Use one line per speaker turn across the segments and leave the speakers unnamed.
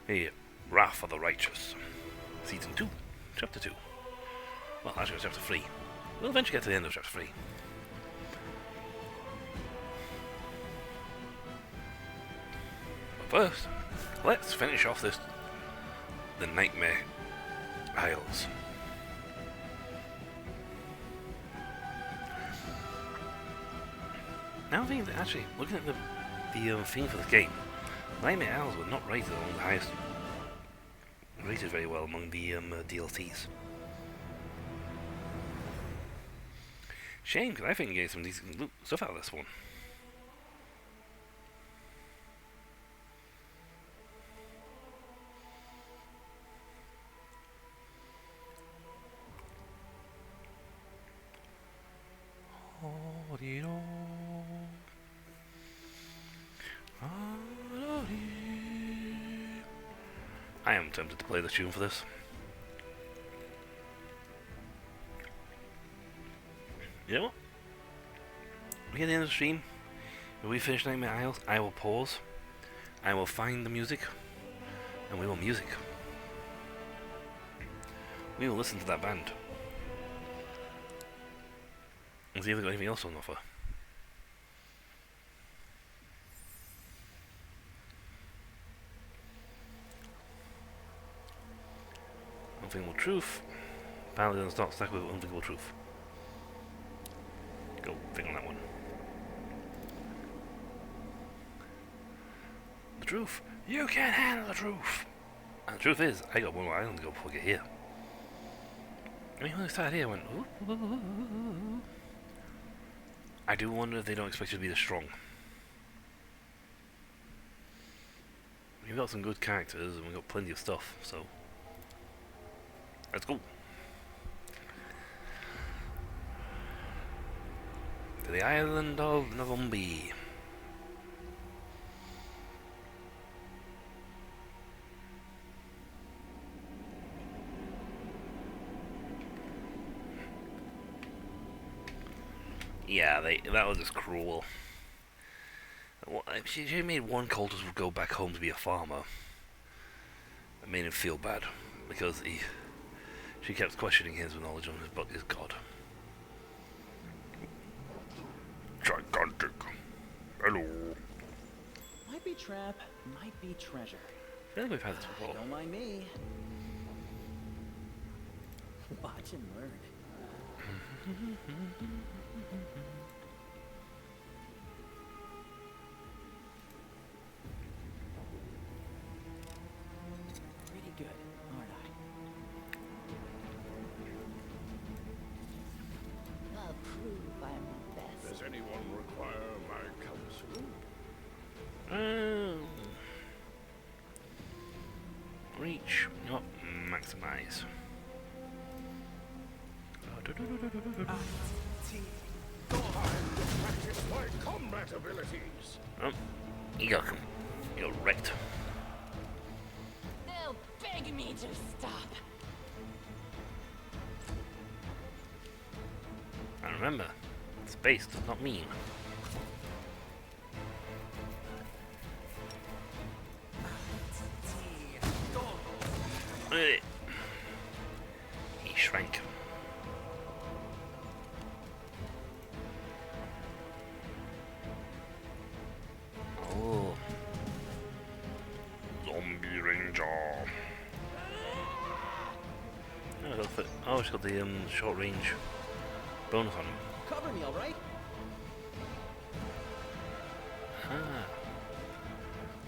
A Wrath of the Righteous. Season 2, Chapter 2. Well, actually, it's Chapter 3. We'll eventually get to the end of Chapter 3. But first, let's finish off the Nightmare Isles. Now I think that actually, looking at the theme for this game, Nightmare Isles were not rated among the highest, rated very well among the DLCs. Shame, because I think you get some decent stuff out of this one. I am tempted to play the tune for this. You know what? We get the end of the stream. When we finish Nightmare Isles, I will pause. I will find the music. And we will music. We will listen to that band. And see if they've got anything else on offer. Unthinkable Truth. Paladins not stack with Unthinkable Truth. Go think on that one. The truth. You can't handle the truth. And the truth is, I got one more island to go before I get here. I mean, when I started here, I went, ooh, ooh, ooh, ooh. I do wonder if they don't expect you to be this strong. We've got some good characters and we've got plenty of stuff, so let's go. To the island of Navumbi. Yeah, that was just cruel. She made one cultist go back home to be a farmer. It made him feel bad because she kept questioning his knowledge on his god. Gigantic. Hello.
Might be trap, might be treasure.
I feel like we've had this before.
Don't mind me. Watch and learn. Pretty good, aren't I?
I'll prove I'm the best.
Does anyone require my counsel?
Reach. Not maximize.
Practice my combat abilities.
Oh, you got him. You're wrecked.
They'll beg me to stop.
And remember, space does not mean. He shrank. Oh. Zombie Ranger. Oh, she's got the short range bonus on him.
Cover me, alright?
Ah.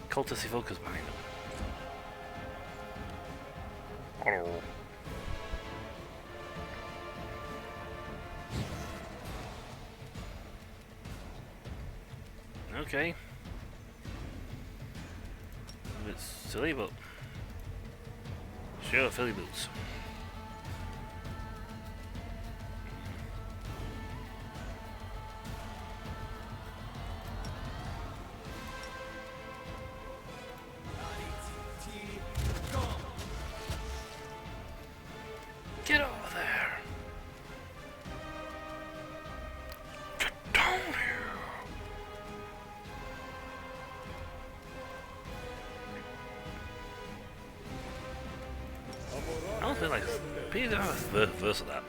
Cultist focus behind him. Hello. Okay. A bit silly, but sure, Philly boots. Get over there! Get down here! Also, like, Peter has verse of that.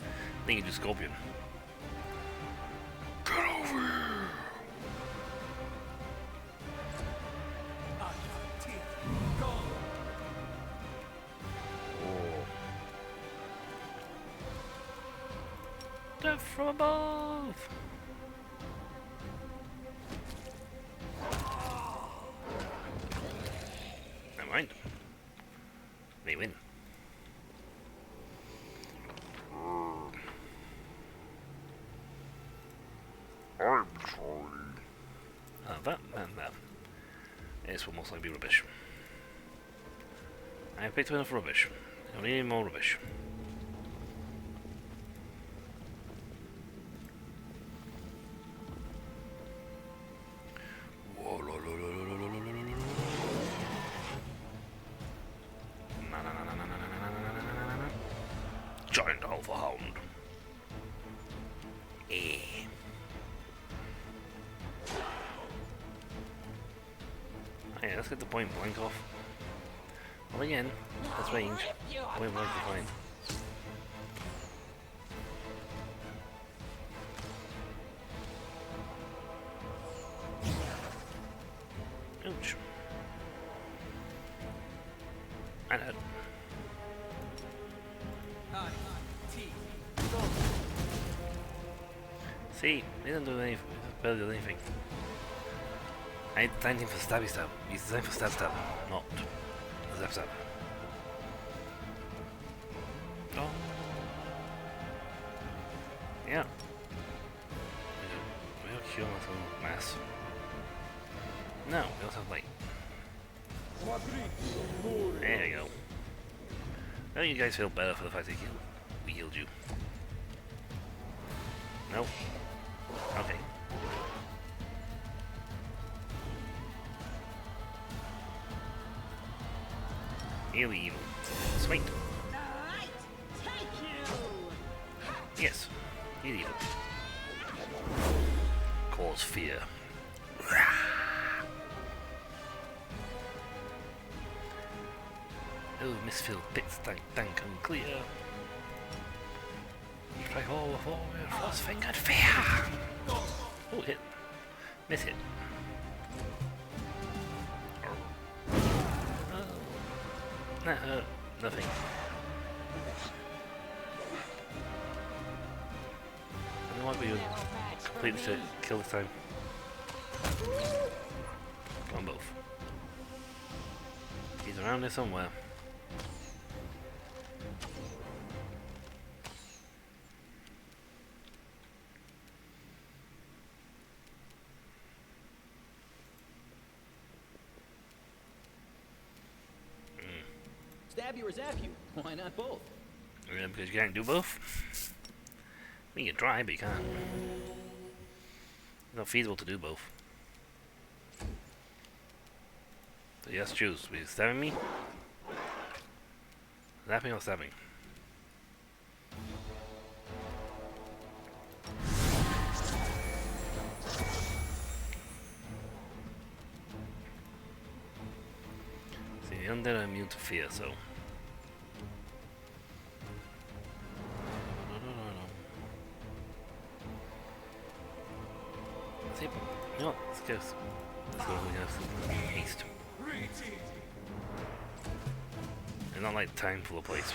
I think you do Scorpion. Get over here! Oh. Death from above! Never mind. They win.
I'm sorry.
That and that. This will most likely be rubbish. I have picked up enough rubbish. I don't need any more rubbish. Whoa, lo, lo, lo, lo, lo, lo, lo, lo, lo. Na, na, na, na, na, na, na, na, na, na, na, na. Giant alpha hound. Eh. Oh, yeah, let's get the point blank off. Well, again, that's range. Point blank is fine. Ouch. And see, they don't do anything. Barely do anything. I ain't designed him for stabby stab. He's designed for stab stab, not zap zap. Oh. Yeah. We'll kill myself mass. No, we also have light. There you go. Now you guys feel better for the fact that we healed you. Nope. Okay. Heal evil. Sweet. Yes. Heal evil. Cause fear. Oh, misfilled pits, dank, unclear. Strike all before we're frost-fingered fear. Oh, hit. Miss hit. Oh. That hurt. Nothing. I don't know what we would completely to kill this time. Go on both. He's around here somewhere.
Stab you or zap you? Why not both?
Yeah, because you can't do both. I mean, you can try, but you can't. It's not feasible to do both. So you have to choose. Are you stabbing me? Zapping or stabbing? See, the undead are immune to fear, so... See, you know what? Let's go. Let's go. We have some haste. And not like time full of place.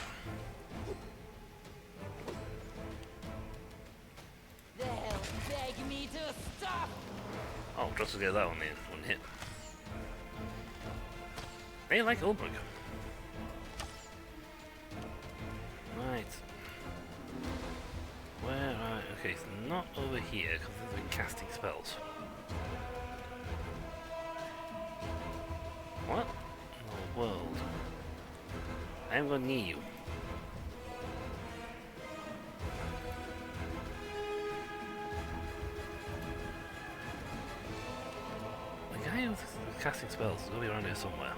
The hell beg me to stop!
Oh, just to get that one in one hit. Hey, like Ulbrich. Right. Where are... Okay, it's not over here, because they've been casting spells. What in the world? I'm gonna need you. The guy who's casting spells is gonna be around here somewhere.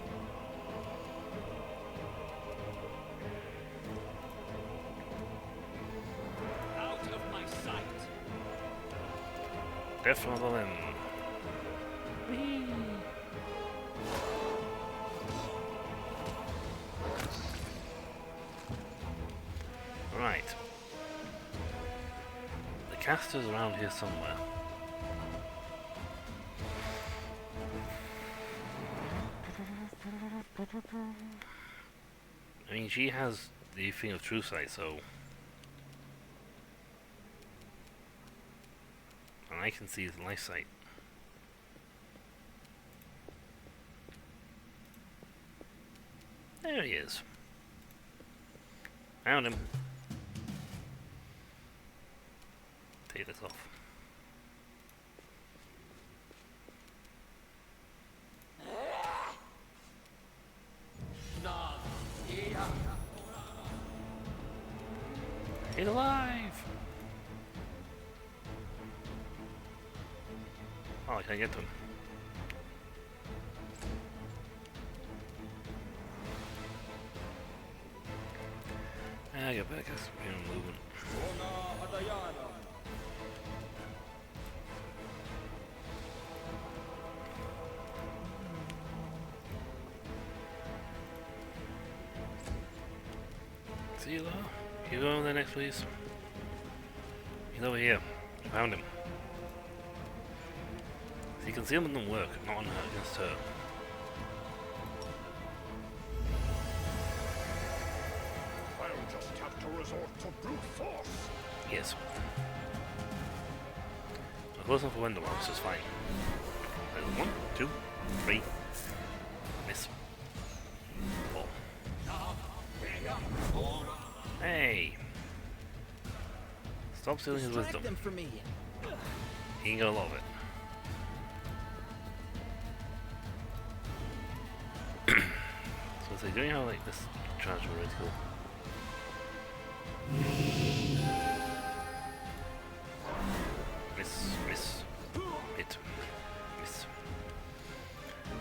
Out of my sight.
Death from above him. Whee! caster's around here somewhere. I mean, she has the thing of true sight, so... And I can see the life sight. There he is. Found him. Take this off. He's alive! Oh, I can't get to him. I get back as movement. See you, Can you go over there next, please? He's over here. I found him. See, concealment doesn't work, not on her, against her.
I'll just have to resort to brute force.
Yes. I'm close enough for window marks, it's fine. There's 1, 2, 3. Miss. 4. Hey! Stop stealing his wisdom.
Them for me.
He can get a lot of it. So say, don't you have like this charge of reticle? Miss. Hit. Miss.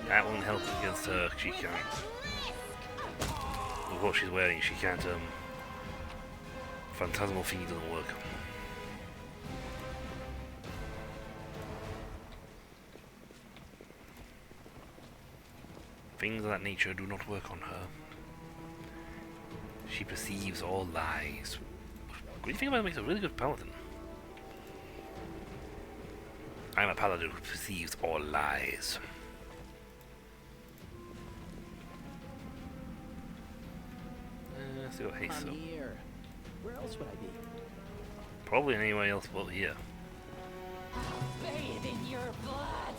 That won't help against her, she can't. With what she's wearing, she can't, Phantasmal thingy doesn't work. Things of that nature do not work on her. She perceives all lies. What do you think about it makes a really good paladin? I'm a paladin who perceives all lies. Let's see what Haste
I'm
so.
here. Where else would I be?
Probably anywhere else but here.
Bathe in your blood.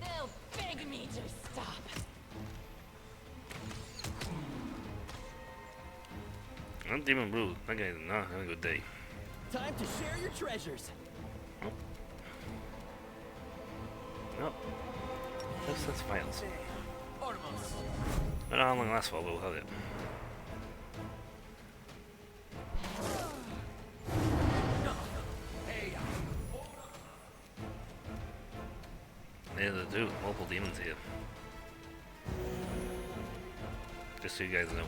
They'll beg me to stop.
I'm Demon Blue. That guy's not having a good day.
Time to share your treasures.
Nope. That's files. I don't know how long it lasts for, but we'll have it. Yeah, there do. Multiple demons here. Just so you guys know.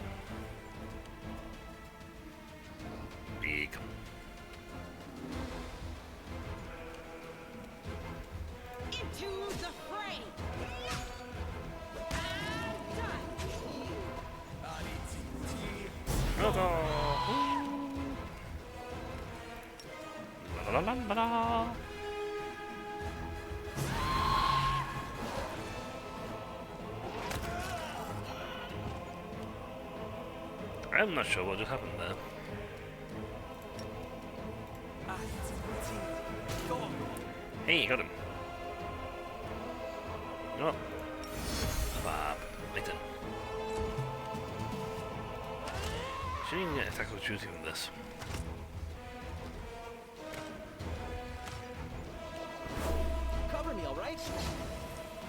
Big.
Into the fray.
La la la la. I'm not sure what just happened there. Hey, you got him. No. Bob. Mitten. Shouldn't even get attack with shooting from this.
Cover me, all right?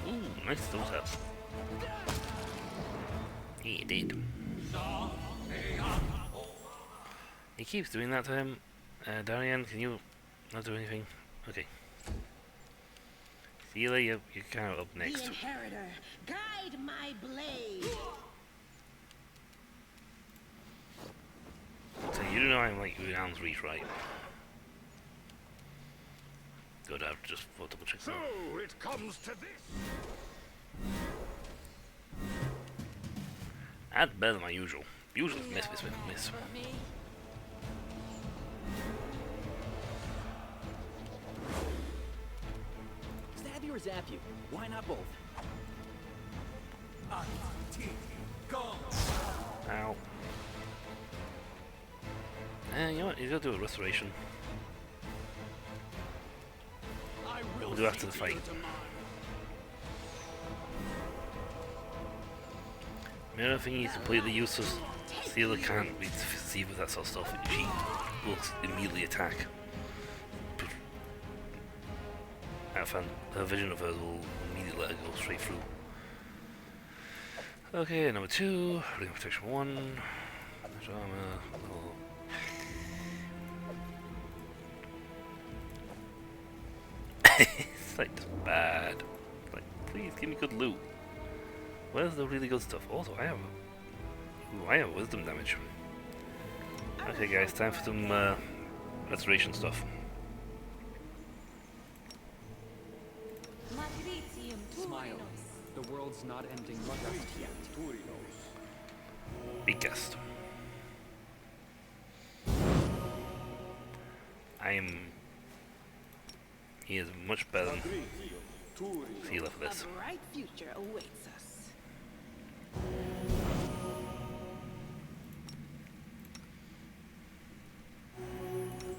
Ooh, nice still tap. He did. He keeps doing that to him. Darian, can you not do anything? Okay. Seela, you're kind of up next.
The Inheritor, guide my blade.
So you do know I'm like within arm's reach, right? Good, I've just thought double check
So
that.
it comes to this.
That's better than my usual. Usually miss.
For me.
Stab you or zap you? Why not both?
Ow. You know what? You gotta do a restoration. We'll do after the fight. The other thing is completely useless. Sealer can't see with that sort of stuff. She will immediately attack. Her vision of hers will immediately let her go straight through. Okay, number 2, ring of protection 1. Armor. Oh. It's like bad. Like, please give me good loot. Where's the really good stuff? Also, I have wisdom damage. Okay, guys, time for some restoration stuff.
Smile. The world's not ending just yet.
Big guest. He is much better than Sealer for this.
A bright future awaits us.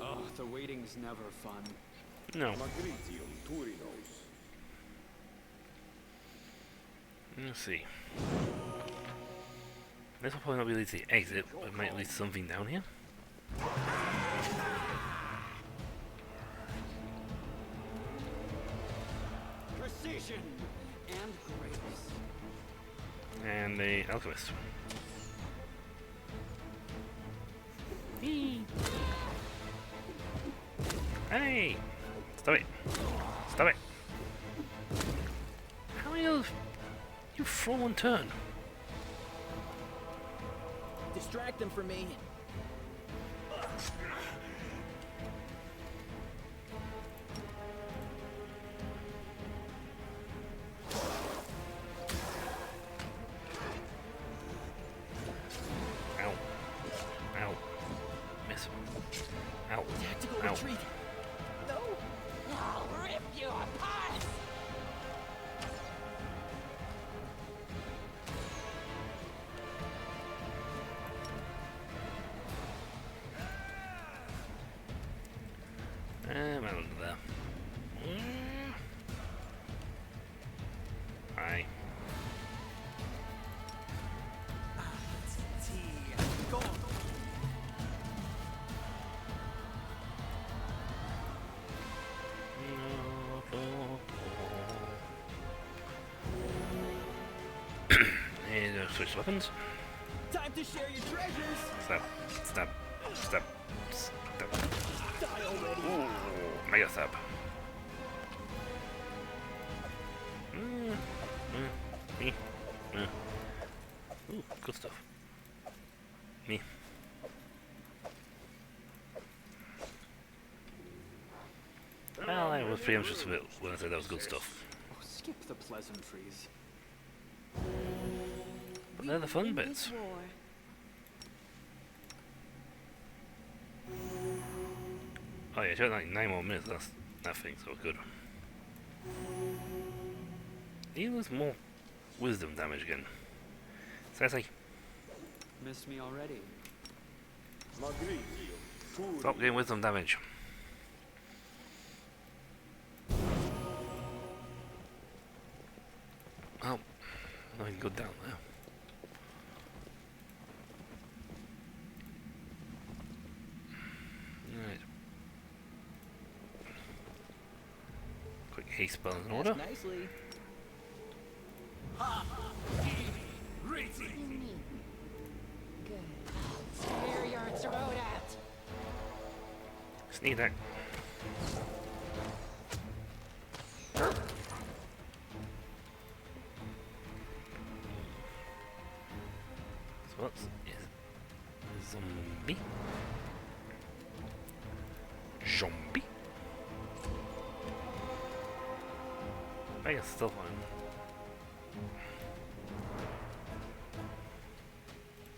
Oh, the waiting's never fun.
No. Let's see. This will probably not lead to the exit, but it might lead to something down here.
Precision and grace.
And the alchemist. Hey! Stop it! Stop it! How are you throw and turn?
Distract them from me.
Ow. Ow. Miss. Ow.
Tactical
Ow.
retreat. No.
I'll rip you apart!
I'm out of there. Hi.
Go.
And switch weapons.
Time to share your treasures.
Stop. Stop. Stop. Stop.
Die already.
Ooh, mega stab. Ooh, good stuff. Me. Well, I was pretty much when I said that was good stuff.
Oh, skip the pleasantries.
But they're the fun bits. Oh yeah, just like 9 more minutes, that's nothing, so good. He does more wisdom damage again. Seriously,
Missed me already.
stop getting wisdom damage. Oh, I can go down there. Right. Quick haste spell in order.
Nicely.
Good. Tear your throat out.
Sneak attack. So what's is zombie? Zombie? I guess still fine.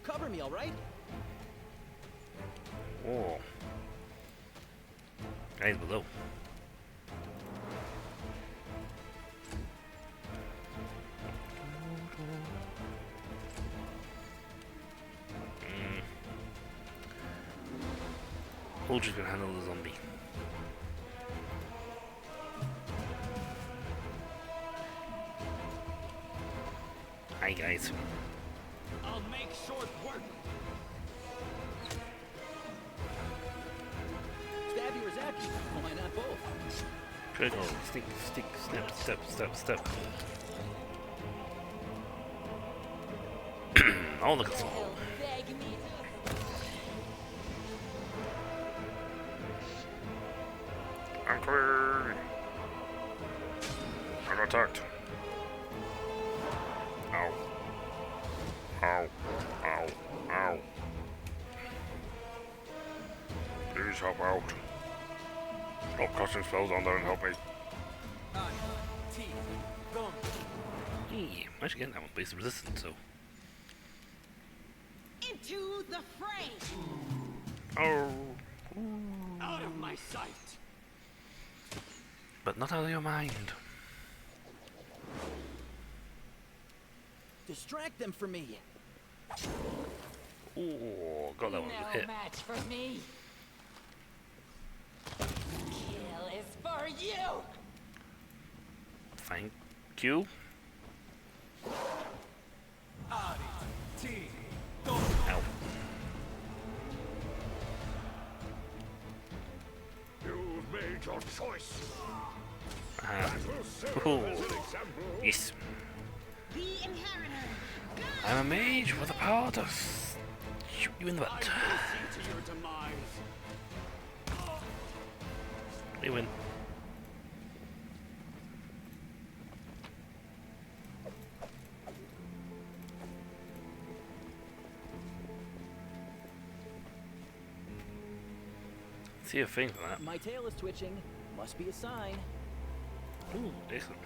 Cover me, all right?
Oh. Guys below. Ultra's gonna handle the zombie. Hi guys.
I'll make short work. Stab you or zap you? Why not both?
Critical. Stick, stick, snap, step, step, step. Oh, look at some.
They'll beg me to.
I'm clear. I got attacked. Ow. Ow. Ow. Ow. Please help out. Stop casting spells on there and help me.
T. Gone.
Hey, I'm actually getting that one base resistance, so.
Into the fray.
Oh.
Out of my sight.
But not out of your mind.
Distract them for me.
Oh, got that one
No
hit.
match for me. Kill is for you.
Thank you. Ow.
You've made your choice.
Ah.
That will serve
Oh.
as an example.
Yes.
The inheritor.
I'm a mage with the power to shoot you in the butt.
See to your demise.
We win. See a thing for that.
My tail is twitching. Must be a sign.
Ooh, excellent.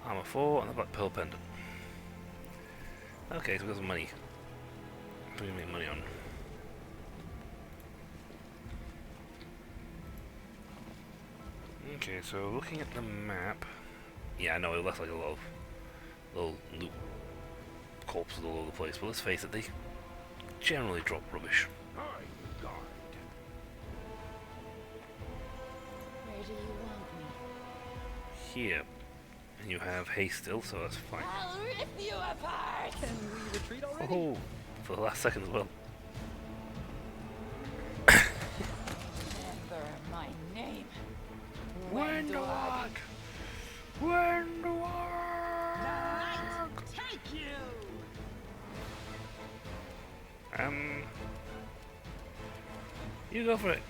Armor 4 and the Black Pearl Pendant. Okay, so we got some money. What are we gonna make money on? Okay, so looking at the map, yeah, I know it looks like a lot of little loot corpses all over the place, but let's face it, they generally drop rubbish.
I guide.
Where do you want me?
Here, and you have haste still, so that's fine.
I'll rip you apart.
Can we retreat already?
Oh, for the last second as well.
Remember my name.
Wendowak! Wendowak!
Take you.
You go for it.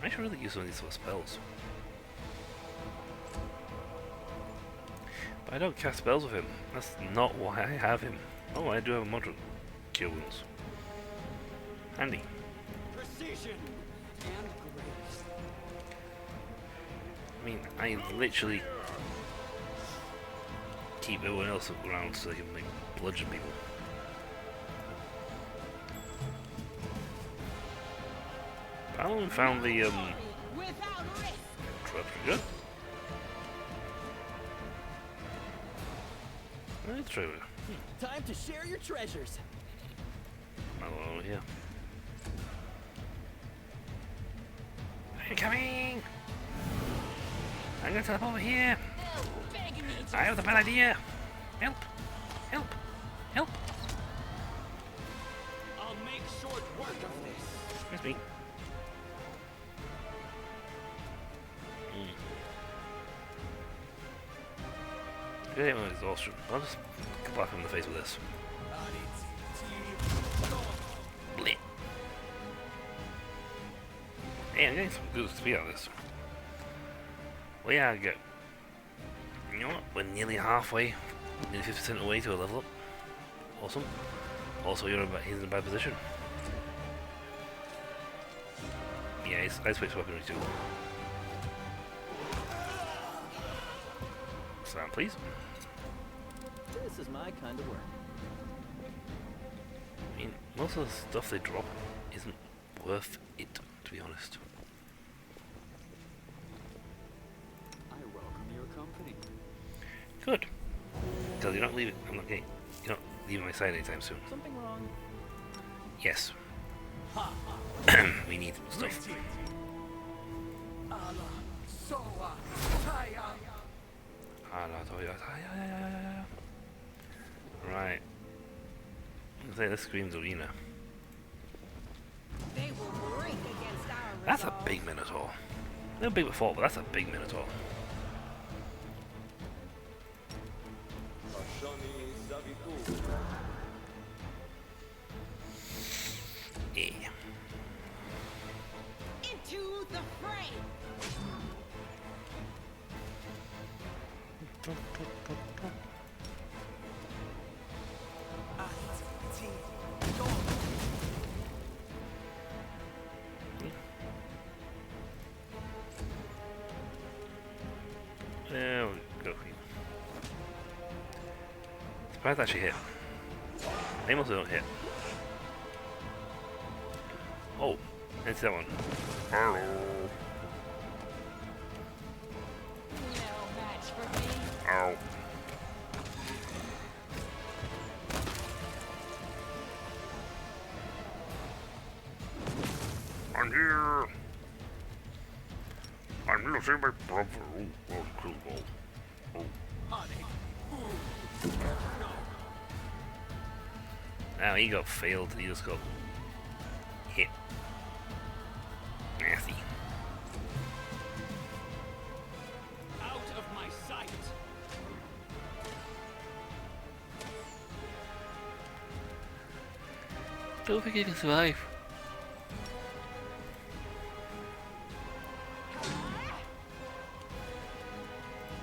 I should really use some of these sort of spells. But I don't cast spells with him. That's not why I have him. Oh, I do have a moderate cure wounds. Handy.
Precision and grace.
I mean, I literally keep everyone else around so they can like bludgeon people. Balin found the
Without risk.
trap pretty good. Let's try it.
Time to share your treasures.
Over here. I'm coming! I'm gonna teleport over here!
They'll beg me to.
I have the bad idea! Help! Help! Help!
I'll make short work of this.
It's me. Good hit with exhaustion. I'll just clap him in the face with this. Bleh. Hey, I'm getting some good speed out of this. Well, yeah, I get. You know what? We're nearly halfway, nearly 50% away to a level up. Awesome. Also, he's in a bad position. Yeah, I switched weaponry too. Stand, please.
This is my kind of work.
Most of the stuff they drop isn't worth it, to be honest.
I welcome your company.
Good. Because you're not leaving. I'm not getting. You're not leaving my side anytime soon.
Something wrong?
Yes. We need stuff. Right. Let's say this screams arena.
They will break against our
That's a
resolve.
big Minotaur. No big before, but that's a big Minotaur. Yeah.
Into the fray.
There we go. Surprised actually hit. They mostly don't hit. Oh, it's that one. Hello.
No match for me.
Ow. I'm here. I'm losing my brother. Oh, cool. Now he got failed. He just got hit. Nasty.
Out of my sight!
Don't think he can survive.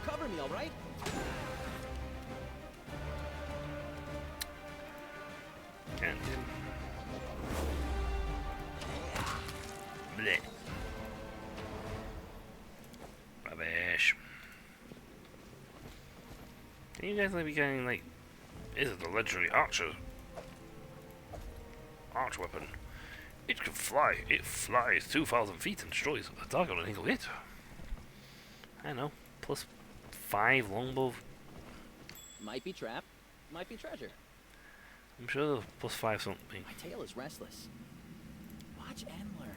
Cover me, alright?
Can't do. Blech. Rubbish. Can you guys be getting like? This is the legendary archer. Arch weapon. It can fly. It flies 2,000 feet and destroys a target on a single hit. I know. Plus 5 longbow.
Might be trap, might be treasure.
I'm sure there's plus 5 something.
My tail is restless. Watch and learn.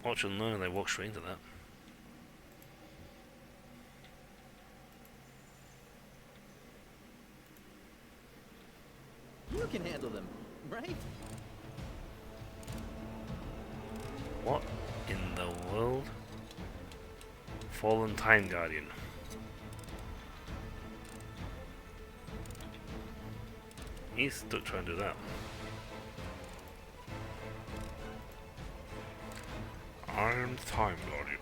Watch and learn and they walk straight into that.
You can handle them, right?
What in the world? Fallen Time Guardian. He's stuck trying to do that. Armed Time Guardian.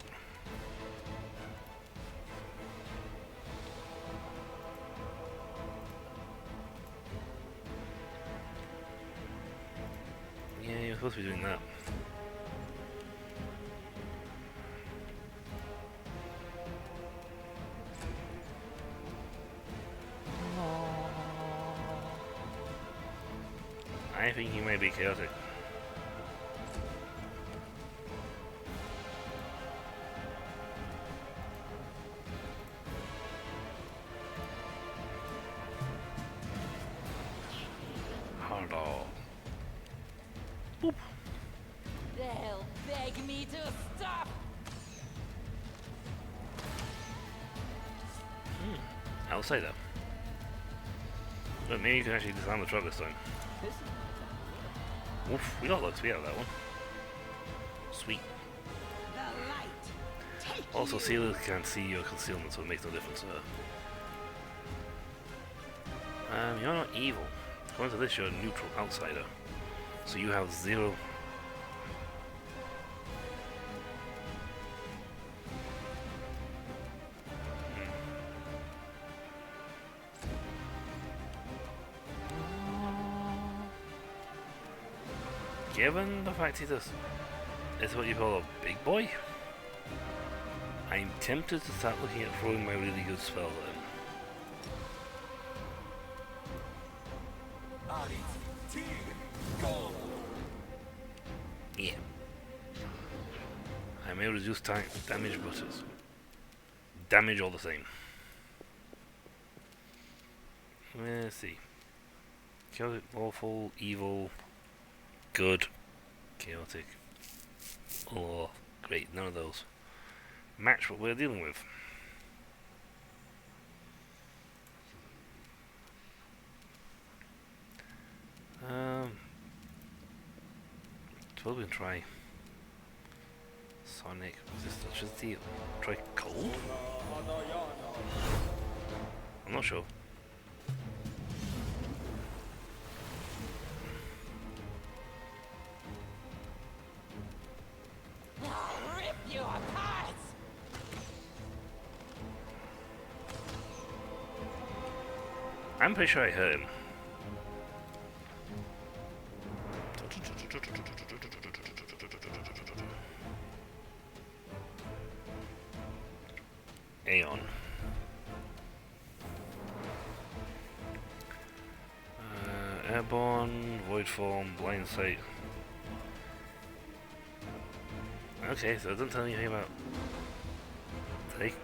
Yeah, you're supposed to be doing that. I think he might be chaotic. Hello. Boop.
They'll beg me to stop.
I'll say that. But maybe you can actually disarm the truck this time.
This is
Oof, we got luck, we have that one. Sweet.
The light. Take
Also,
you.
sealers can't see your concealment, so it makes no difference. You're not evil. According to this, you're a neutral outsider. So you have 0. Given the fact he's is what you call a big boy, I'm tempted to start looking at throwing my really good spells at him. Yeah. I may reduce damage, but it's damage all the same. Let's see. Chaotic, lawful, evil, good, chaotic. Oh, great, none of those. Match what we're dealing with. So we can try Sonic resistance. Try cold? I'm not sure.
I'll rip you apart!
I'm pretty sure I heard him. Aeon. Airborne, Void Form, Blind Sight. Okay, so it doesn't tell me anything about take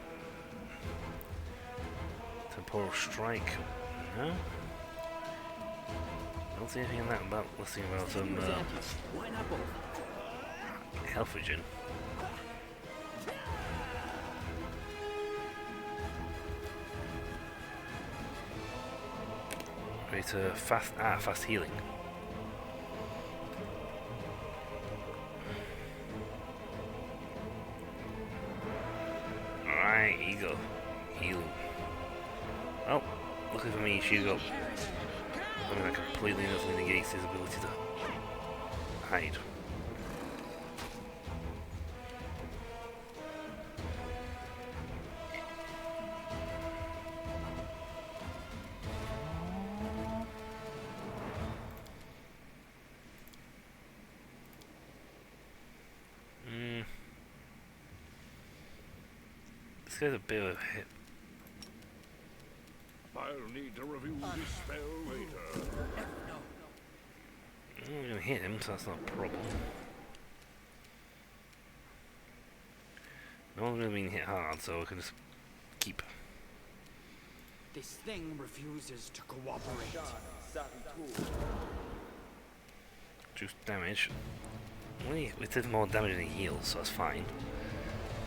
Temporal Strike. No? I don't see anything in that about listing about some
Why not both?
health regen. Greater fast healing. Alright, Ego. Heal. Oh, luckily for me, she's up. I mean, that completely and utterly negates his ability to hide. This guy's a bit of a hit.
I'll need to review this spell later.
We're gonna hit him, so that's not a problem. No one's really been hit hard, so we can just keep.
This thing refuses to cooperate.
Juice damage. We did more damage than he heals, so that's fine.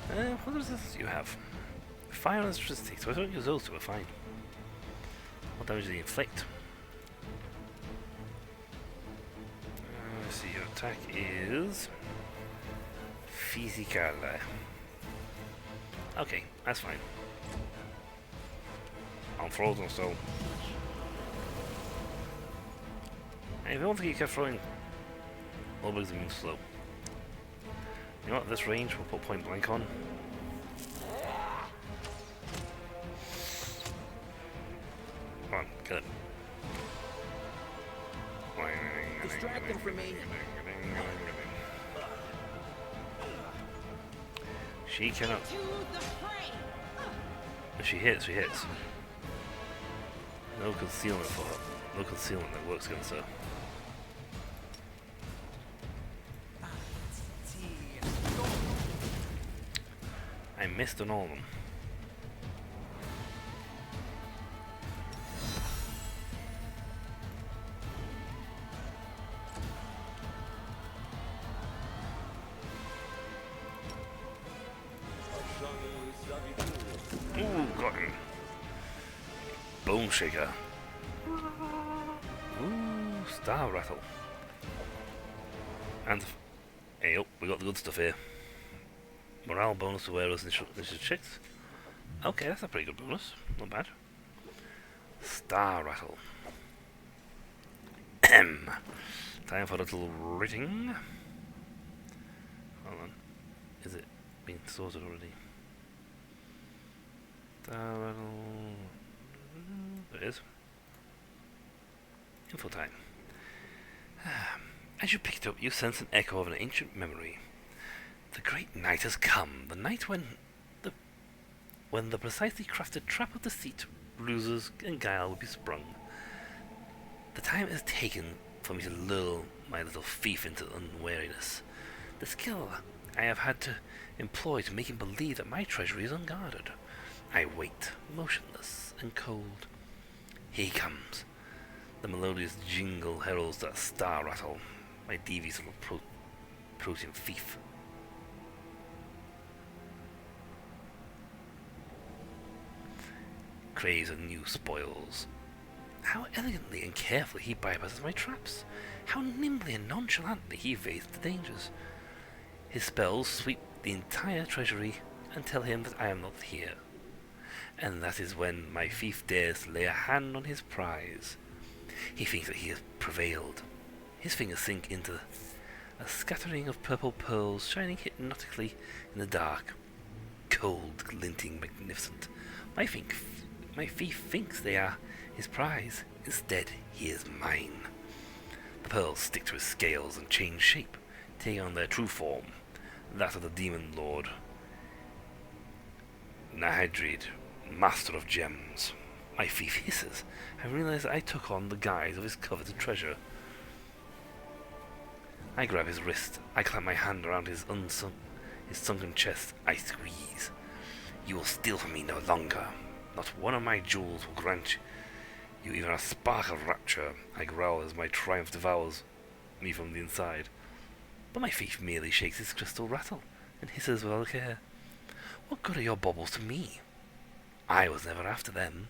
What resistance do you have? Fire and electricity, so I don't use those two, we're fine. What damage do they inflict? Let's see, your attack is physical. Okay, that's fine. I'm frozen, so. And if you want to keep throwing, all bugs move slow. You know what? This range we'll put point blank on. Come on, kill it.
Distract them from me.
She cannot.
To the fray!
If she hits, she hits. No concealment for her. No concealment that works against her. I missed on all of them. Ooh, got him. Bone Shaker. Ooh, Star Rattle. And hey, oh, we got the good stuff here. Morale bonus to wearers initial checks. Okay, that's a pretty good bonus. Not bad. Star Rattle. Time for a little rating. Hold on. Is it been sorted already? Star Rattle. There it is. Info time. As you pick it up, you sense an echo of an ancient memory. The great night has come, the night when the precisely crafted trap of deceit, bruises, and guile will be sprung. The time it has taken for me to lull my little thief into unwariness, the skill I have had to employ to make him believe that my treasury is unguarded. I wait, motionless and cold. Here he comes. The melodious jingle heralds that star rattle, my devious little protean thief. Craves of new spoils. How elegantly and carefully he bypasses my traps. How nimbly and nonchalantly he evades the dangers. His spells sweep the entire treasury and tell him that I am not here. And that is when my thief dares to lay a hand on his prize. He thinks that he has prevailed. His fingers sink into a scattering of purple pearls shining hypnotically in the dark. Cold, glinting, magnificent. My thief thinks they are his prize. Instead, he is mine. The pearls stick to his scales and change shape, taking on their true form, that of the demon lord Nahedrid, master of gems. My thief hisses. I realize I took on the guise of his coveted treasure. I grab his wrist. I clamp my hand around his sunken chest. I squeeze. You will steal from me no longer. Not one of my jewels will grant you even a spark of rapture. I growl as my triumph devours me from the inside. But my thief merely shakes his crystal rattle and hisses without care. What good are your baubles to me? I was never after them.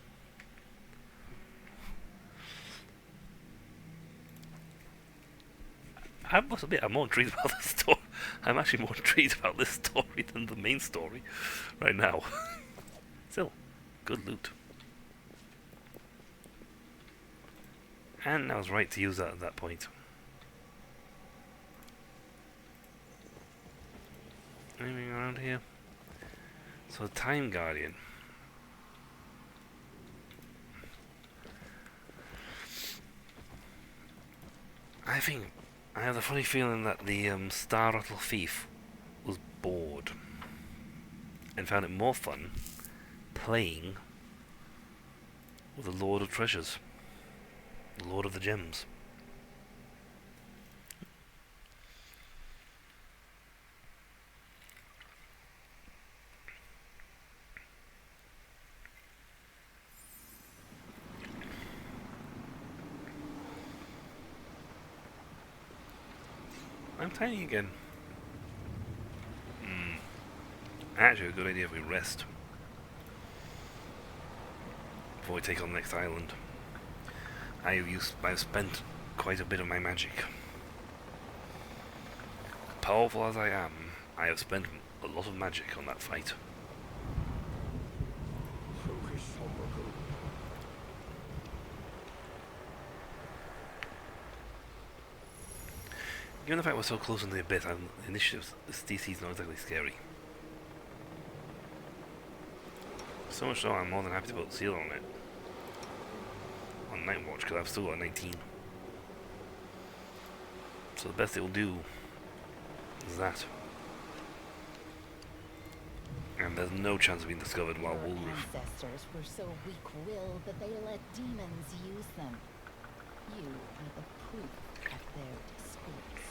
I must admit, I'm more intrigued about this story. I'm actually more intrigued about this story than the main story right now. Still, good loot. And I was right to use that at that point. Anything around here? So, Time Guardian. I have the funny feeling that the Star Rattle Thief was bored and found it more fun playing with the Lord of Treasures, the Lord of the Gems. I'm tiny again. Actually, a good idea if we rest before we take on the next island. I've spent quite a bit of my magic. Powerful as I am, I have spent a lot of magic on that fight. Given the fact we're so close in the abyss, initiative, this DC is not exactly scary. So much so, I'm more than happy to put Seal on it. On Night Watch, because I've still got a 19. So the best it will do is that. And there's no chance of being discovered while
Your
Woolroof.
ancestors were so weak-willed that they let demons use them. You are the proof of their disgrace.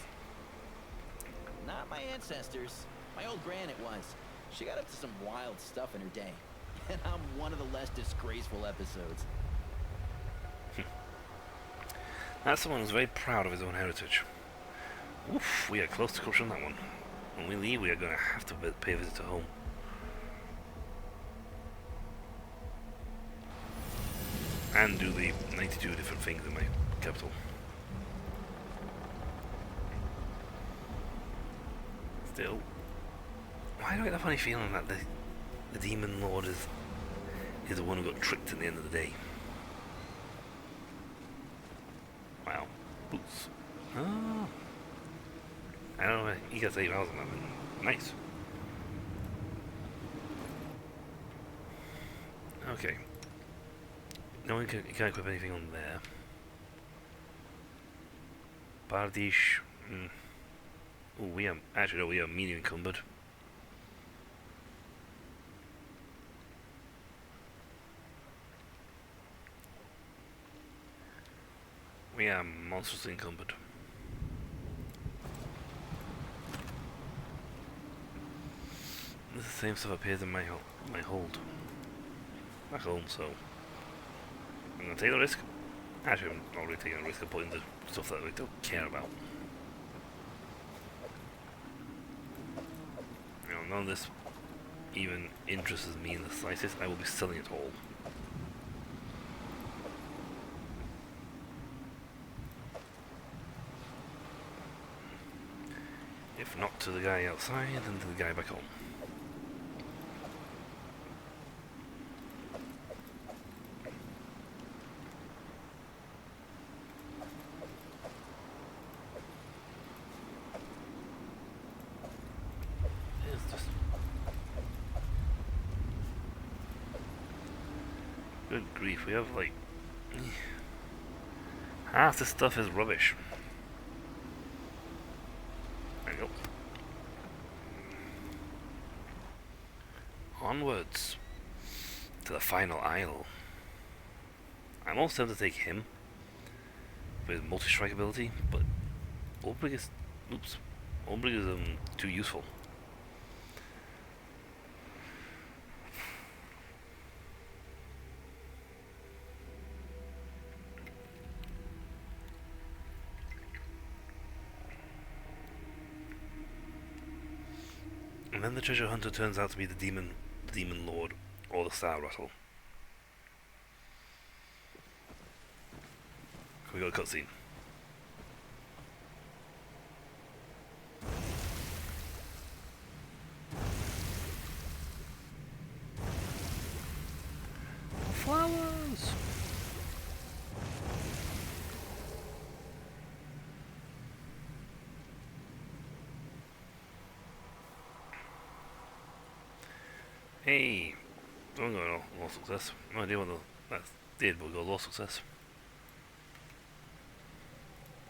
Not my ancestors. My old gran it was. She got up to some wild stuff in her day. And I'm one of the less disgraceful episodes.
That's someone who's very proud of his own heritage. Oof, we are close to crushing that one. When we leave, we are going to have to pay a visit to home. And do the 92 different things in my capital. Still, why do I get the funny feeling that the Demon Lord is the one who got tricked at the end of the day? Wow. Boots. Oh. I don't know, he got 8 hours on that one. Nice. Okay. No one can equip anything on there. Bardish. Oh, we are actually no, we are medium encumbered. We are monstrously encumbered. This is the same stuff appears in my hold back home, so I'm gonna take the risk. Actually, I'm not really taking a risk of putting the stuff that we don't care about. You know, none of this even interests me in the slightest. I will be selling it all. If not to the guy outside, then to the guy back home. It's just... Good grief, we have like... half this stuff is rubbish. There you go. Onwards to the final isle. I'm also tempted to take him with multi-strike ability, but Olbrig is too useful. And then the treasure hunter turns out to be the demon lord, or the Star Rattle. We got a cutscene. Flowers! Hey, I'm going all success. No idea what that did, but we got all success.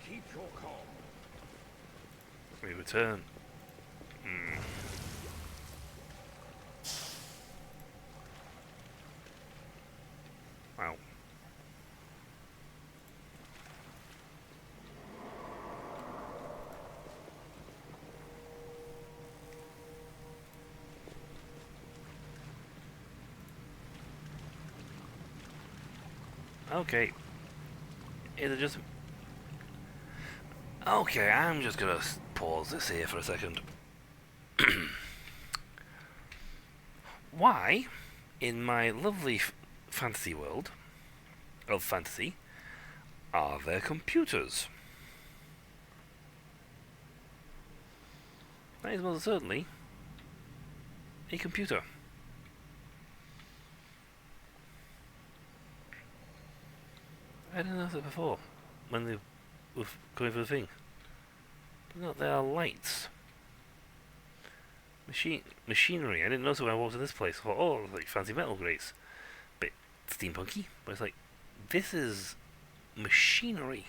Keep your calm.
We return. Wow. Okay. Is it just... Okay, I'm just gonna pause this here for a second. Why, in my lovely fantasy world of fantasy, are there computers? That is most certainly a computer. I didn't notice it before, when they were going for the thing. But no, there are lights. Machinery. I didn't notice when I walked in this place. I thought, oh, like fancy metal grates. Bit steampunky. But it's like, this is machinery.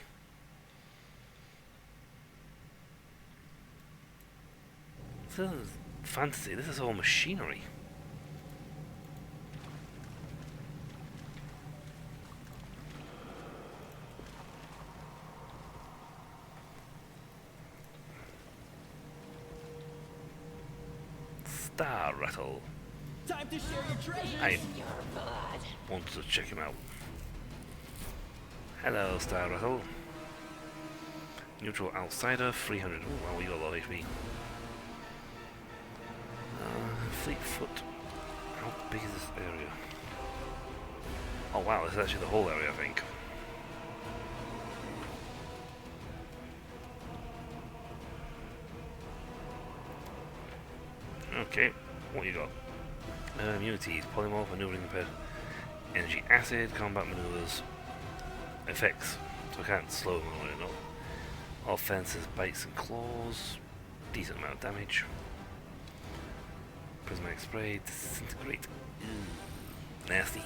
This isn't fantasy, this is all machinery. Star Rattle.
Time to share your treasures.
I wanted to check him out. Hello, Star Rattle. Neutral outsider, 300. Oh, wow, we got a lot of HP. Fleetfoot. How big is this area? Oh wow, this is actually the whole area, I think. Okay, what you got? Immunities, polymorph, maneuvering impaired, energy acid, combat maneuvers, effects, so I can't slow them or not. Offenses, bites and claws, decent amount of damage. Prismatic spray, disintegrate, nasty.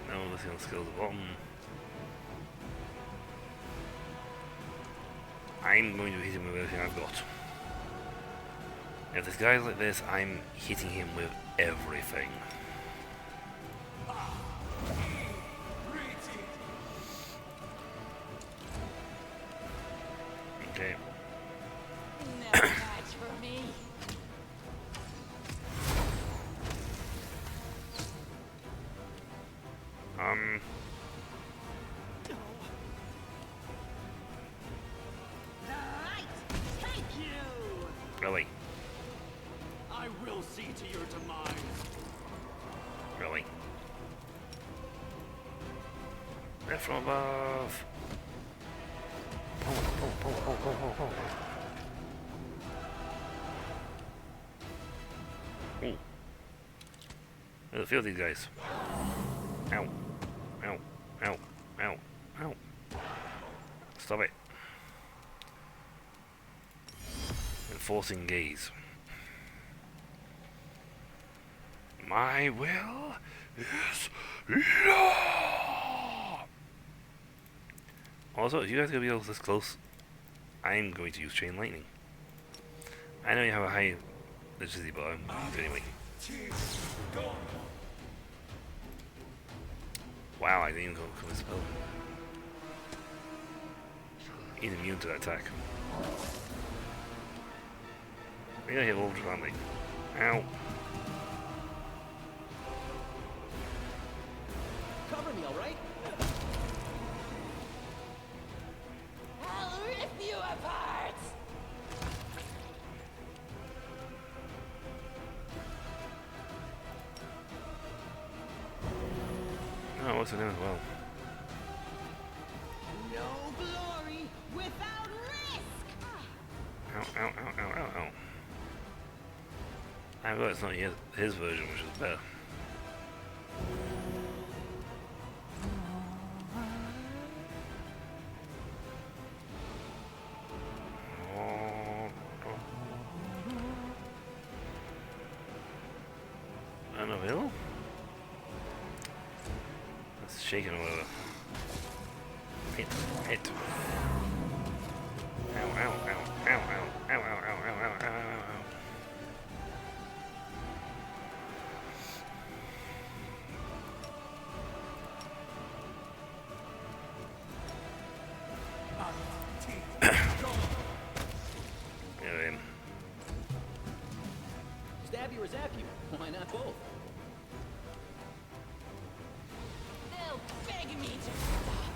Now let's see on the skills at the bottom. I'm going to hit him with everything I've got. If this guy's like this, I'm hitting him with everything. Okay.
No match for me.
Really?
I will see to your demise.
Really? Left from above. Pull, pull, pull, pull, pull, pull, pull. Ooh. There's a few of these guys. Ow. Ow. Ow. Ow. Ow. Stop it. Enforcing gaze. My will is law. Also, if you guys are going to be this close, I'm going to use Chain Lightning. I know you have a high legitimacy, but I'm going to anyway. Wow, I didn't even go for this spell. He's immune to that attack. We're gonna hit Ultra, aren't we? Ow.
Cover me, all right?
I'll rip you apart.
Oh, what's her name as well?
No glory without risk.
Ow, ow, ow, ow, ow, ow. I bet it's not his version, which is better. Unavailable? That's shaking or whatever. Hit, hit. Ow, ow, ow, ow, ow, ow, ow, ow, ow, ow, ow, ow, ow. Get in.
Stab you or zap you? Why not both?
They'll beg me to stop.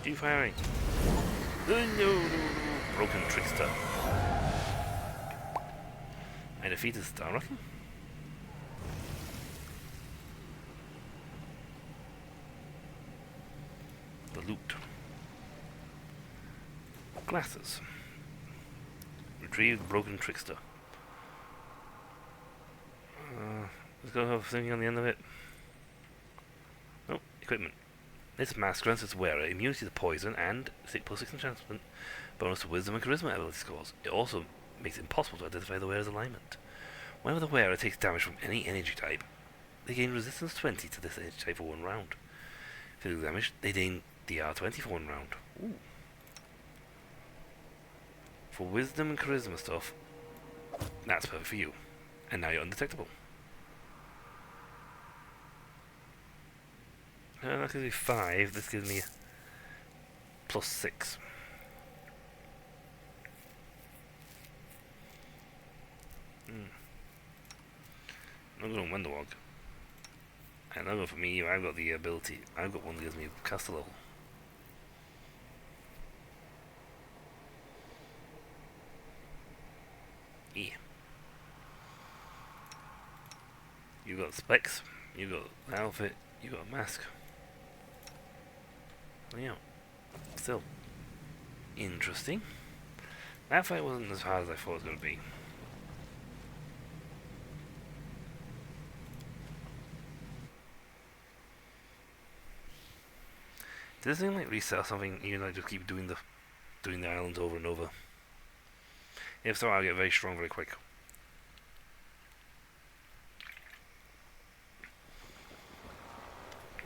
Keep firing. No, no, no, no. Broken Trickster. I defeated Starrocken. The loot. Glasses. Retrieve Broken Trickster. Let's go have a thing on the end of it. Oh, equipment. This mask grants its wearer immunity to poison and +6 enchantment bonus to wisdom and charisma ability scores. It also makes it impossible to identify the wearer's alignment. Whenever the wearer takes damage from any energy type, they gain resistance 20 to this energy type for 1 round. Physical damage, they gain DR 20 for 1 round. Ooh. For wisdom and charisma stuff, that's perfect for you. And now you're undetectable. That gives me 5, this gives me +6. I'm going to Wonderwog. And I'll go for me, I've got the ability, I've got one that gives me caster level. Yeah. You got specs, you got the outfit, you got a mask. Yeah. Still. Interesting. That fight wasn't as hard as I thought it was going to be. Did this thing like reset or something? You know, just keep doing the islands over and over. If so, I'll get very strong very quick.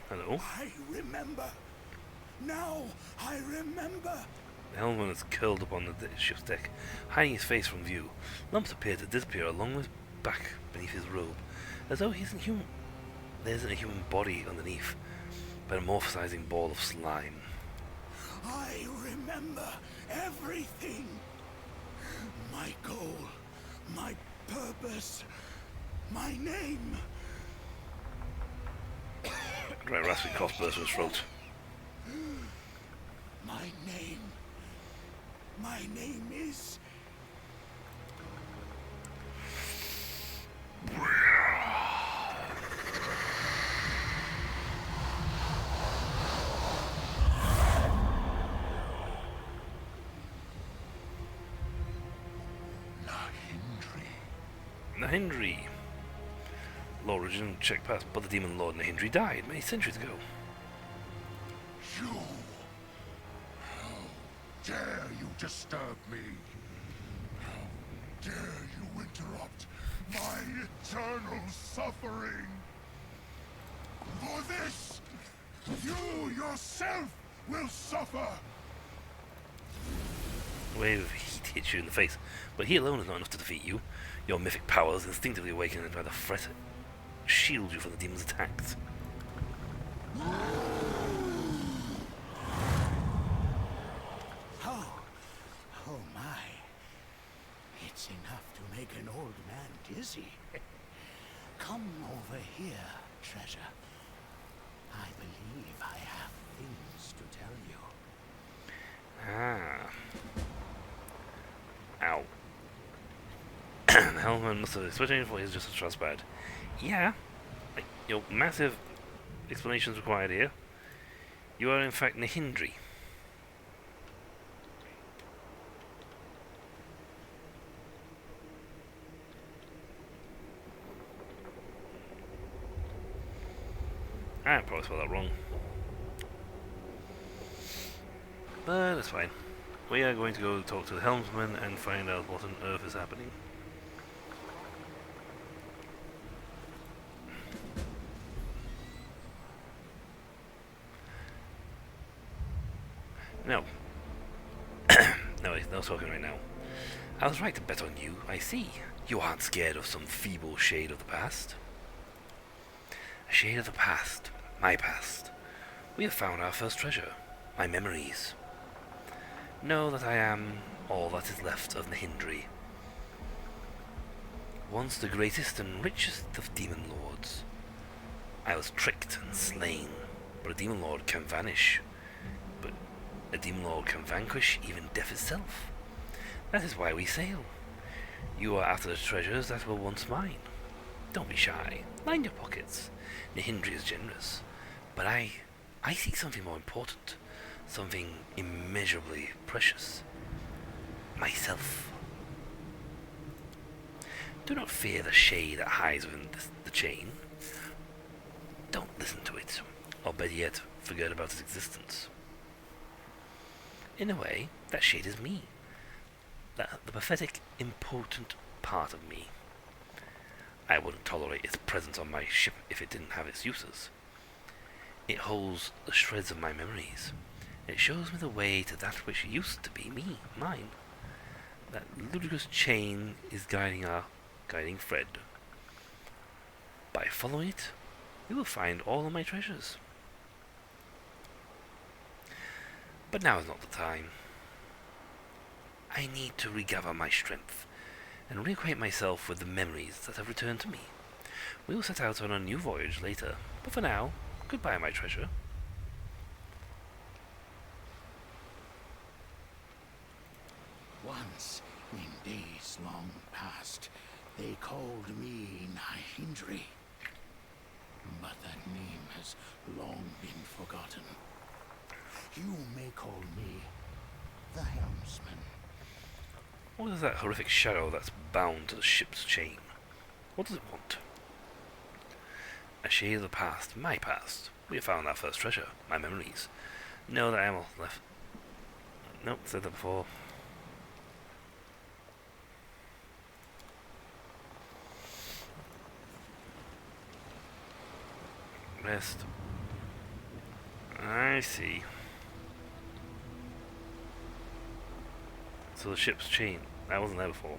Hello.
I remember. Now I remember.
The helmsman is curled up on the ship's deck, hiding his face from view. Lumps appear to disappear along with his back beneath his robe, as though he's there isn't a human body underneath, but a morphosizing ball of slime.
I remember everything. My goal, my purpose, my name.
Dry raspy cough burst from his throat.
My name. My name is...
Nahindri. Lord Regin checked past, but the demon Lord Nahindri died many centuries ago.
You! How dare you disturb me? How dare you interrupt my eternal suffering? For this, you yourself will suffer!
A wave of heat hits you in the face, but he alone is not enough to defeat you. Your mythic powers, instinctively awakened by the threat, shield you from the demon's attacks.
Oh my. It's enough to make an old man dizzy. Come over here, treasure. I believe I have things to tell you.
Ah. Ow. The helmsman must have switching for his just as trust bad. Yeah. Like, your massive explanations required here. You are in fact Nahindri. I probably spelled that wrong. But that's fine. We are going to go talk to the helmsman and find out what on earth is happening. No. No talking right now. I was right to bet on you, I see. You aren't scared of some feeble shade of the past. A shade of the past. My past. We have found our first treasure. My memories. Know that I am all that is left of Nahindri. Once the greatest and richest of demon lords. I was tricked and slain, but a demon lord can vanish. But a demon lord can vanquish even death itself. That is why we sail. You are after the treasures that were once mine. Don't be shy. Line your pockets. Nahindri is generous. But I seek something more important. Something immeasurably precious. Myself. Do not fear the shade that hides within the chain. Don't listen to it, or better yet, forget about its existence. In a way, that shade is me. The pathetic, important part of me. I wouldn't tolerate its presence on my ship if it didn't have its uses. It holds the shreds of my memories. It shows me the way to that which used to be me, mine. That ludicrous chain is guiding our guiding thread. By following it, we will find all of my treasures. But now is not the time. I need to regather my strength and reacquaint myself with the memories that have returned to me. We will set out on a new voyage later, but for now, goodbye, my treasure.
Once, in days long past, they called me Nahindri. But that name has long been forgotten. You may call me the Helmsman.
What is that horrific shadow that's bound to the ship's chain? What does it want? A shade of the past, my past. We have found our first treasure, my memories. No, that I am all left. Nope, said that before. Rest. I see. So the ship's chain, that wasn't there before.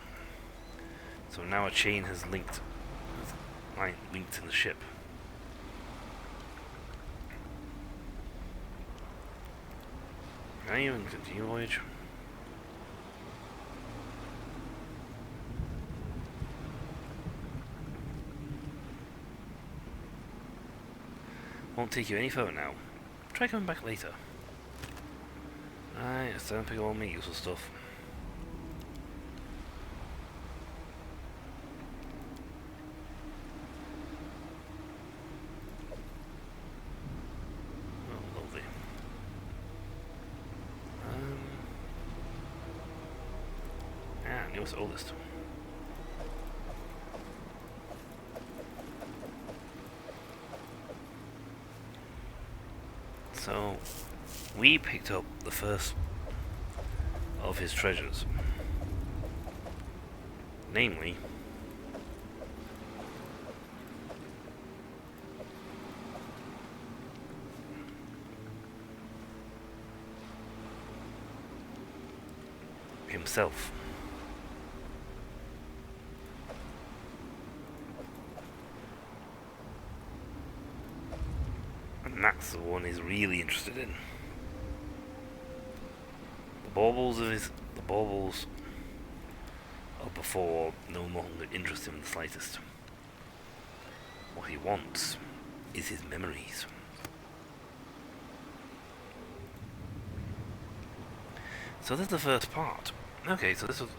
So now a chain has linked in the ship. Can I even continue voyage? Won't take you any further now. Try coming back later. Alright, it's time to pick up all my useful stuff. Oh, lovely. And it was the oldest. So, we picked up the first of his treasures. Namely, himself. And that's the one he's really interested in. The baubles of before no longer interest him in the slightest. What he wants is his memories. So that's the first part. Okay, so this was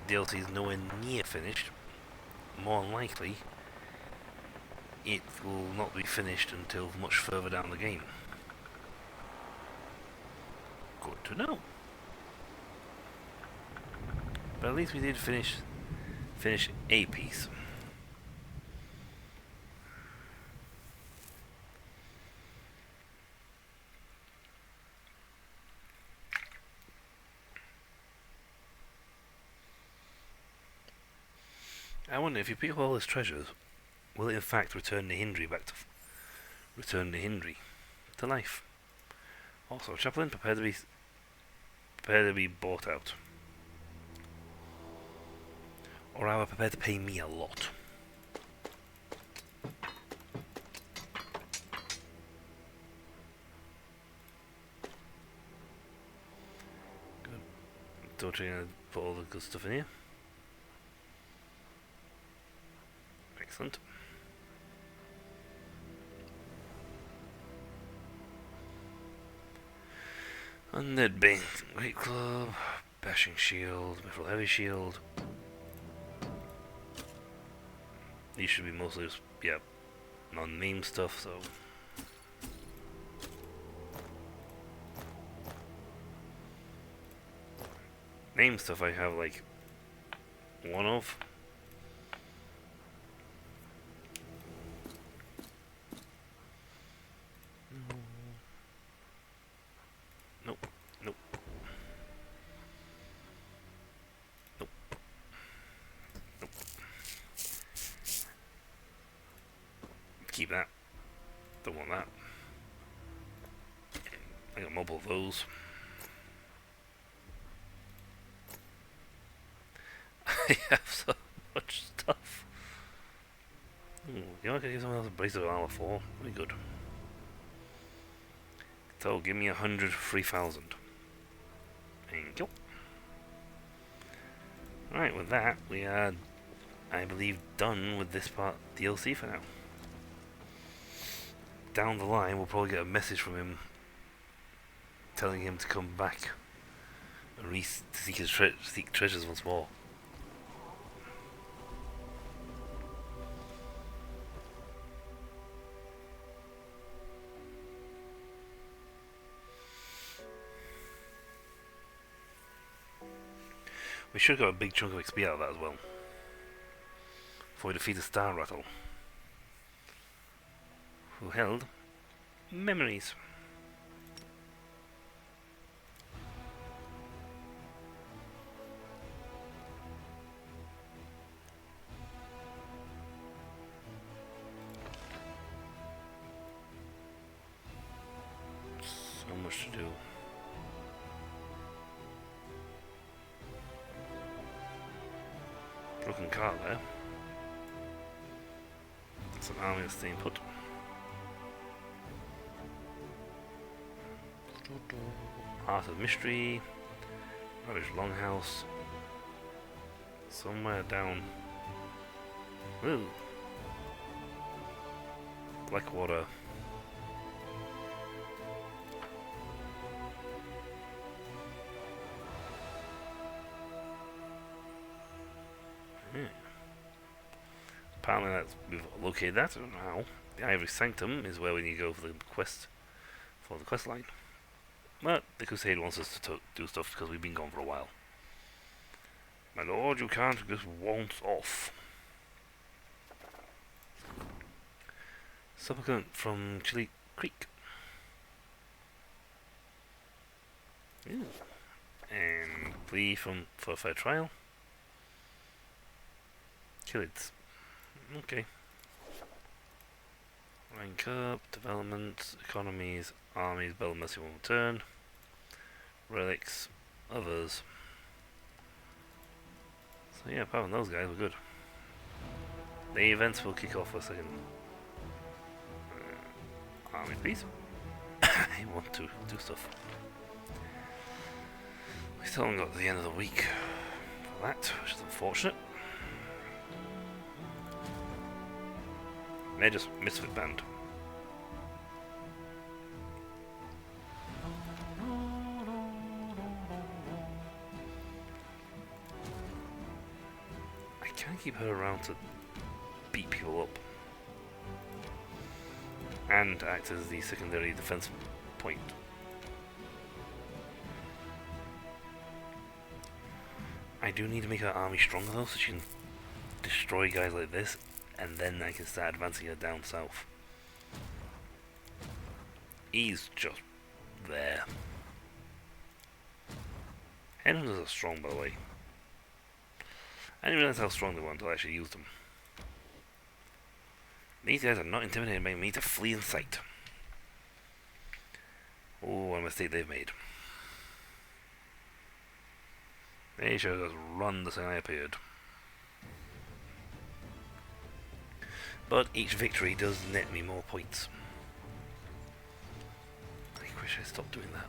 DLC is nowhere near finished. More than likely, it will not be finished until much further down the game. Good to know. But at least we did finish a piece. I wonder if you pick up all his treasures, will it in fact return Nihindri to life? Also, Chaplain, prepare to be bought out. Or rather, prepare to pay me a lot. Good. Don't you gonna put all the good stuff in here? Excellent. Undead Bane, Great Club, Bashing Shield, Mithril Heavy Shield. These should be mostly just, yeah, non-name stuff, so. Name stuff I have like one of. Nope. Nope. Nope. Nope. Keep that. Don't want that. I got multiple of those. I have so much stuff. Ooh, you know I could use someone else's bracelet of armor for? Very good. So give me 100 3,000. Thank you. Alright, with that, we are, I believe, done with this part DLC for now. Down the line, we'll probably get a message from him telling him to come back and seek treasures once more. We should have got a big chunk of XP out of that as well. Before we defeat the Star Rattle. Who held memories. So much to do. broken car there. It's an army that's staying put. Heart of Mystery. Rubbish Longhouse. Somewhere down. Ooh. Blackwater. Apparently we've located that now. The Ivory Sanctum is where we need to go for the quest line. But the Crusade wants us to do stuff because we've been gone for a while. My lord, you can't just waltz off. Supplicant from Chili Creek. Ooh. And plea for a fair trial. Killeds. Okay. Rank up, development, economies, armies, Bell Mercy will return. Relics, others. So yeah, apart from those guys, we're good. The events will kick off for a second. Army, please. I want to do stuff. We still haven't got to the end of the week for that, which is unfortunate. They're just Misfit Band. I can't keep her around to beat people up and act as the secondary defense point. I do need to make her army stronger though, so she can destroy guys like this, and then I can start advancing her down south. He's just there. Headhunters are strong, by the way. I didn't realize how strong they were until I actually used them. These guys are not intimidated by me to flee in sight. Oh, what a mistake they've made. They should have just run the second I appeared. But each victory does net me more points. I wish I stopped doing that.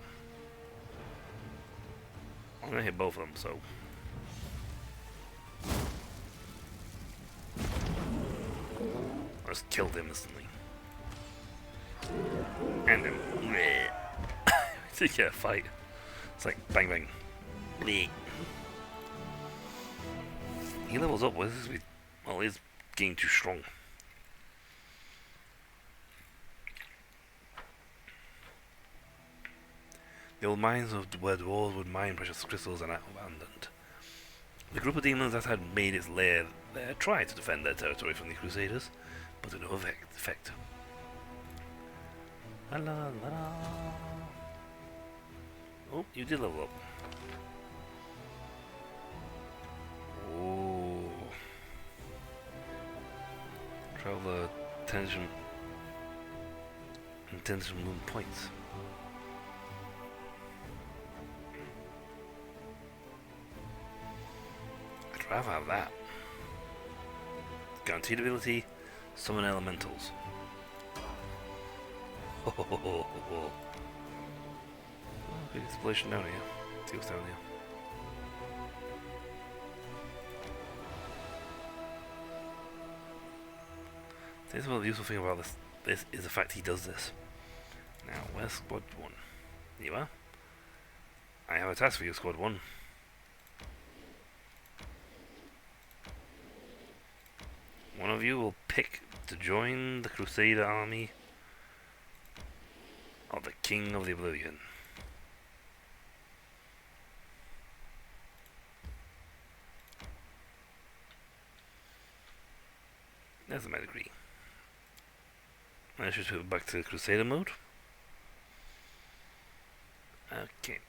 I'm gonna hit both of them, so. I just killed him instantly. And him. To get a fight. It's like bang bang. Bleh. He levels up, well he's getting too strong. The old mines of where dwarves would mine precious crystals are now abandoned. The group of demons that had made its lair there tried to defend their territory from the Crusaders, but to no effect. La la la. Oh, you did level up. Oh. Traveler tension. Intention moon points. I'd rather have that. Guaranteed ability, summon elementals. Oh, big explosion down here. See what's down here. This is one of the useful thing about this is the fact he does this. Now, where's Squad 1? You are? I have a task for you, Squad 1. One of you will pick to join the Crusader army of the King of the Oblivion. There's a medigree. Let's just put it back to Crusader mode. Okay.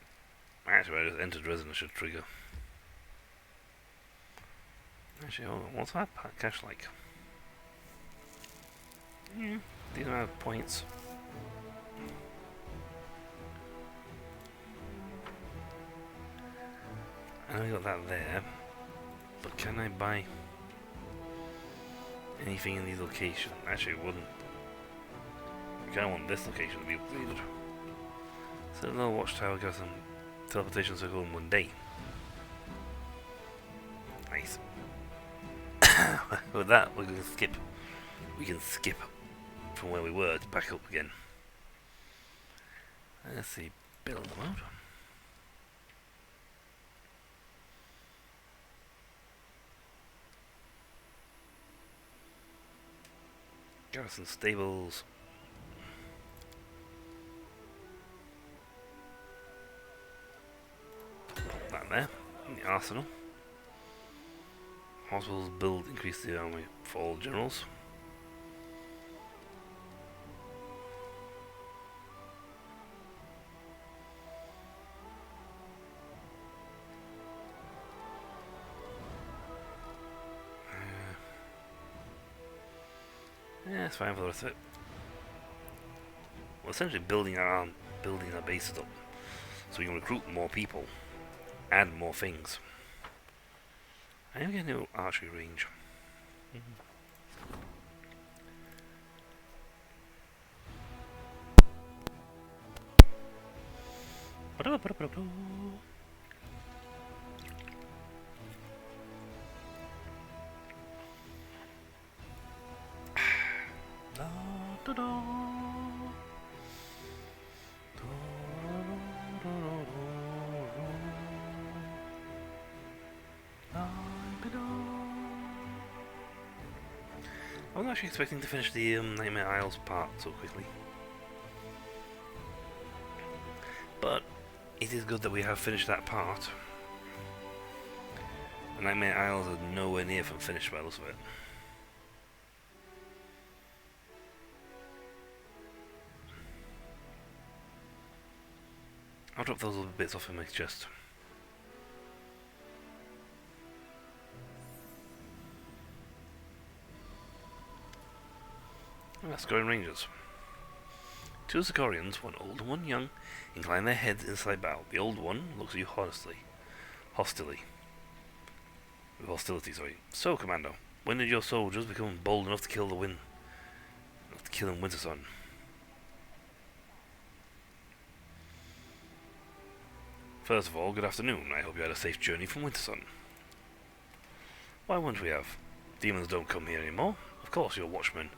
Actually, I just entered Resonance should trigger. Actually, hold on. What's that cache like? Yeah, these are points. I know we got that there, but can I buy? anything in these locations. Actually, it wouldn't. I kind of want this location to be upgraded. So no watchtower got some teleportation circle in one day. Nice. With that, we can skip. We can skip from where we were to back up again. Let's see, build them out. Garrison stables. That there, in the arsenal. Hospitals build, increase the army for all generals. Yeah, it's fine for the rest of it. We're essentially building our bases up, so we can recruit more people, add more things. I am getting a new archery range. I wasn't actually expecting to finish the Nightmare Isles part so quickly. But it is good that we have finished that part. The Nightmare Isles are nowhere near from finished by the looks of it. I'll drop those little bits off in my chest. Ascorian Rangers. Two Ascorians, one old and one young, incline their heads in slight bow. The old one looks at you hostility. With hostility, sorry. So, Commando, when did your soldiers become bold enough to kill in Wintersun? First of all, good afternoon. I hope you had a safe journey from Wintersun. Why wouldn't we have? Demons don't come here anymore. Of course, your watchmen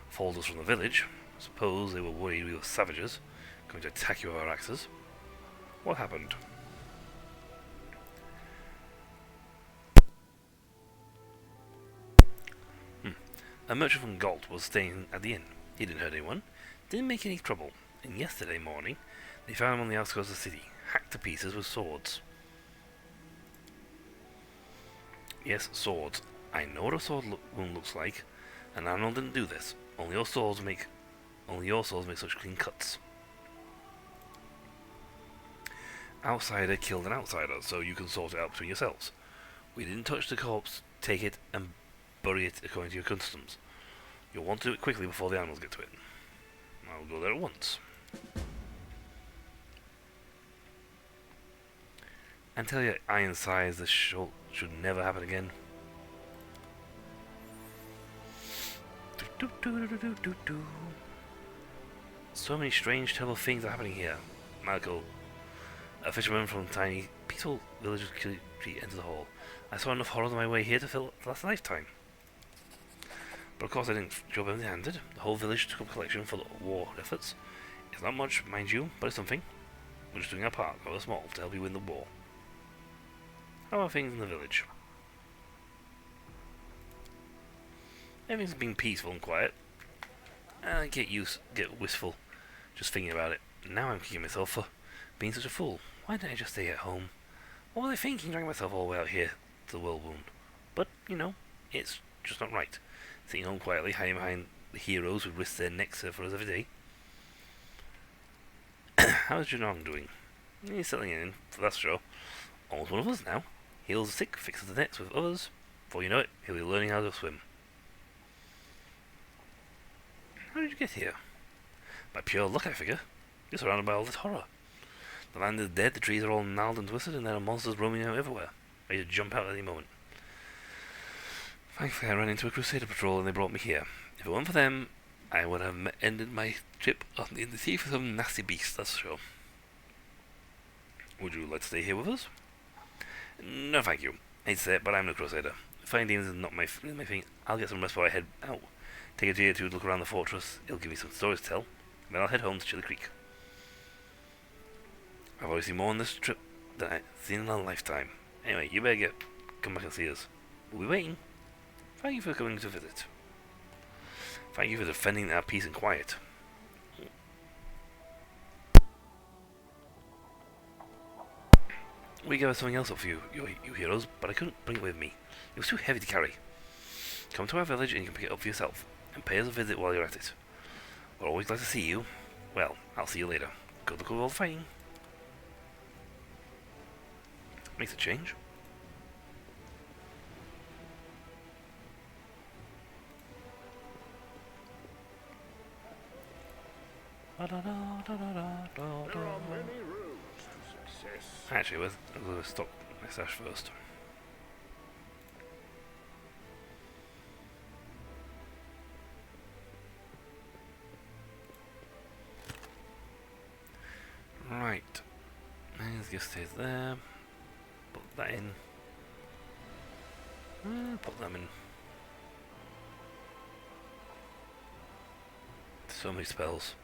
followed us from the village. Suppose they were worried we were savages, going to attack you with our axes. What happened? A merchant from Galt was staying at the inn. He didn't hurt anyone, didn't make any trouble, and yesterday morning they found him on the outskirts of the city, hacked to pieces with swords. Yes, swords. I know what a sword wound looks like, and Arnold didn't do this. Only your swords make such clean cuts. Outsider killed an outsider, so you can sort it out between yourselves. We didn't touch the corpse, take it, and bury it according to your customs. You'll want to do it quickly before the animals get to it. I'll go there at once. And tell your iron size this should never happen again. So many strange, terrible things are happening here. Michael, a fisherman from a tiny, peaceful village of Kiltree, enters the hall. I saw enough horror on my way here to fill the last lifetime. But of course I didn't show up empty-handed. The whole village took up a collection for war efforts. It's not much, mind you, but it's something. We're just doing our part, however small, to help you win the war. How are things in the village? Everything's been peaceful and quiet. I get wistful just thinking about it. Now I'm kicking myself for being such a fool. Why didn't I just stay at home? What was I thinking, dragging myself all the way out here to the whirlwind? But, you know, it's just not right. Sitting home quietly, hiding behind the heroes who risk their necks for us every day. How's Junong doing? He's settling in, for that's sure. Almost one of us now. Heals the sick, fixes the nets with others. Before you know it, he'll be learning how to swim. How did you get here? By pure luck, I figure. You're surrounded by all this horror. The land is dead, the trees are all gnarled and twisted, and there are monsters roaming out everywhere, ready to jump out at any moment. Thankfully, I ran into a Crusader patrol and they brought me here. If it weren't for them, I would have ended my trip in the teeth of some nasty beast, that's for sure. Would you like to stay here with us? No, thank you. I hate to say it, but I'm no Crusader. Fighting demons is not my thing. I'll get some rest before I head out. Take a day or two to look around the fortress. It'll give me some stories to tell. Then I'll head home to Chili Creek. I've already seen more on this trip than I've seen in a lifetime. Anyway, you better come back and see us. We'll be waiting. Thank you for coming to visit. Thank you for defending our peace and quiet. We got something else up for you heroes, but I couldn't bring it with me. It was too heavy to carry. Come to our village and you can pick it up for yourself, and pay us a visit while you're at it. We're always glad to see you. Well, I'll see you later. Good luck with all the fighting. Makes a change.
There are many roads to success.
Actually, I'm going to stop my stash first. Right. Let's just stay there. Put that in. Put them in. So many spells.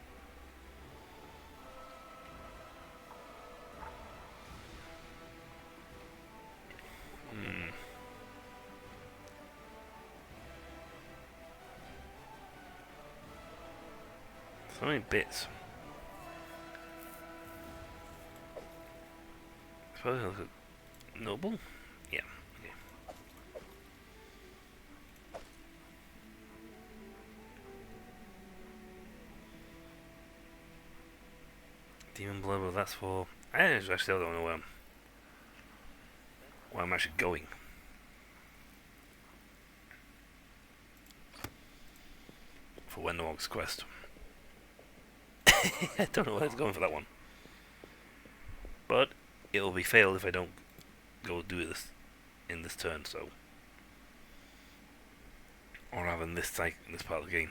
So many bits. I suppose I'll look at noble? Yeah, okay. Demon blood, well that's for... I actually still don't know where I'm actually going. For Wendomog's quest. I don't know where it's going for that one. But it'll be failed if I don't go do this in this turn, so. Or rather in this part of the game.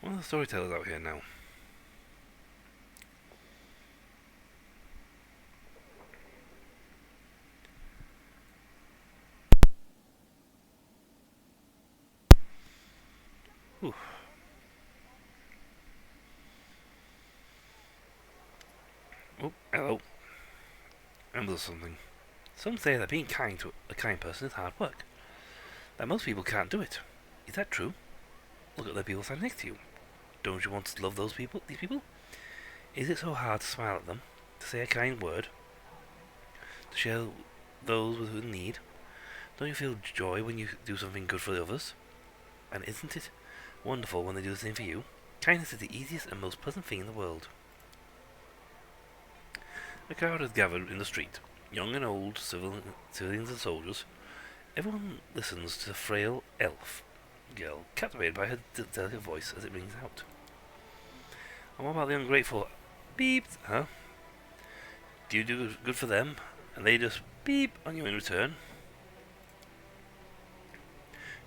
One of the storytellers out here now. Ooh. Oh, hello. Remember something. Some say that being kind to a kind person is hard work. That most people can't do it. Is that true? Look at the people standing next to you. Don't you want to love these people? Is it so hard to smile at them? To say a kind word? To share those with who need? Don't you feel joy when you do something good for the others? And isn't it wonderful when they do the same for you? Kindness is the easiest and most pleasant thing in the world. A crowd has gathered in the street, young and old, civilians and soldiers. Everyone listens to the frail elf girl, captivated by her delicate voice as it rings out. And what about the ungrateful beep, huh? Do you do good for them, and they just beep on you in return?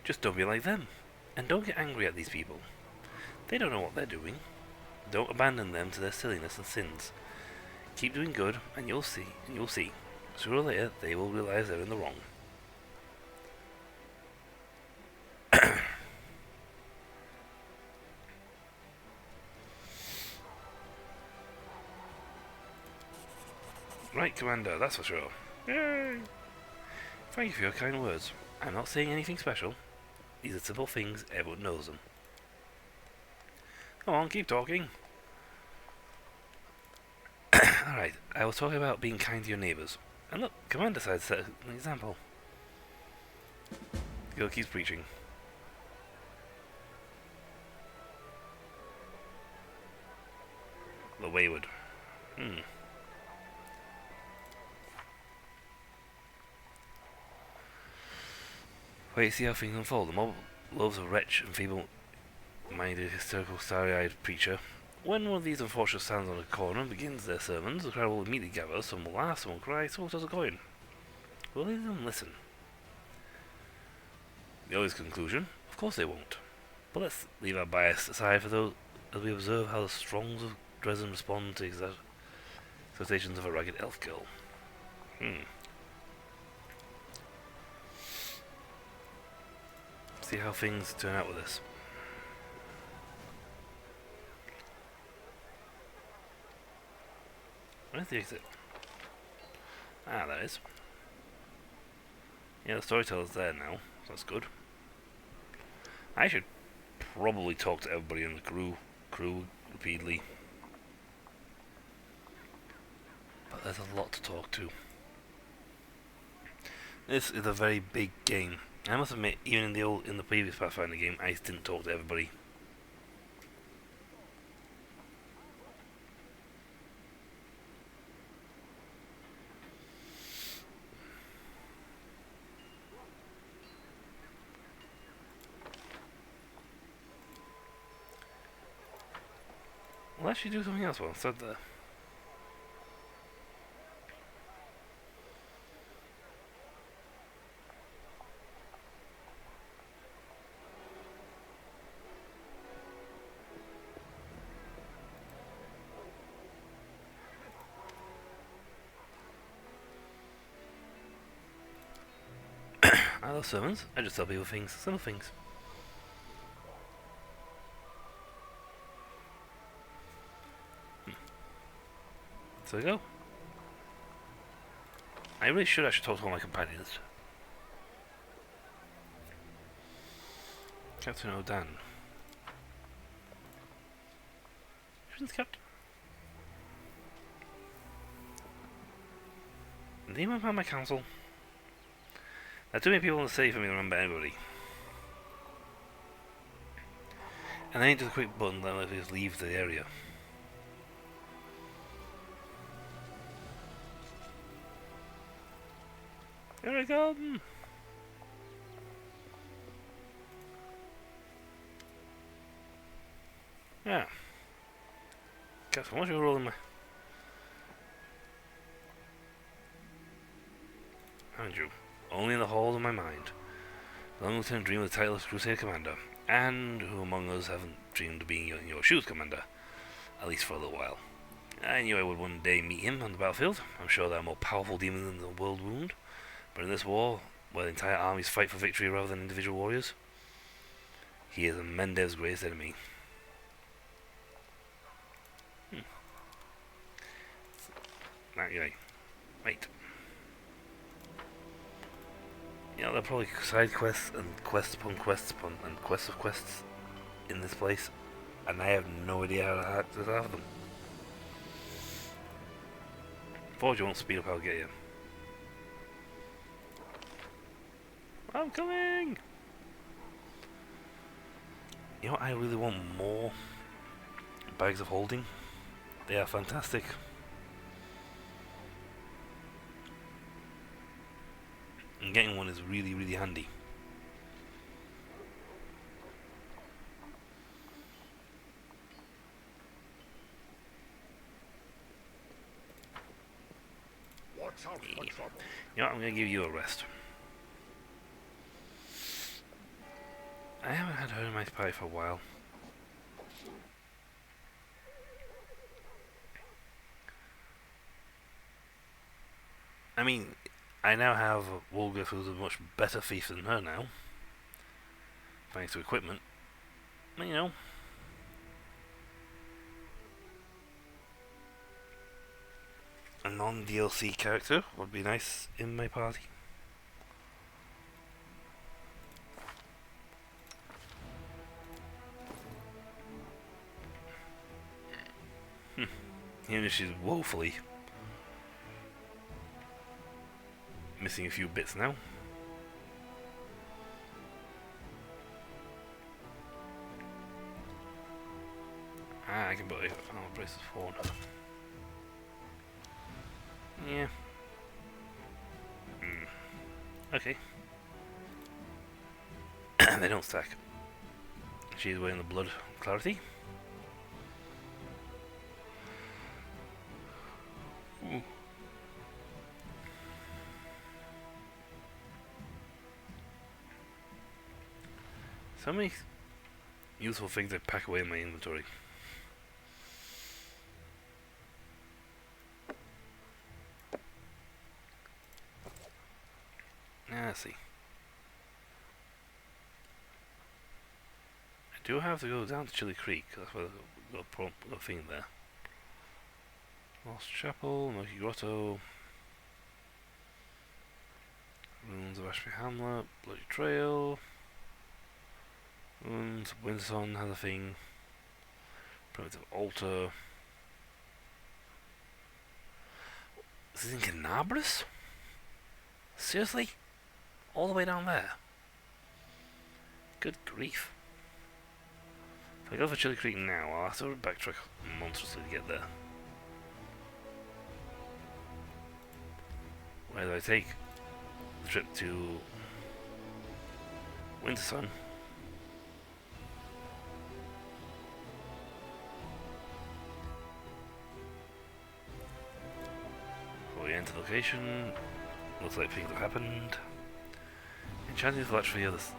Just don't be like them. And don't get angry at these people. They don't know what they're doing. Don't abandon them to their silliness and sins. Keep doing good, and you'll see. Sooner or later, they will realize they're in the wrong. Right, Commander, that's for sure. Yay! Thank you for your kind words. I'm not saying anything special. These are simple things, everyone knows them. Come on, keep talking. Alright, I was talking about being kind to your neighbours. And look, Commander decided to set an example. The girl keeps preaching. The wayward. Wait, see how things unfold. The mob loves a wretch and feeble-minded, hysterical, starry-eyed preacher. When one of these unfortunates stands on a corner and begins their sermons, the crowd will immediately gather. Some will laugh, some will cry, some will toss a coin. Will they then listen? The obvious conclusion: of course they won't. But let's leave our bias aside for those as we observe how the Strongs of Dresden respond to expectations of a ragged elf girl. See how things turn out with this. Where's the exit? Ah, there is. Yeah, the storyteller's there now. That's good. I should probably talk to everybody in the crew repeatedly. But there's a lot to talk to. This is a very big game. I must admit, even in the previous Pathfinder game, I didn't talk to everybody. Well, actually do something else while I said there. I love sermons. I just tell people things, simple things. So there we go. I really should actually talk to all my companions. Captain O'Dan. Who's the captain? Did anyone find my council? There are too many people in the city for me to remember anybody. And I need just a quick button that lets me just leave the area. Here I come! Yeah. Guess how much you rolling my... Andrew. Only in the halls of my mind. The young lieutenant dreamed of the title of Crusade Commander. And who among us haven't dreamed of being in your shoes, Commander? At least for a little while. I knew I would one day meet him on the battlefield. I'm sure there are more powerful demons than the World Wound. But in this war, where the entire armies fight for victory rather than individual warriors, he is Mendev's greatest enemy. Anyway, wait. You know, there are probably side quests and quests upon quests upon and quests of quests in this place, and I have no idea how to access half of them. Forge won't speed up, I'll get you. I'm coming! You know what, I really want more bags of holding. They are fantastic. And getting one is really, really handy.
Watch out for trouble.
You know what, I'm going to give you a rest. I haven't had Hermite Pie for a while. I mean, I now have Wolgriff, who's a much better thief than her now, thanks to equipment. But, you know, a non-DLC character would be nice in my party. Even if she's woefully missing a few bits now. I can buy armor braces for her. Yeah. Okay. They don't stack. She's wearing the blood clarity. So many useful things I pack away in my inventory. Let's see. I do have to go down to Chili Creek. That's where I've got a thing there. Lost Chapel, Milky Grotto, Ruins of Ashby Hamlet, Bloody Trail, Ruins of Winterson has a thing, Primitive Altar. This is in Canabras? Seriously? All the way down there? Good grief. If I go for Chili Creek now, I'll have to backtrack monstrously to get there. Where do I take the trip to Wintersun? Before we enter the location, looks like things have happened. Enchanting the Phylactery is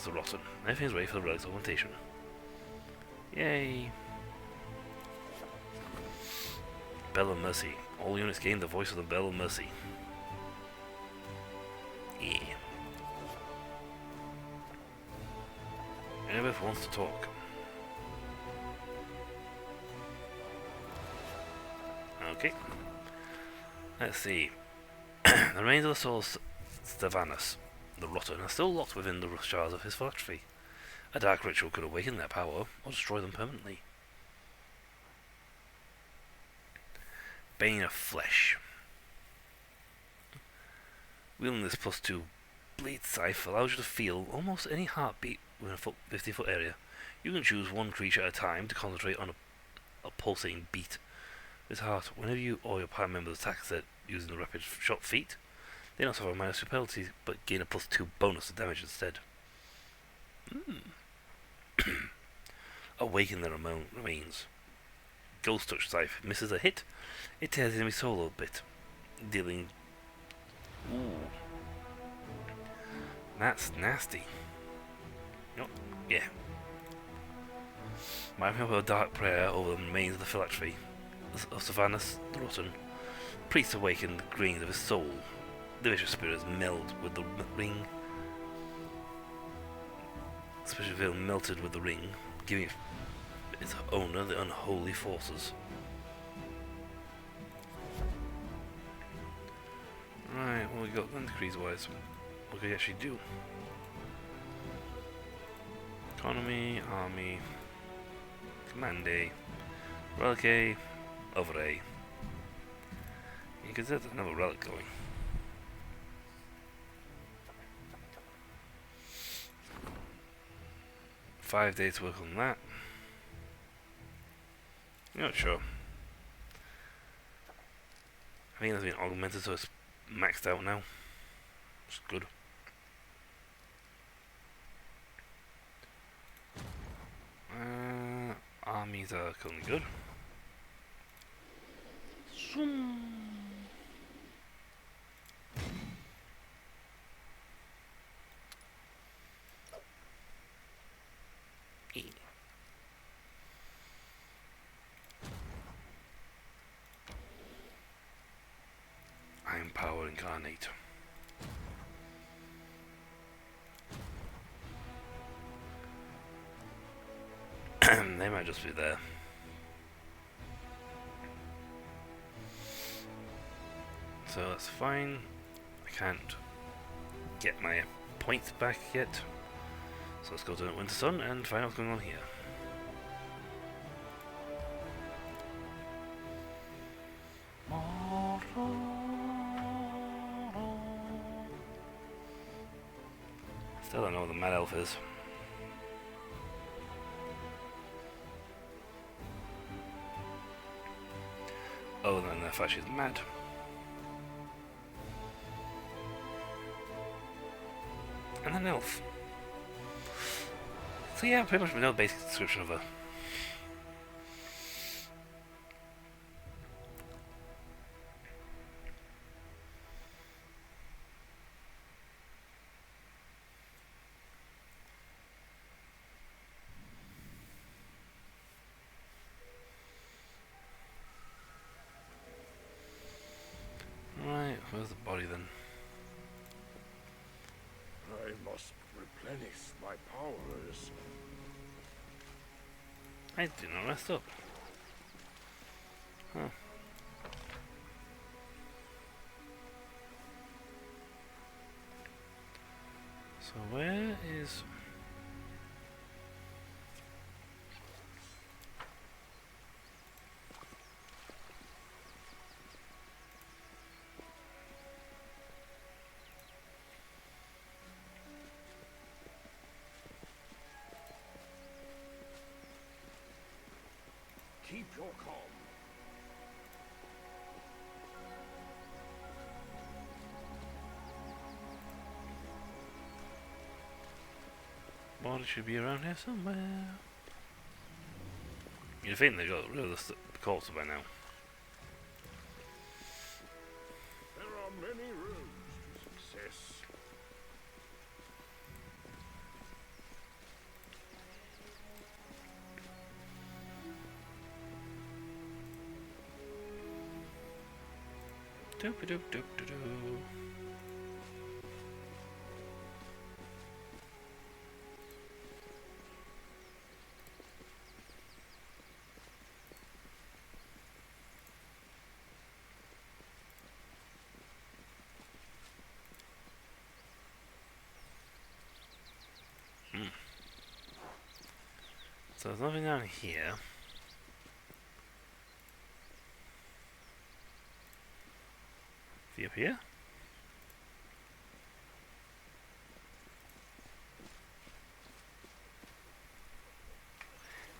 the Rotten. Everything's ready for the relic's augmentation. Yay! Bell of Mercy. All units gain the voice of the Bell of Mercy. Yeah. Annabeth wants to talk. Okay. Let's see. The remains of the soul of Stevanus, the Rotten, are still locked within the shards of his phylactery. A dark ritual could awaken their power, or destroy them permanently. Bane of Flesh. Wielding this +2 blade scythe allows you to feel almost any heartbeat within a 50-foot area. You can choose one creature at a time to concentrate on a pulsating beat. This heart, whenever you or your party members attack it using the rapid shot feat, they don't suffer a minus penalty, but gain a +2 bonus to damage instead. Awaken the remains. Ghost Touch Scythe misses a hit, it tears the enemy soul a bit, dealing. Ooh. That's nasty. Oh, yeah. Might have a dark prayer over the remains of the phylactery of Sylvanus the Rotten. Priest awakened the greens of his soul. The vicious spirits meld with the ring. Special veil melted with the ring, giving its owner the unholy forces. Right, what we got then decrees wise? What can we actually do? Economy, army, command A, relic A, over A. Because there's another relic going. $5 days to work on that. I'm not sure. I think it's been augmented, so it's maxed out now. It's good. Armies are currently good. Iron Power Incarnate. They might just be there. So that's fine. I can't get my points back yet. So let's go to Wintersun and find out what's going on here. Still don't know what the Mad Elf is. Oh, then the fact she's mad. And an elf. So yeah, pretty much no basic description of her.
my powers.
I did not mess up. Huh. So where is...
Keep your calm.
Water should be around here somewhere. You'd think they got rid of the corpse by now.
There are many roads to success.
Doop doop doop doop doo. So there's nothing down here. Is he up here?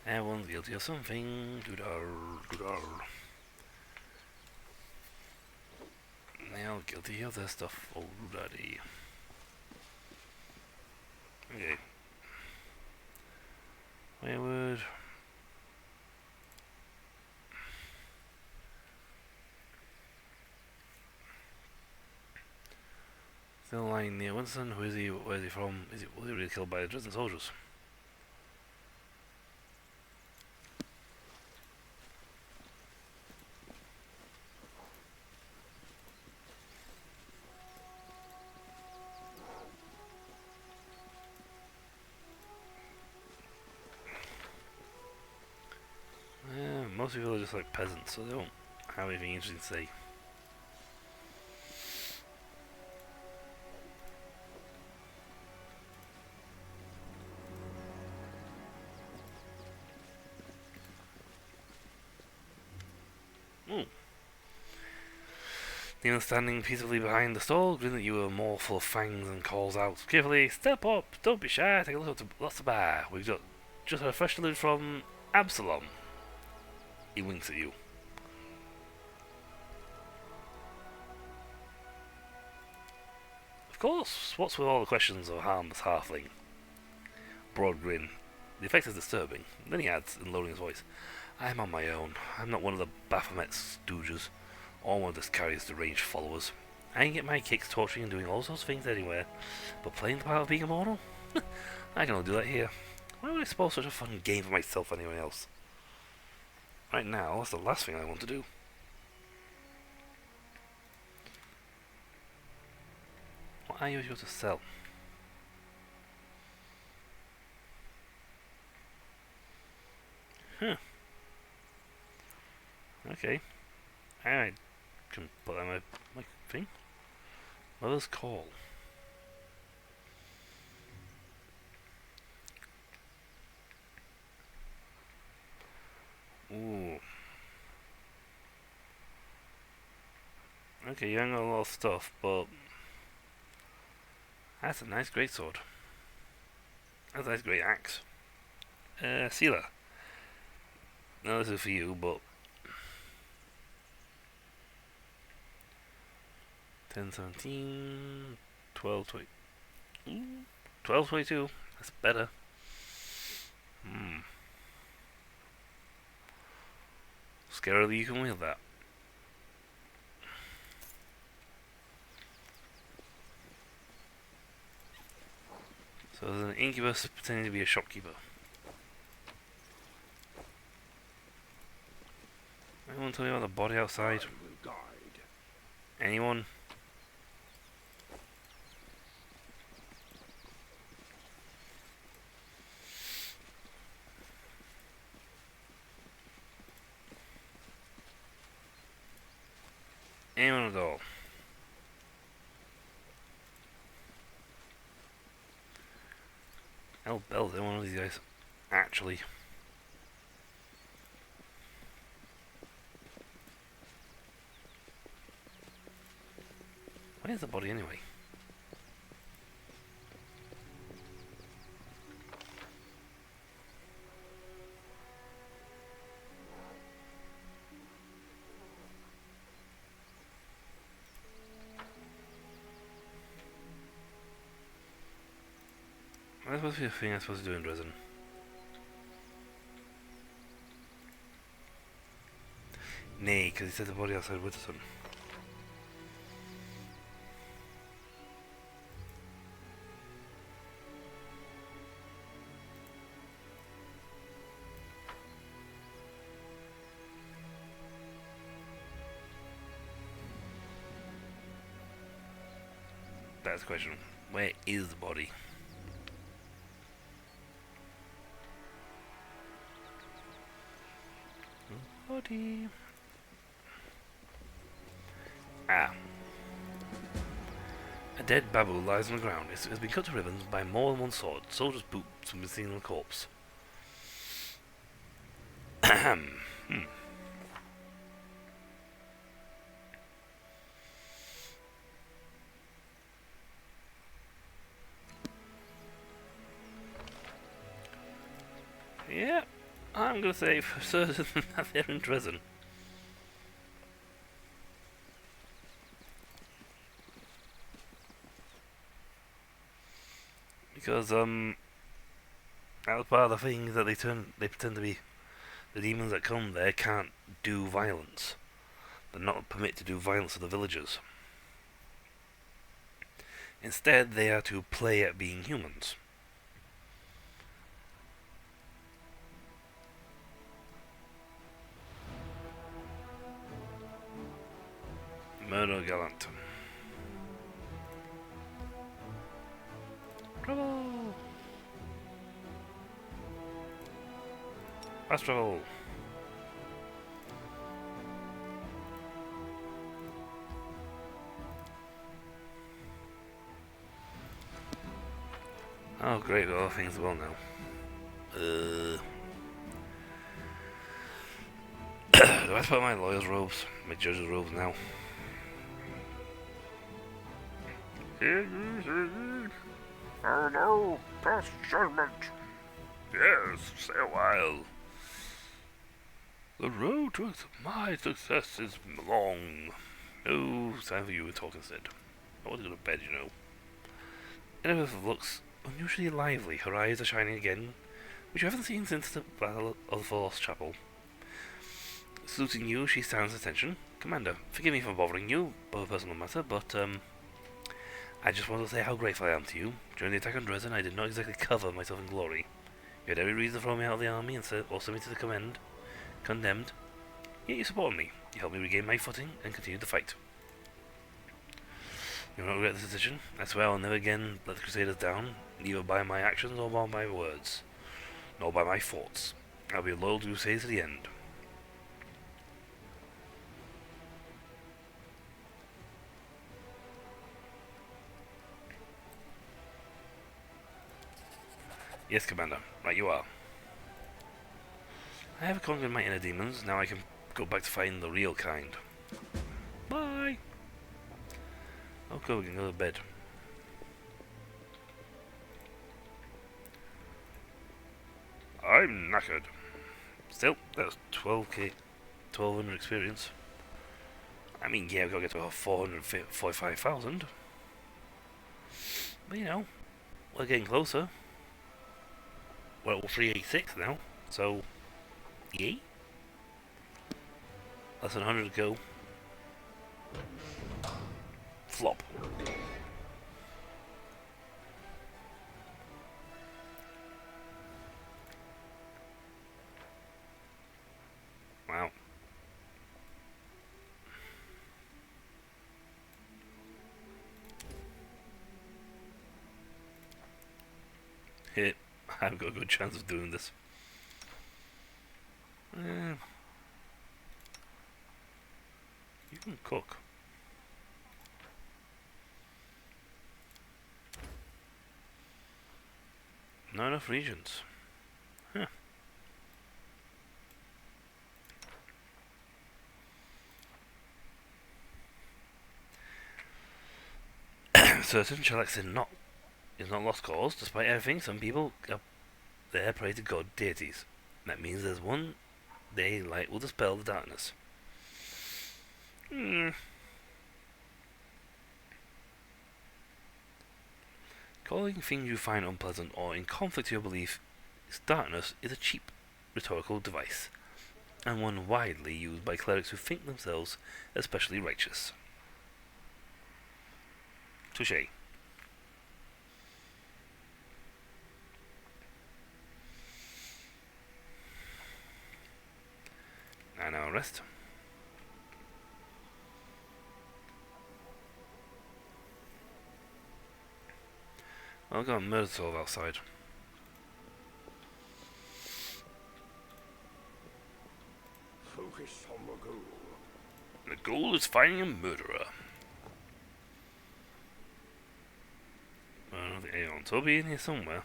Everyone's guilty of something. Doo-dar, doo-dar. They're all guilty of their stuff already. Okay. Wayward. Still lying near Winston. Who is he? Where is he from? Was he really killed by the Dresden soldiers? Most people are just like peasants, so they won't have anything interesting to say. Demon standing peacefully behind the stall, grinning at you with a more full of fangs, and calls out carefully, "Step up! Don't be shy! Take a look at what's the bar. We've just had a fresh delivery from Absalom." He winks at you. Of course, what's with all the questions of a harmless halfling? Broad grin. The effect is disturbing. Then he adds, in lowering his voice, "I'm on my own. I'm not one of the Baphomet stooges, or one of this carries deranged followers. I can get my kicks torturing and doing all sorts of things anywhere, but playing the part of being immortal? I can only do that here. Why would I spoil such a fun game for myself or anyone else? Right now, that's the last thing I want to do." What are you able to sell? Huh. Okay. I can put that in my thing. Mother's Call. Ooh. Okay, you haven't got a lot of stuff, but that's a nice greatsword. That's a nice great axe. Sealer. No, this is for you, but 10, 17, 12, 20. 12, 22. That's better. Scarily you can wield that. So there's an incubus pretending to be a shopkeeper. Anyone tell me about the body outside?
I will guide.
Anyone? Anyone at all. I'll belt one of these guys. Actually. Where's the body anyway? That's supposed to be a thing I'm supposed to do in Dresden. Nay, because he said the body outside Witterson. That's the question. Where is the body? Body. Ah. A dead babu lies on the ground. It has been cut to ribbons by more than one sword. Soldiers' boots have been seen on the corpse. Ahem. Yeah, I'm gonna say for certain that they're in Dresden. Because, that was part of the thing that they pretend to be, the demons that come there can't do violence. They're not permitted to do violence to the villagers. Instead, they are to play at being humans. Murder Gallant. Travel! Fast travel! Oh great, all things well now. Do I put my lawyer's robes, my judge's robes now?
Oh no, past judgment.
Yes, stay a while. The road to my success is long. No, it's time for you to talk instead. I want to go to bed, you know. Elizabeth looks unusually lively. Her eyes are shining again, which you haven't seen since the Battle of the Lost Chapel. Saluting you, she stands at attention. Commander, forgive me for bothering you, of a personal matter, but, I just want to say how grateful I am to you. During the attack on Dresden, I did not exactly cover myself in glory. You had every reason to throw me out of the army and send me to the condemned. Yet you supported me. You helped me regain my footing and continued the fight. You will not regret this decision. I swear I'll never again let the Crusaders down, neither by my actions nor by my words, nor by my thoughts. I'll be loyal to Crusaders to the end. Yes, Commander. Right you are. I have conquered my inner demons. Now I can go back to fighting the real kind. Bye! Okay, we can go to bed. I'm knackered. Still, that's 12k, 1200 experience. I mean, yeah, we've got to get to about 445,000. But you know, we're getting closer. We're at 386 now, so yay. Less than 100 to go. Flop. Wow. Hit. I've got a good chance of doing this. You can cook. Not enough regions. Huh. Certain Chalax is not lost cause. Despite everything, some people up there pray to god deities. That means there's one day light will dispel the darkness. Calling things you find unpleasant or in conflict with your belief is darkness is a cheap rhetorical device, and one widely used by clerics who think themselves especially righteous. Touché. And now rest. I'll go and murder solve outside.
Focus on the goal.
The goal is finding a murderer. I don't think anyone's will be in here somewhere.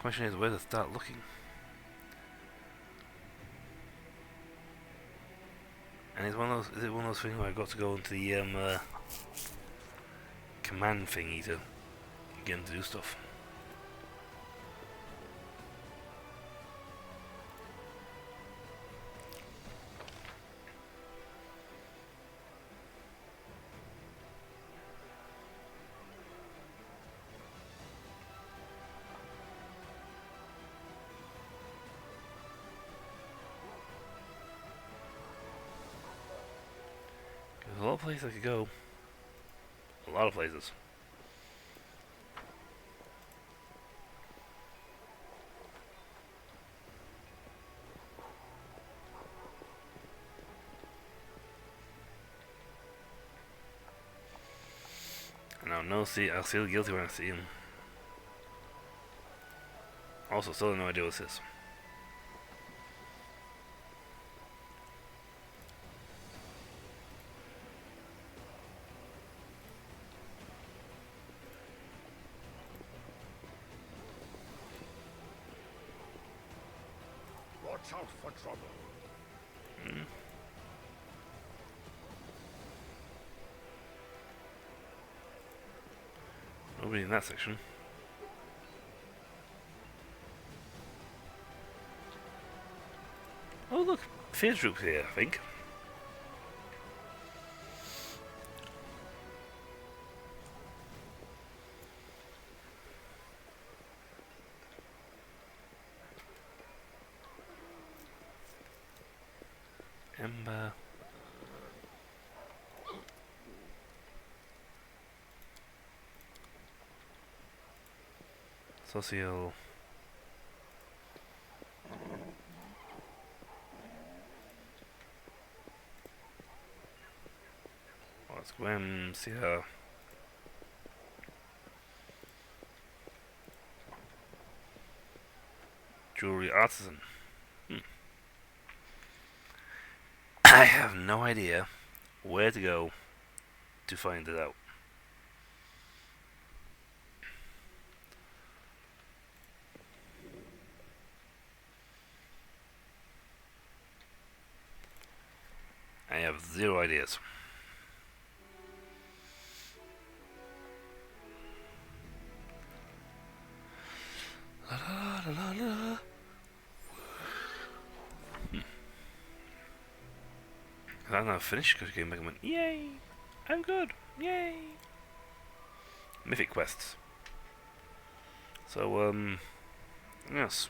Question is where to start looking. And is it one of those things where I've got to go into the command thingy to get him to do stuff? There's a lot of places I could go. A lot of places. And I'll see the guilty when I see him. Also, still have no idea what this is.
Watch out for trouble.
Nobody in that section. Oh look, Fear Troop's here, I think. Ember. Social. What's Gwen? See her. Jewelry artisan. I have no idea where to go to find it out. I have zero ideas. La la la la la. I'm not finished because I came back and went, yay! I'm good! Yay! Mythic quests. So, yes.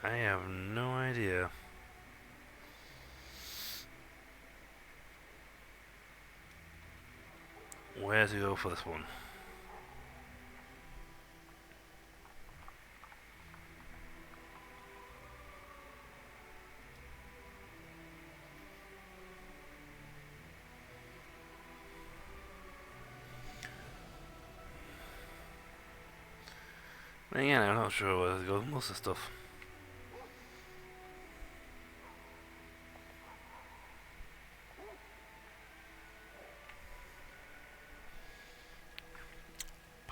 I have no idea. Where to go for this one. Again, I'm not sure where to go with most of the stuff.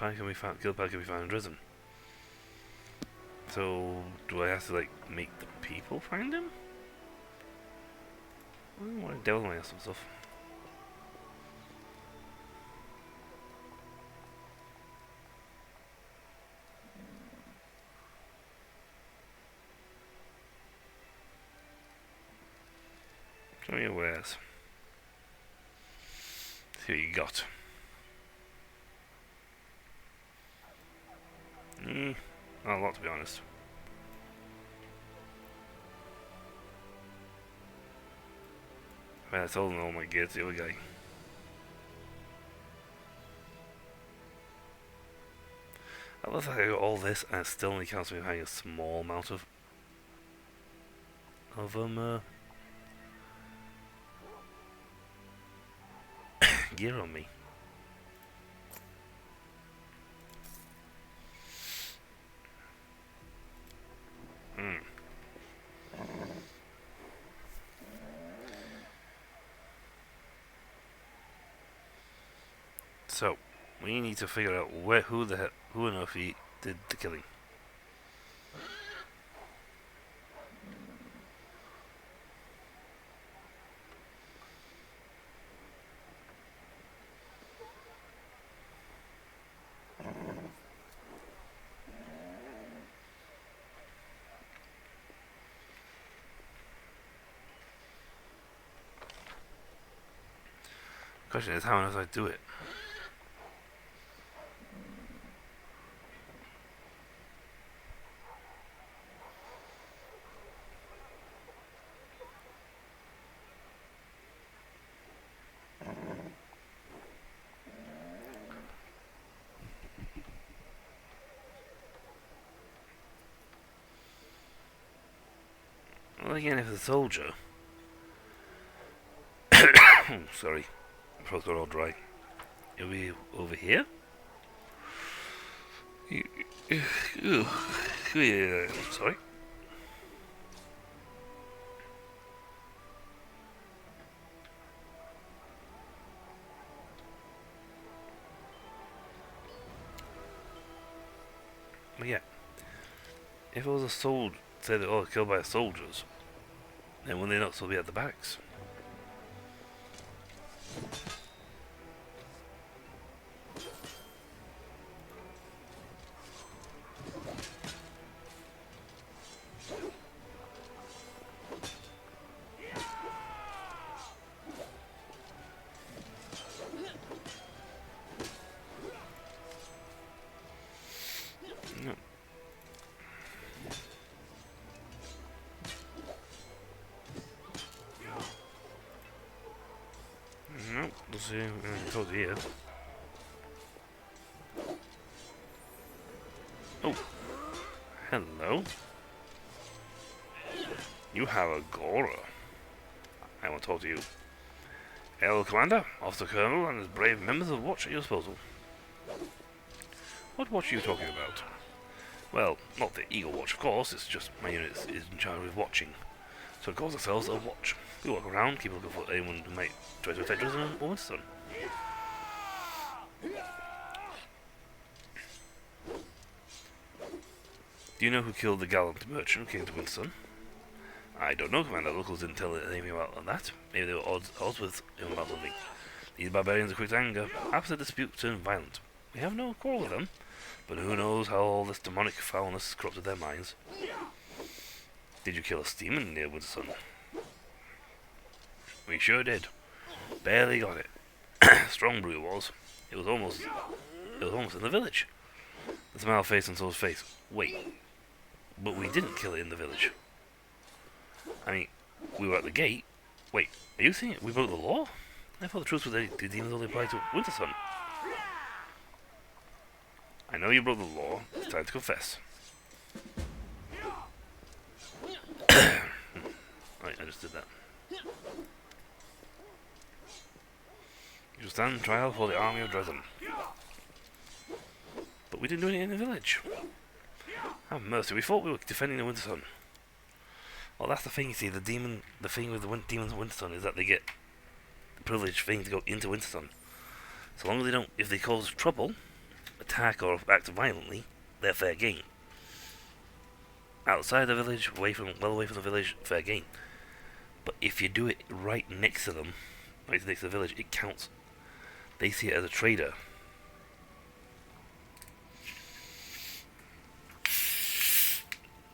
Pike can be found. Kill Pike can be found in Dresden. So do I have to like make the people find him? Well, what devil may have some stuff. Show me your wares. See what you got. Not a lot, to be honest. I told him all my gear to the other guy. I love that I got all this and it still only counts me having a small amount of gear on me. So we need to figure out who on earth he did the killing. Question is, how on earth I do it? Well, again, if the soldier... sorry, my throat got all dry. It'll be over here? Sorry. But yeah, if it was a soldier, say that, oh, killed by soldiers, then will they not still be at the backs? No. No, we'll see. Towards here. Oh, hello. You have a Gora. I want to talk to you. Hail, Commander, Officer Colonel, and his brave members of Watch at your disposal. What watch are you talking about? Well, not the Eagle Watch, of course. It's just my unit is in charge of watching. So it calls ourselves a watch. We walk around, keep looking for anyone who might try to attack us in Wintersun. Do you know who killed the gallant merchant who came to Wintersun? I don't know, Commander. Locals didn't tell anything about that. Maybe they were odds with him about something. These barbarians are quick to anger. Perhaps the dispute turned violent. We have no quarrel with them, but who knows how all this demonic foulness has corrupted their minds. Did you kill a steeman near Wintersun? We sure did. Barely got it. Strong brew it was. It was almost in the village. The smile faced on Soul's face. Wait. But we didn't kill it in the village. I mean, we were at the gate. Wait, are you saying we broke the law? I thought the truth was that the demons only applied to Wintersun. I know you broke the law. It's time to confess. Right, I just did that. You stand trial for the army of Dresden. But we didn't do anything in the village. Have mercy, we thought we were defending the Wintersun. Well, that's the thing, you see, the thing with the demons of Wintersun is that they get the privileged thing to go into Wintersun. So long as they don't, if they cause trouble, attack or act violently, they're fair game. Outside the village, well away from the village, fair game. But if you do it right next to them, right next to the village, it counts. They see it as a trader.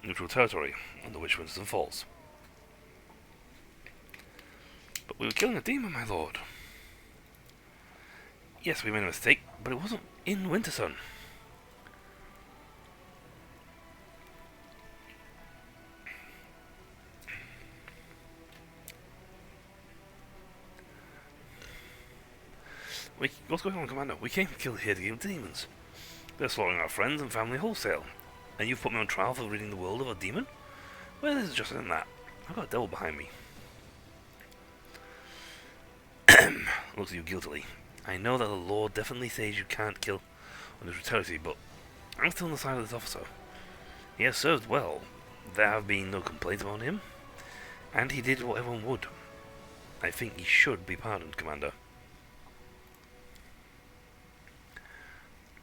Neutral territory, under which Winterson falls. But we were killing a demon, my lord. Yes, we made a mistake, but it wasn't in Wintersun. What's going on, Commander? We came here to kill demons. They're slaughtering our friends and family wholesale. And you've put me on trial for ridding the world of a demon? Well, there's just in that. I've got a devil behind me. Looks at you guiltily. I know that the law definitely says you can't kill on his brutality, but I'm still on the side of this officer. He has served well. There have been no complaints about him, and he did what everyone would. I think he should be pardoned, Commander.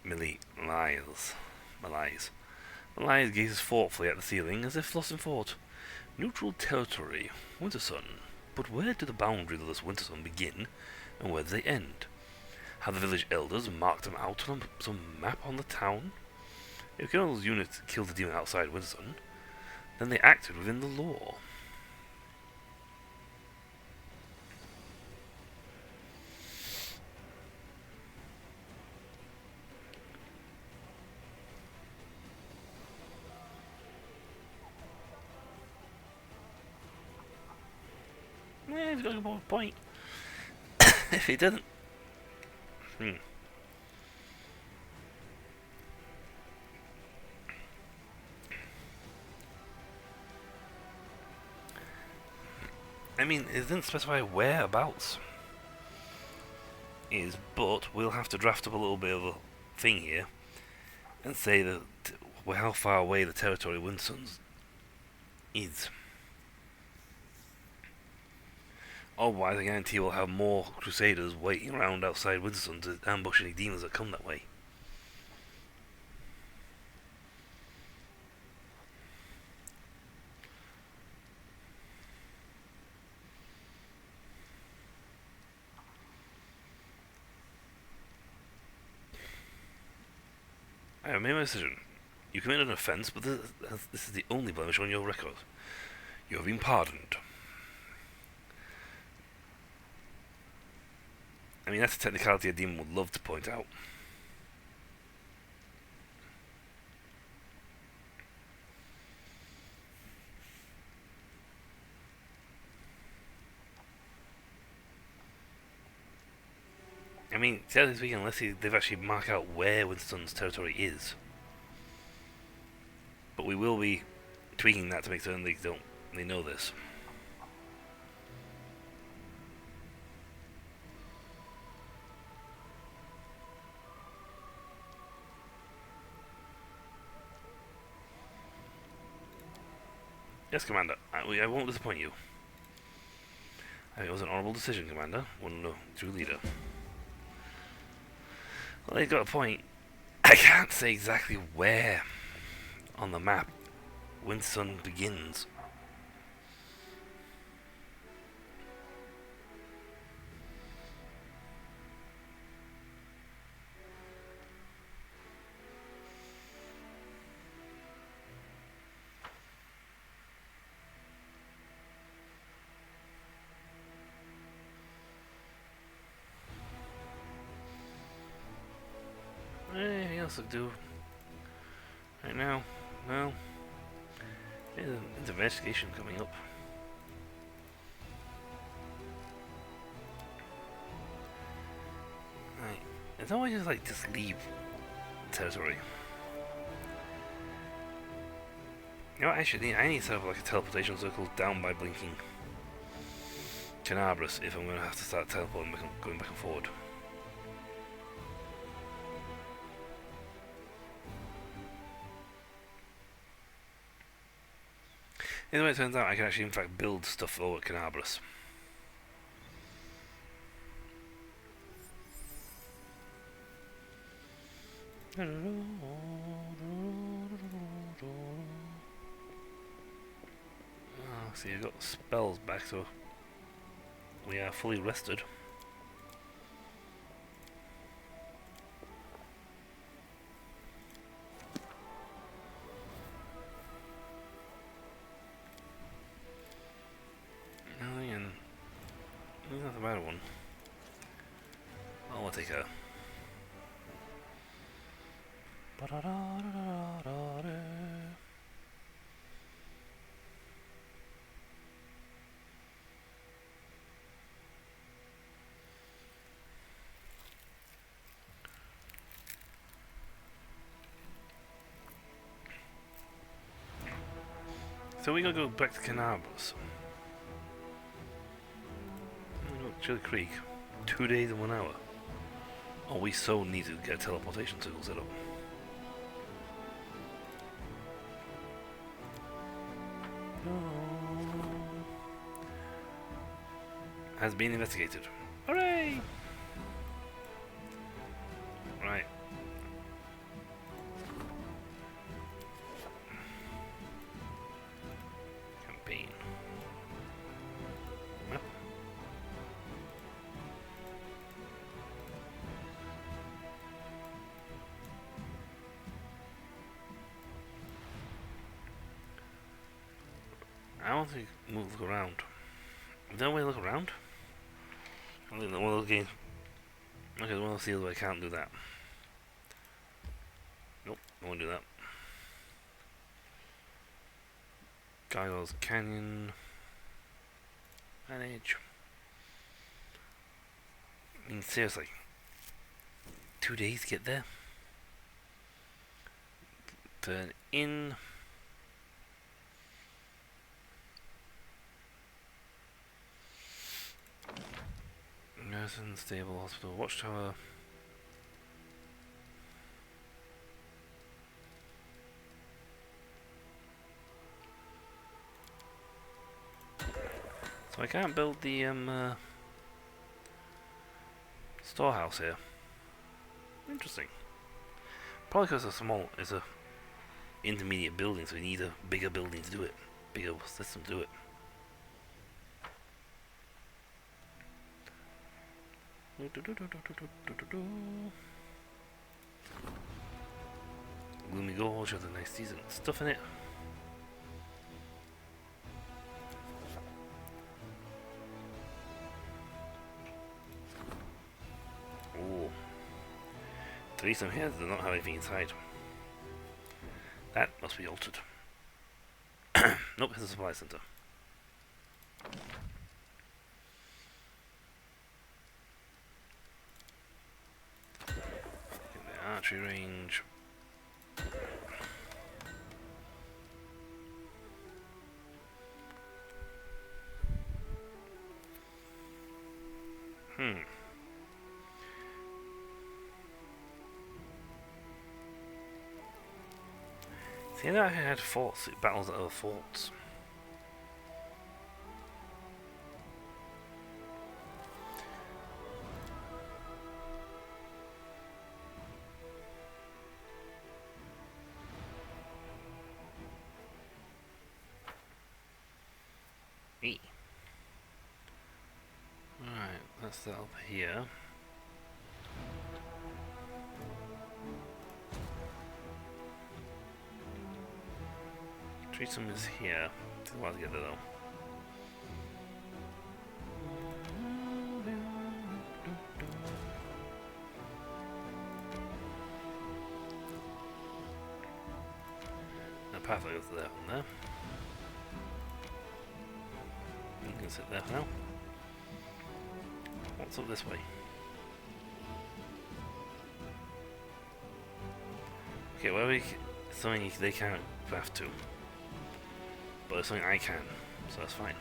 Millie lies. Malice gazes thoughtfully at the ceiling as if lost in thought. Neutral territory, Wintersun. But where do the boundaries of this Wintersun begin, and where do they end? Have the village elders marked them out on some map on the town? If Colonel's unit killed the demon outside Wintersun, then they acted within the law. Yeah, he's got a point. If he didn't... I mean, it didn't specify whereabouts is, but we'll have to draft up a little bit of a thing here and say that how far away the territory of Wintersun is. Otherwise, I guarantee we'll have more Crusaders waiting around outside Wintersun to ambush any demons that come that way. I have made my decision. You committed an offence, but this is the only blemish on your record. You have been pardoned. I mean, that's a technicality a demon would love to point out. I mean, technically speaking, unless they've actually marked out where Wintersun's territory is. But we will be tweaking that to make certain they know this. Yes, Commander. I won't disappoint you. I think it was an honourable decision, Commander. One true leader. Well, they've got a point. I can't say exactly where on the map Wintersun begins. Anything else to do right now? Well, there's an investigation coming up. Right. It's always just like just leave territory. You know what, actually, I need to set up like a teleportation circle down by blinking Canabras if I'm going to have to start teleporting going back and forward. Either way it turns out, I can actually in fact build stuff over Canabras. See, I got spells back, so we are fully rested. Oh, and he's not the bad one. I'll take her. So we gotta go back to Canabras. Chili Creek. 2 days and 1 hour. Oh, we so need to get a teleportation circle set up. Has been investigated. Hooray! Right. Campaign. Huh? I want to look around. Is there a way to look around? I think that one of those games. Okay, one of those seals where I can't do that. Nope, I won't do that. Giles Canyon. Manage. I mean, seriously. 2 days to get there? Turn in. Nursing, stable, hospital, watchtower. So I can't build the storehouse here. Interesting. Probably because it's a intermediate building, so you need a bigger building to do it, bigger system to do it. Gloomy Gorge has a nice decent stuff in it. Oh, threesome here does not have anything inside. That must be altered. Nope, it's a supply center. Archery range. See, I had forts, battles at other forts. Right, that's that up here. Treason is here. Still want to get there though. The path goes to that one there. You can sit there for now. What's up this way? Okay, well, something they can't path to. But it's something I can, so that's fine.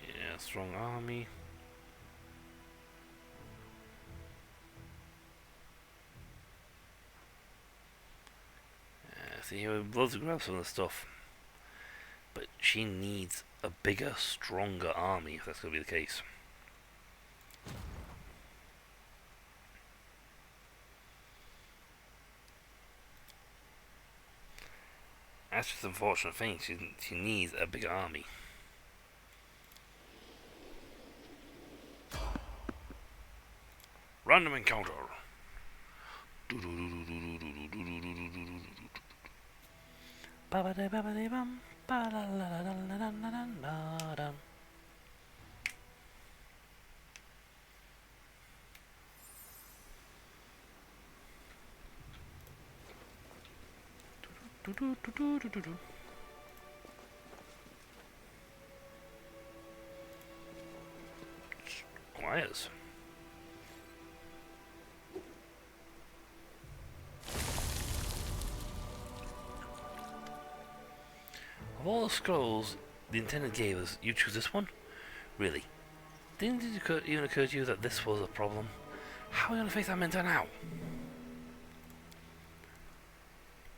Yeah, strong army. See, I would love to grab some of the stuff, but she needs a bigger, stronger army, if that's going to be the case. That's just an unfortunate thing. She needs a bigger army. Random encounter. Squires. Of all the scrolls the intendant gave us, you choose this one? Really? Didn't it even occur to you that this was a problem? How are we going to face that mentor now?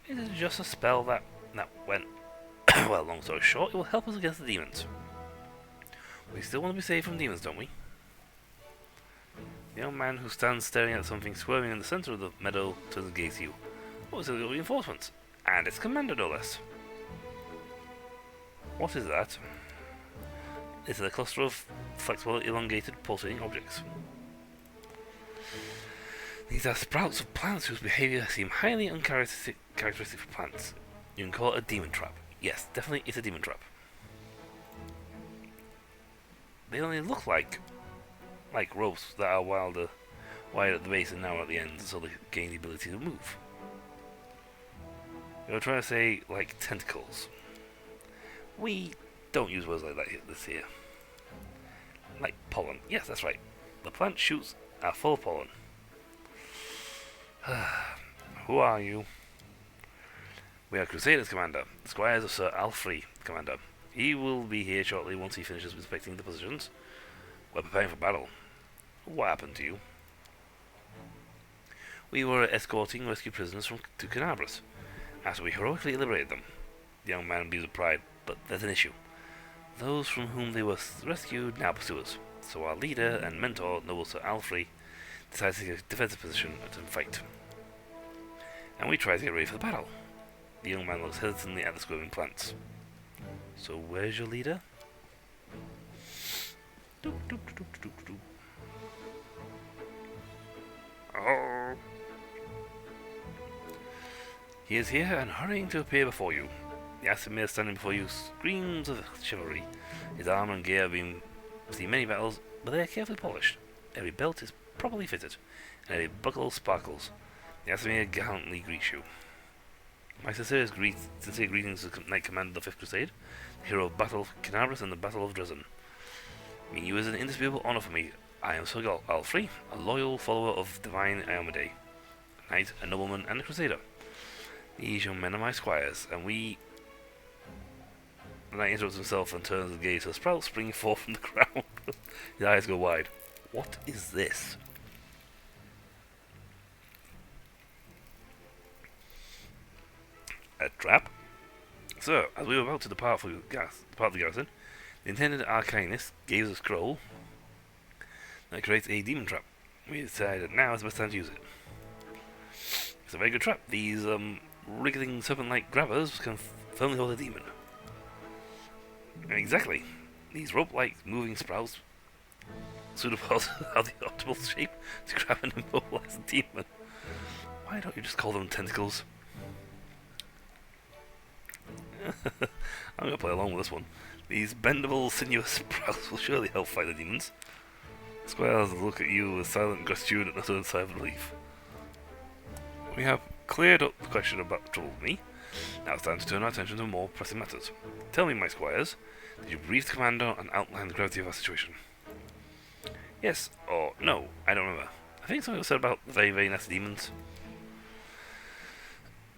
It is just a spell that went... well, long story short, it will help us against the demons. We still want to be safe from demons, don't we? The young man who stands staring at something squirming in the center of the meadow turns and gazes at you. Oh, it's a reinforcement. And its commander, no less. What is that? It's a cluster of flexible, elongated, pulsating objects. These are sprouts of plants whose behavior seem highly uncharacteristic for plants. You can call it a demon trap. Yes, definitely it's a demon trap. They only look like ropes that are wide at the base and narrow at the ends, so they gain the ability to move. You're trying to say like tentacles. We don't use words like that this here. Like pollen. Yes, that's right. The plant shoots are full of pollen. Who are you? We are Crusaders, Commander. The Squires of Sir Alfrey, Commander. He will be here shortly once he finishes inspecting the positions. We're preparing for battle. What happened to you? We were escorting rescued prisoners to Canabras, after we heroically liberated them. The young man beamed with pride, but there's an issue. Those from whom they were rescued now pursue us, so our leader and mentor, noble Sir Alfrey, decides to take a defensive position and fight. And we try to get ready for the battle. The young man looks hesitantly at the squirming plants. So where's your leader? Doop, doop, doop, doop, doop, doop. Oh. He is here and hurrying to appear before you. Yasimir standing before you screams of chivalry. His armor and gear have seen many battles, but they are carefully polished. Every belt is properly fitted, and every buckle sparkles. Yasimir gallantly greets you. My sincere greetings to Knight Commander of the 5th Crusade, the hero of Battle of Canabras and the Battle of Dresden. Meeting you is an indisputable honor for me. I am Sir Alfrey, a loyal follower of Divine Iomedae, a knight, a nobleman, and a crusader. These young men are my squires, and we... The knight interrupts himself and turns his gaze to a sprout springing forth from the ground. His eyes go wide. What is this? A trap? So, as we were about to depart the garrison, the intended Arcanist gave us a scroll that creates a demon trap. We decided now is the best time to use it. It's a very good trap. These wriggling serpent-like grabbers can firmly hold a demon. Exactly. These rope-like moving sprouts suitable are the optimal shape to grab and immobilize a demon. Why don't you just call them tentacles? I'm gonna play along with this one. These bendable, sinuous sprouts will surely help fight the demons. Squires look at you with silent gratitude and utter sigh of relief. We have cleared up the question about trouble with me. Now it's time to turn our attention to more pressing matters. Tell me, my squires, did you brief the commander and outline the gravity of our situation? Yes, or no, I don't remember. I think something was said about very, very nasty demons.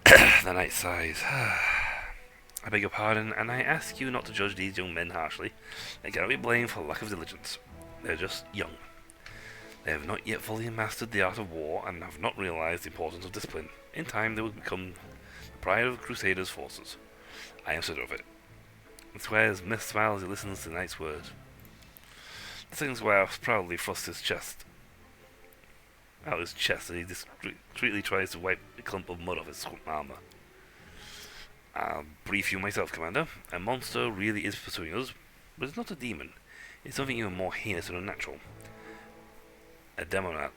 The knight sighs. I beg your pardon, and I ask you not to judge these young men harshly. They cannot be blamed for lack of diligence. They are just young. They have not yet fully mastered the art of war, and have not realized the importance of discipline. In time, they will become the pride of Crusaders' forces. I am certain of it. The squire's mist smiles as he listens to the knight's words. The second squire proudly thrusts his chest out his chest as he discreetly tries to wipe a clump of mud off his armor. I'll brief you myself, Commander. A monster really is pursuing us, but it's not a demon. It's something even more heinous and unnatural. A demondad.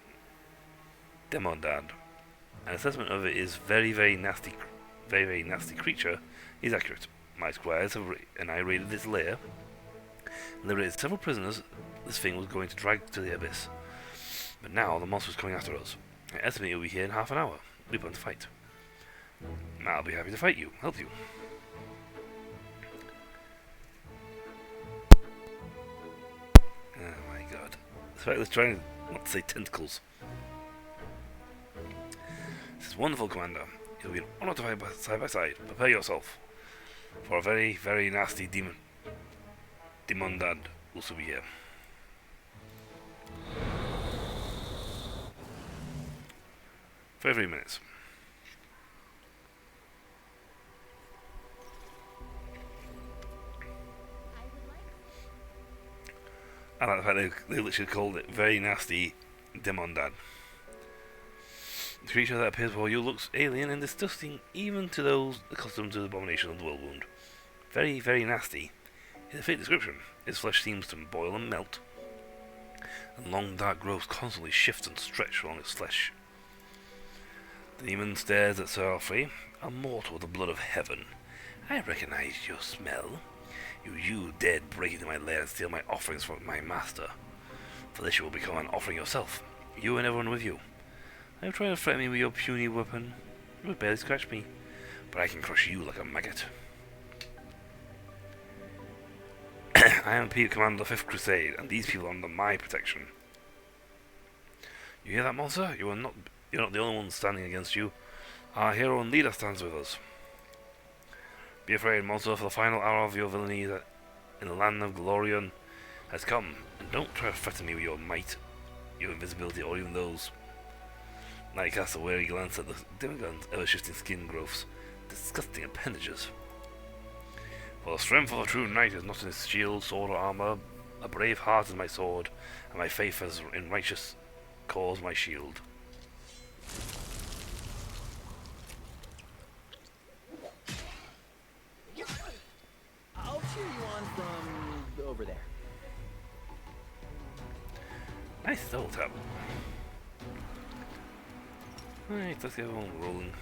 An assessment of it is very nasty creature is accurate. My squires and I raided this lair and liberated several prisoners this thing was going to drag to the abyss. But now the monster is coming after us. I estimate it will be here in half an hour. We plan to fight. I'll be happy to fight you, help you. Oh my god. This fight was trying not to say tentacles. This is wonderful, Commander. It'll be an honor to fight side by side. Prepare yourself. For a very nasty demondad will soon be here. For 3 minutes. I like the fact they literally called it very nasty demondad. The creature that appears before you looks alien and disgusting even to those accustomed to the abomination of the world wound. Very nasty is a fit description. Its flesh seems to boil and melt, and long dark growths constantly shift and stretch along its flesh. The demon stares at Sir Alfrey, a mortal with the blood of heaven. I recognize your smell. You dared break into my lair and steal my offerings from my master. For this you will become an offering yourself, you and everyone with you. I have tried to threaten me with your puny weapon. You would barely scratch me, but I can crush you like a maggot. I am Peter, Commander of the 5th Crusade, and these people are under my protection. You hear that, monster? You're not the only one standing against you. Our hero and leader stands with us. Be afraid, monster, for the final hour of your villainy that in the land of Glorion has come, and don't try to threaten me with your might, your invisibility, or even those. Knight casts a wary glance at the demigod's ever-shifting skin growths, disgusting appendages. For the strength of a true knight is not in his shield, sword, or armor. A brave heart is my sword, and my faith as in righteous cause my shield.
I'll cheer you on from over there.
Nice double tap. Alright, let's get everyone rolling.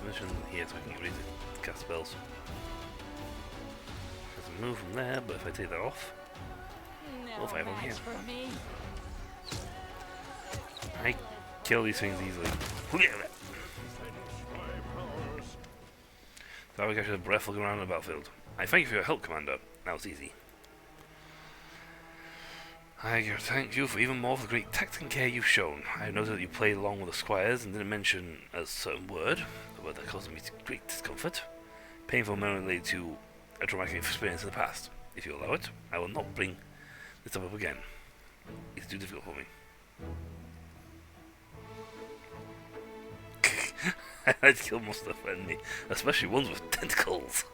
Mission here so we can get ready to cast spells. There's a move from there, but if I take that off, we'll fight from here. I kill these things easily. So we capture the breath looking around the battlefield. I thank you for your help, Commander. That was easy. I thank you for even more for the great tact and care you've shown. I noted that you played along with the squires and didn't mention a certain word, a word that caused me great discomfort. Painful memory related to a traumatic experience in the past. If you allow it, I will not bring this up again. It's too difficult for me. I'd kill most of the enemy, especially ones with tentacles.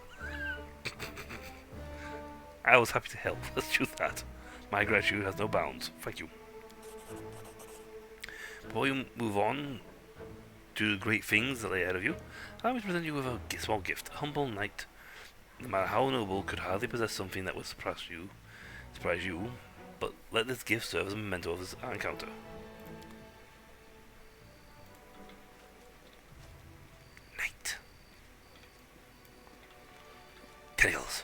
I was happy to help, let's choose that. My gratitude has no bounds. Thank you. Before you move on to the great things that lay ahead of you, allow me to present you with a small gift. A humble knight, no matter how noble, could hardly possess something that would surprise you, but let this gift serve as a memento of this encounter. Knight. Tentacles.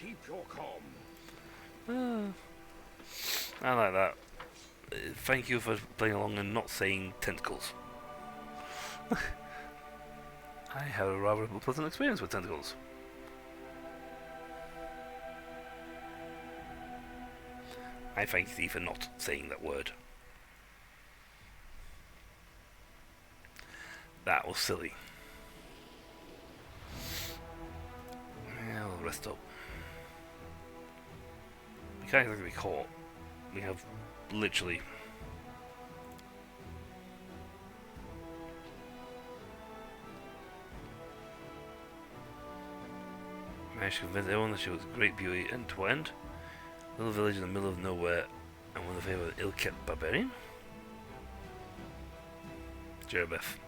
Keep your calm.
I like that. Thank you for playing along and not saying tentacles. I had a rather pleasant experience with tentacles. I thank thee for not saying that word. That was silly. rest up. We can't exactly be caught. We have literally managed to convince everyone that she was great beauty end to end. Little village in the middle of nowhere, and one of the favourite ill-kept barbarian. Jerebeth.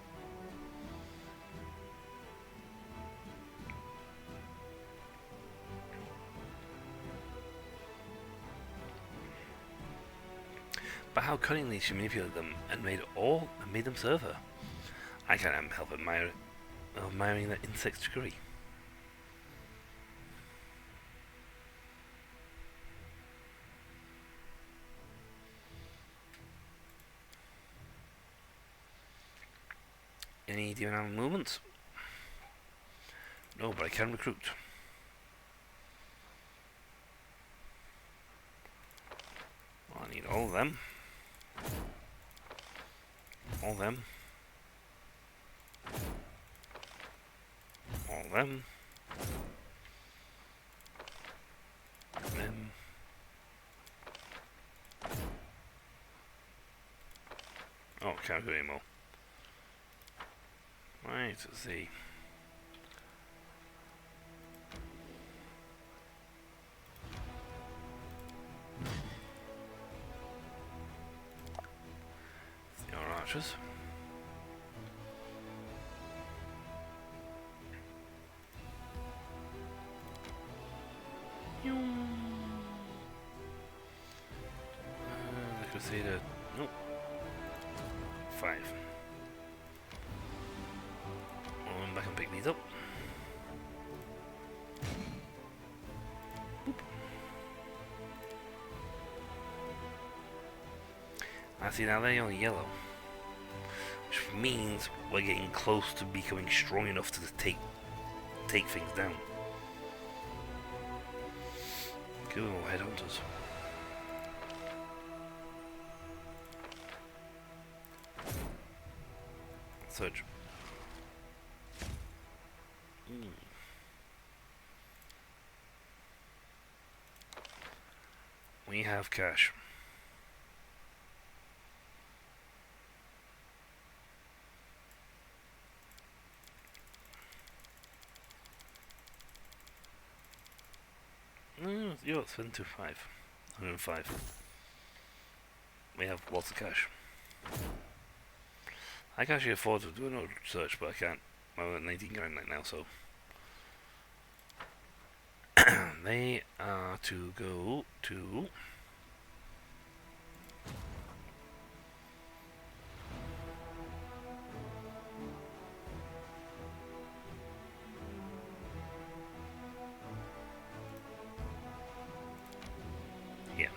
But how cunningly she manipulated them and made them serve her. I can't help admiring that insect's trickery. Any demon animal movements? No, but I can recruit. Well, I need all of them. All of them. All of them. Them. Oh, can't do anymore. Right, let's see. See our archers. The Crusader. Nope. 5. Back and pick these up. Boop. I see now they're only yellow, which means we're getting close to becoming strong enough to take things down. Cool, headhunters. Surge. We have cash. You're at 725. 105. We have lots of cash. I can actually afford to do another search, but I can't. I'm at 19 grand right now, so. They are to go to here.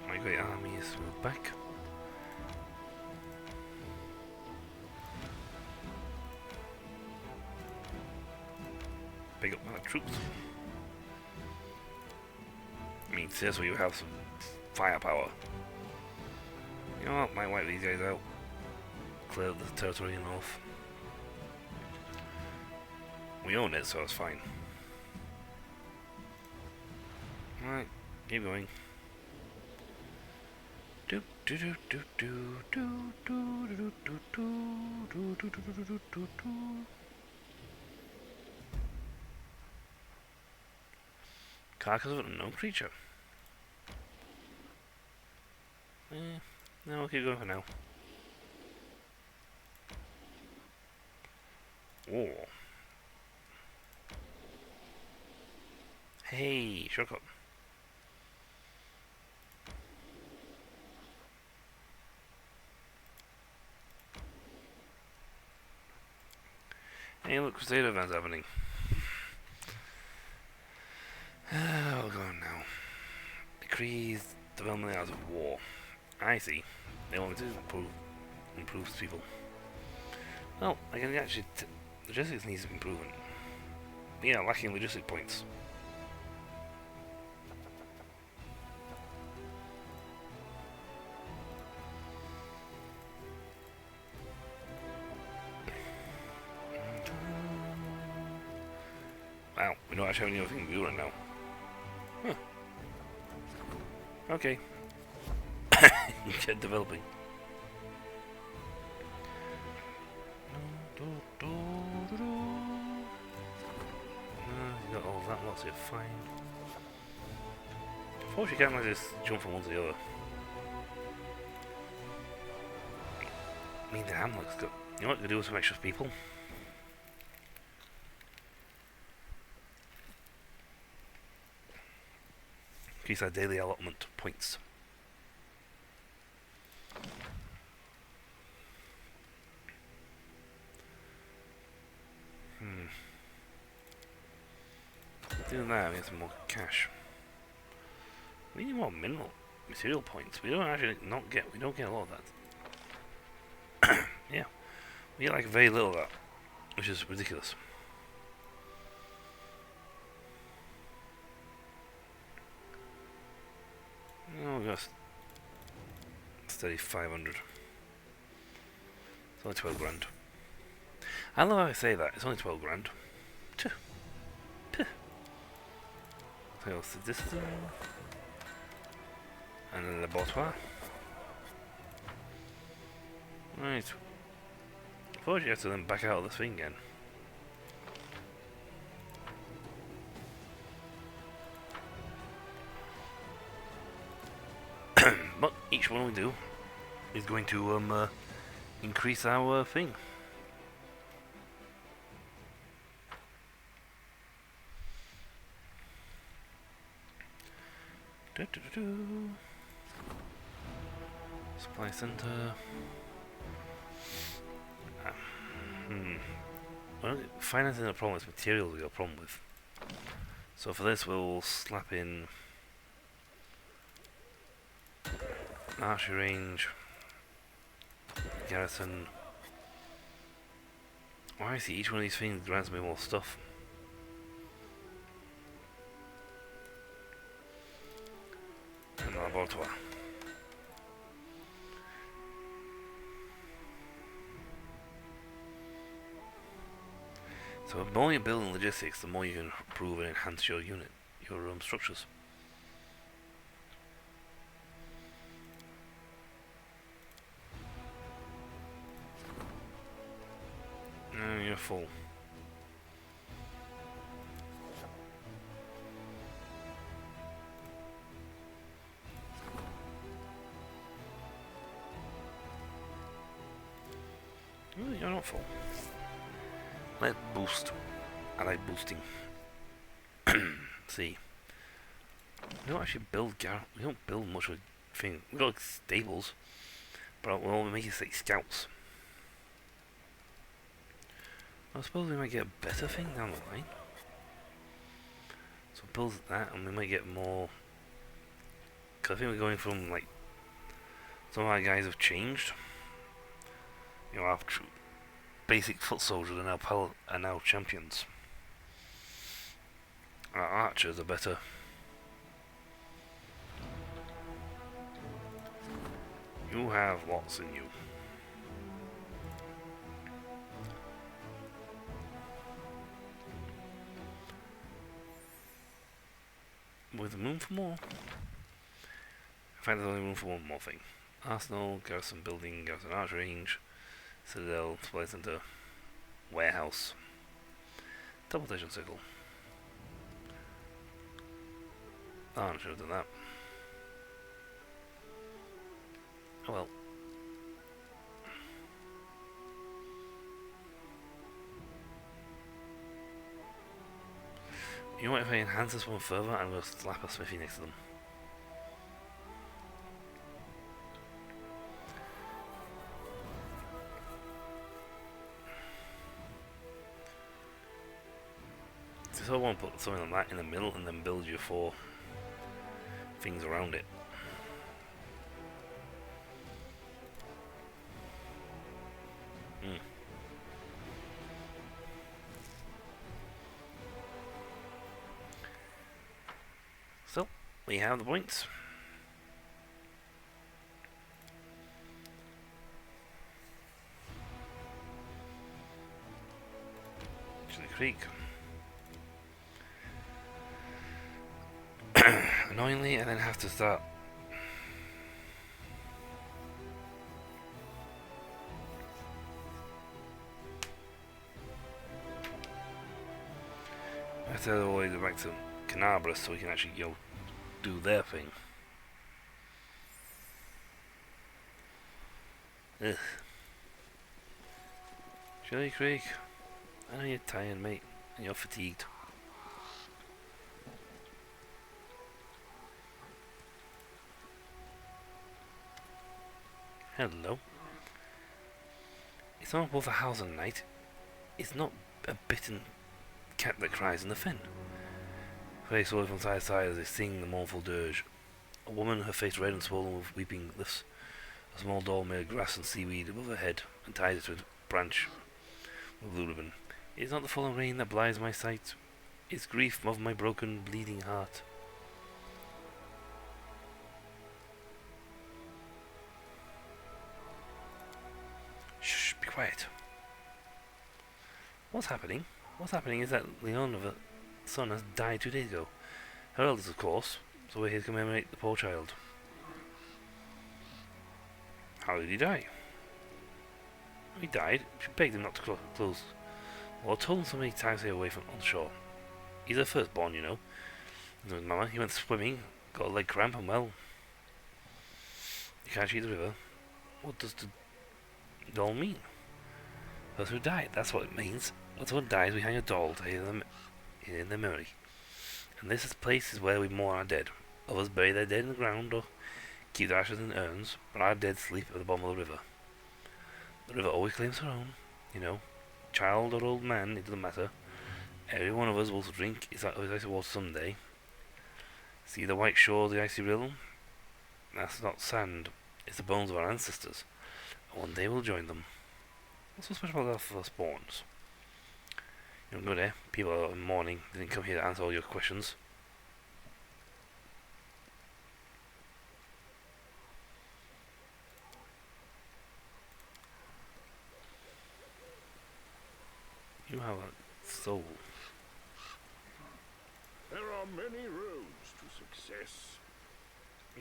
My great army is moved back. Pick up my troops. I mean, seriously, you have some firepower. You know what? Might wipe these guys out. Clear the territory north. We own it, so it's fine. Alright, keep going. Do do do do do do do do do do do do do do do. Carcass of an unknown creature. No, I'll keep going for now. Oh. Hey, shortcut. Hey, look, Crusader event's happening. Oh, go on now. Decrees development out of war. I see. They want me to improve people. Well, I can actually. Logistics needs improvement. Yeah, lacking logistic points. Wow, we don't actually have any other thing to do right now. Huh. Okay. Get developing. You got all that, lots of fine. Unfortunately, you can't like just jump from one to the other. I mean, the ham looks good. You know what we could do with some extra people? Increase our daily allotment points. Doing that, we get some more cash. We need more mineral material points. We don't actually we don't get a lot of that. Yeah. We get like very little of that, which is ridiculous. Oh, we got steady 500. It's only 12 grand. I love how I say that. It's only 12 grand. Tuh. Tuh. What else is this thing? And a laboratoire. Right. Suppose you have to then back out of the thing again. But each one we do is going to increase our thing. Supply center. Well, financing a problem is materials we got a problem with. So for this we'll slap in archery range, garrison. Oh, I see, each one of these things grants me more stuff. And laboratoire. So the more you build in logistics, the more you can improve and enhance your unit, your structures. You're full. You're not full. Let's boost. I like boosting. See. We don't actually build we don't build much of a thing. We got like stables. But we'll make it like scouts. I suppose we might get a better thing down the line. So build that and we might get more. Cause I think we're going from like some of our guys have changed. You know, our basic foot soldiers are now champions. Our archers are better. You have lots in you. With room for more. In fact, there's only room for one more thing. Arsenal, garrison building, garrison arch range, citadel, supply center, warehouse, teleportation circle. Oh, I should have done that. Oh well. You know what, if I enhance this one further, I'm going to slap a smithy next to them. So I want to put something like that in the middle and then build your 4 things around it. So, we have the points. To the creek. Annoyingly, and then have to start. I have to always go back to Canabras so we can actually, do their thing. Ugh. Shirley Craig, I know you're tired, mate, and you're fatigued. Hello. It's not above a house at night. It's not a bitten cat that cries in the fen. Face away from side to side as they sing the mournful dirge. A woman, her face red and swollen with weeping, lifts a small doll made of grass and seaweed above her head and ties it to a branch with blue ribbon. It is not the falling rain that blinds my sight. It's grief of my broken, bleeding heart. Shh, be quiet. What's happening? What's happening is that Leonova's son has died 2 days ago. Her eldest, of course, so we're here to commemorate the poor child. How did he die? He died. She begged him not to close. Well, I told him so many times to stay away from on shore. He's her firstborn, you know. And with Mama, he went swimming, got a leg cramp, and well, you can't see the river. What does the doll mean? Person who died, that's what it means. When someone dies, we hang a doll to in their memory. And this place is where we mourn our dead. Others bury their dead in the ground or keep their ashes in urns, but our dead sleep at the bottom of the river. The river always claims her own, you know. Child or old man, it doesn't matter. Every one of us will drink its icy water someday. See the white shore of the icy rill? That's not sand, it's the bones of our ancestors. And one day we'll join them. What's so special about our firstborns? You don't go there. People are in mourning. They didn't come here to answer all your questions. You have a soul.
There are many roads to success.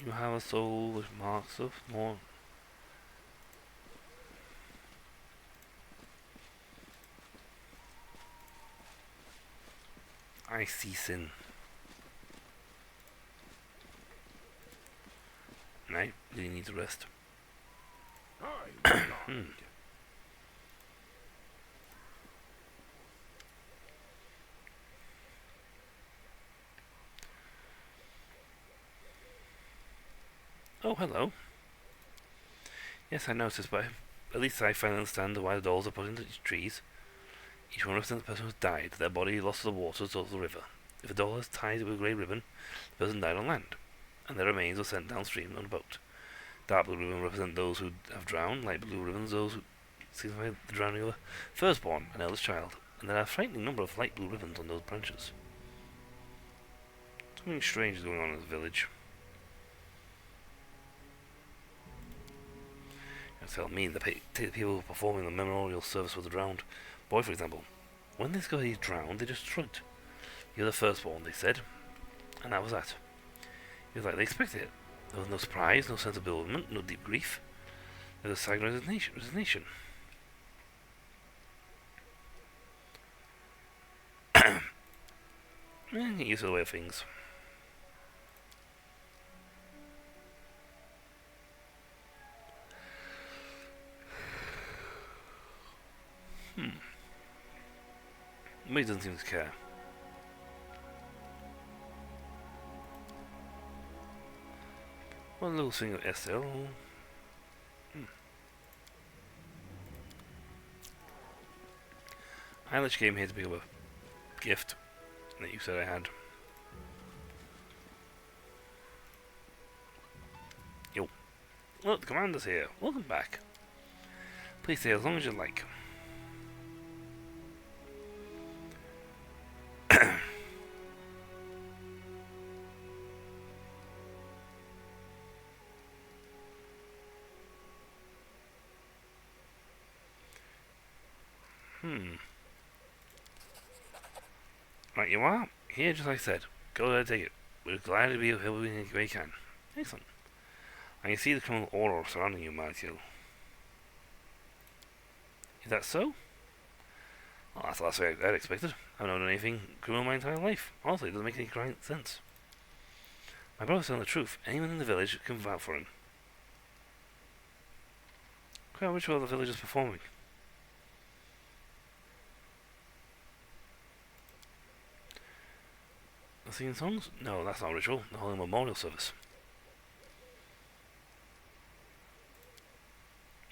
You have a soul with marks of mourn. I see sin. And I really need to rest.
I lied.
Oh, hello. Yes, I noticed, but at least I finally understand why the dolls are put into these trees. Each one represents the person who has died, their body lost to the waters or to the river. If a doll is tied with a grey ribbon, the person died on land, and their remains are sent downstream on a boat. Dark blue ribbon represent those who have drowned, light blue ribbons those who signify the drowning of a firstborn, an eldest child, and there are a frightening number of light blue ribbons on those branches. Something strange is going on in this village. You tell me, the people performing the memorial service for the drowned boy, for example. When this guy drowned, they just shrugged. You're the firstborn, they said, and that was that. It was like they expected it. There was no surprise, no sense of bewilderment, no deep grief. There was a sigh of resignation. Get used to the way of things. He doesn't seem to care. One little thing of SL. I actually came here to pick up a gift that you said I had. Yo. Look, the commander's here. Welcome back. Please stay as long as you like. Right, you are? Here, just like I said. Go there, take it. We're glad to be of help in any way we can. Excellent. I can see the criminal aura surrounding you, Matthew. Is that so? Well, that's the last thing I'd expected. I've not done anything criminal my entire life. Honestly, it doesn't make any sense. My brother's telling the truth. Anyone in the village can vouch for him. Quite a ritual the village is performing. The singing songs? No, that's not a ritual. The holy memorial service.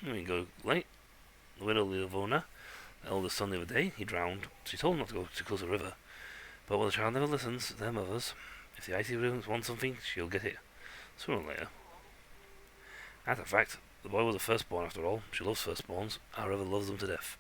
We go late. The widow Livona, the eldest son the other day, he drowned. She told him not to go too close to the river. But when the child never listens to their mothers, if the icy ruins want something, she'll get it. Sooner or later. As a fact, the boy was a firstborn after all. She loves firstborns. Our river loves them to death.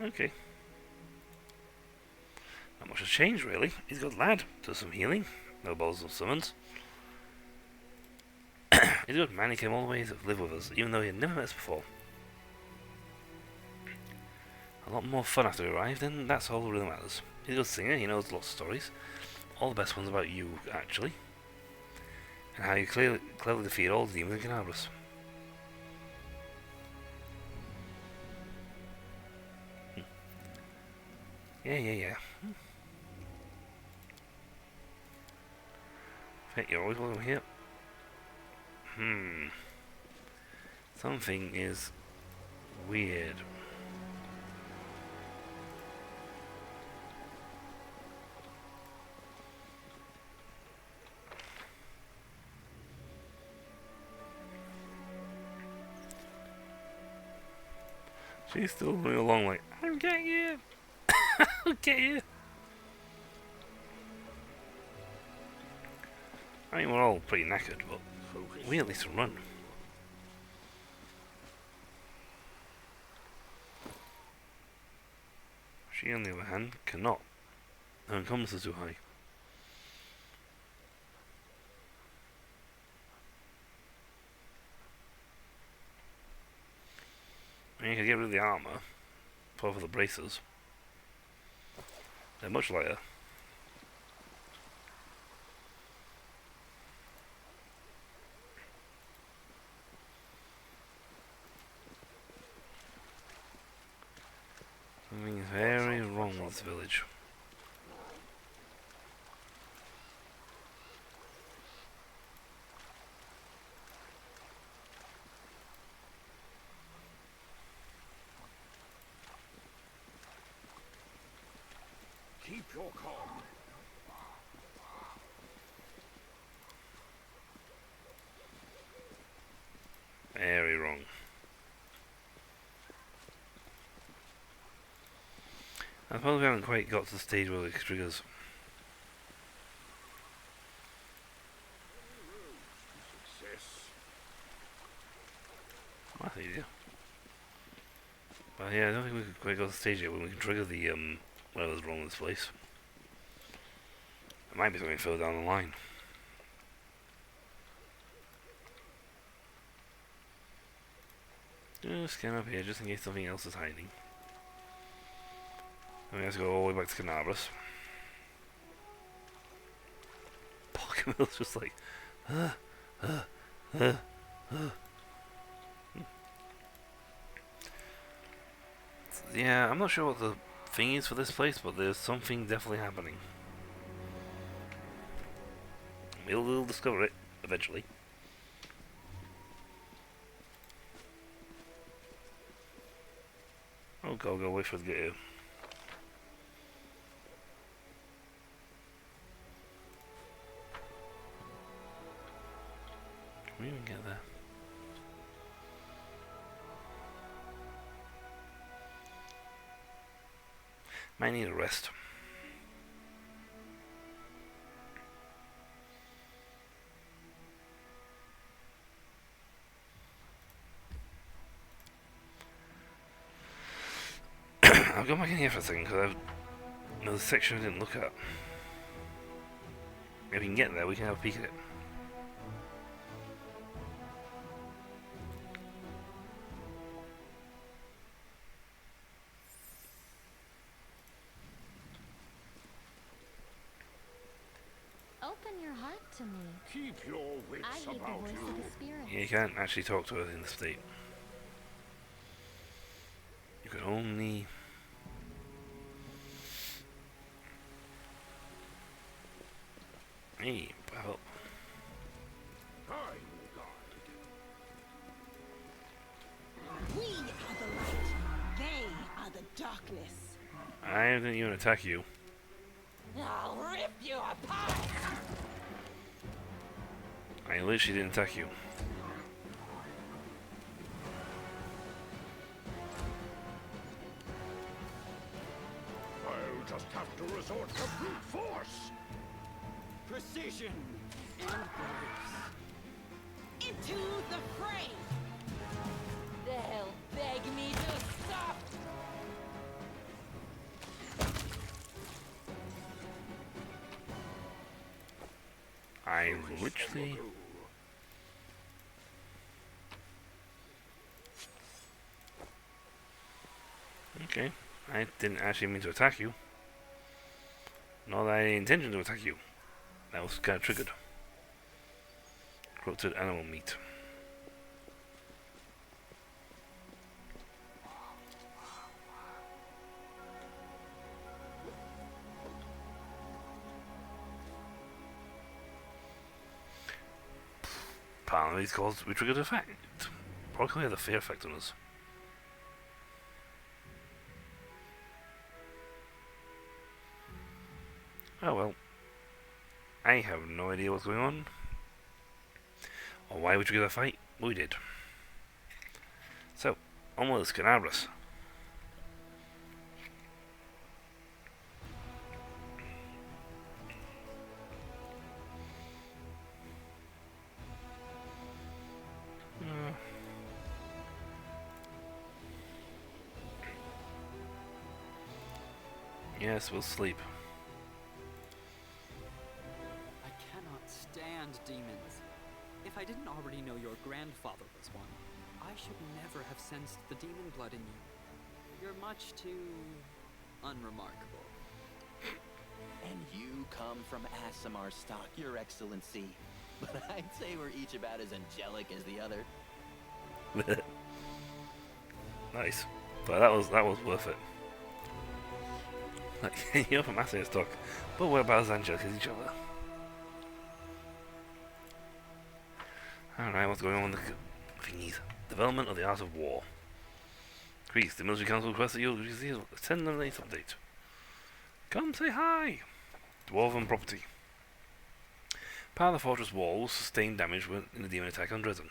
Okay. Not much has changed, really. He's a good lad. Does some healing. No balls of summons. He's a good man. He came all the way to live with us, even though he had never met us before. A lot more fun after he arrived, and that's all that really matters. He's a good singer. He knows lots of stories. All the best ones about you, actually. And how you cleverly defeated all the demons in Canabras. Yeah. Hey, you're always welcome here. Something is weird. She's still moving along like, I'll get you. I'll get you. I mean, we're all pretty knackered, but we at least can run. She, on the other hand, cannot. Her incumbents is too high. I mean, you could get rid of the armour, put over the braces. They're much lighter. Something is very wrong with this village.
Keep your calm.
Very wrong. I suppose we haven't quite got to the stage where it triggers.
Success.
That's easier. But yeah, I don't think we could quite got to the stage yet when we can trigger the whatever's wrong with this place. There might be something further down the line. Just scan up here just in case something else is hiding. And we have to go all the way back to Canabras. Pokemil's just like, Yeah, I'm not sure what the thing is for this place, but there's something definitely happening. We'll discover it eventually. Oh, go, wait for it to get here. Can we even get there? Might need a rest. I'll go back in here for a second because I've another section I didn't look at. If we can get there, we can have a peek at it.
Open your heart to me.
Keep your
I
wits
heed the
about
voice
you.
of the spirit.
You can't actually talk to her in the state. You can only... Hey, help.
I'm guide.
We are the light. They are the darkness.
I didn't even attack you.
I'll rip you apart.
I literally didn't attack you.
I'll just have to resort to brute force.
Precision and grace.
Into the fray.
They'll beg me to stop.
I literally... Okay, I didn't actually mean to attack you. Nor that I had any intention to attack you. That was kind of triggered. Corrupted animal meat. Apparently it's caused we triggered effect. Probably had a fear effect on us. Oh well. I have no idea what's going on. Or why we triggered that fight. But we did. So, on with Scanabras. Yes, we'll sleep.
I cannot stand demons. If I didn't already know your grandfather was one, I should never have sensed the demon blood in you. You're much too unremarkable.
And you come from Aasimar stock, Your Excellency. But I'd say we're each about as angelic as the other.
Nice. But that was worth it. Like, you're from Assayer stock, but we're about as angelic as each other. Alright, what's going on with the thingies? Development of the art of war. Greece, the military council requests that you send them the latest update. Come say hi! Dwarven property. Part of the fortress walls sustained damage in the demon attack on Dresden.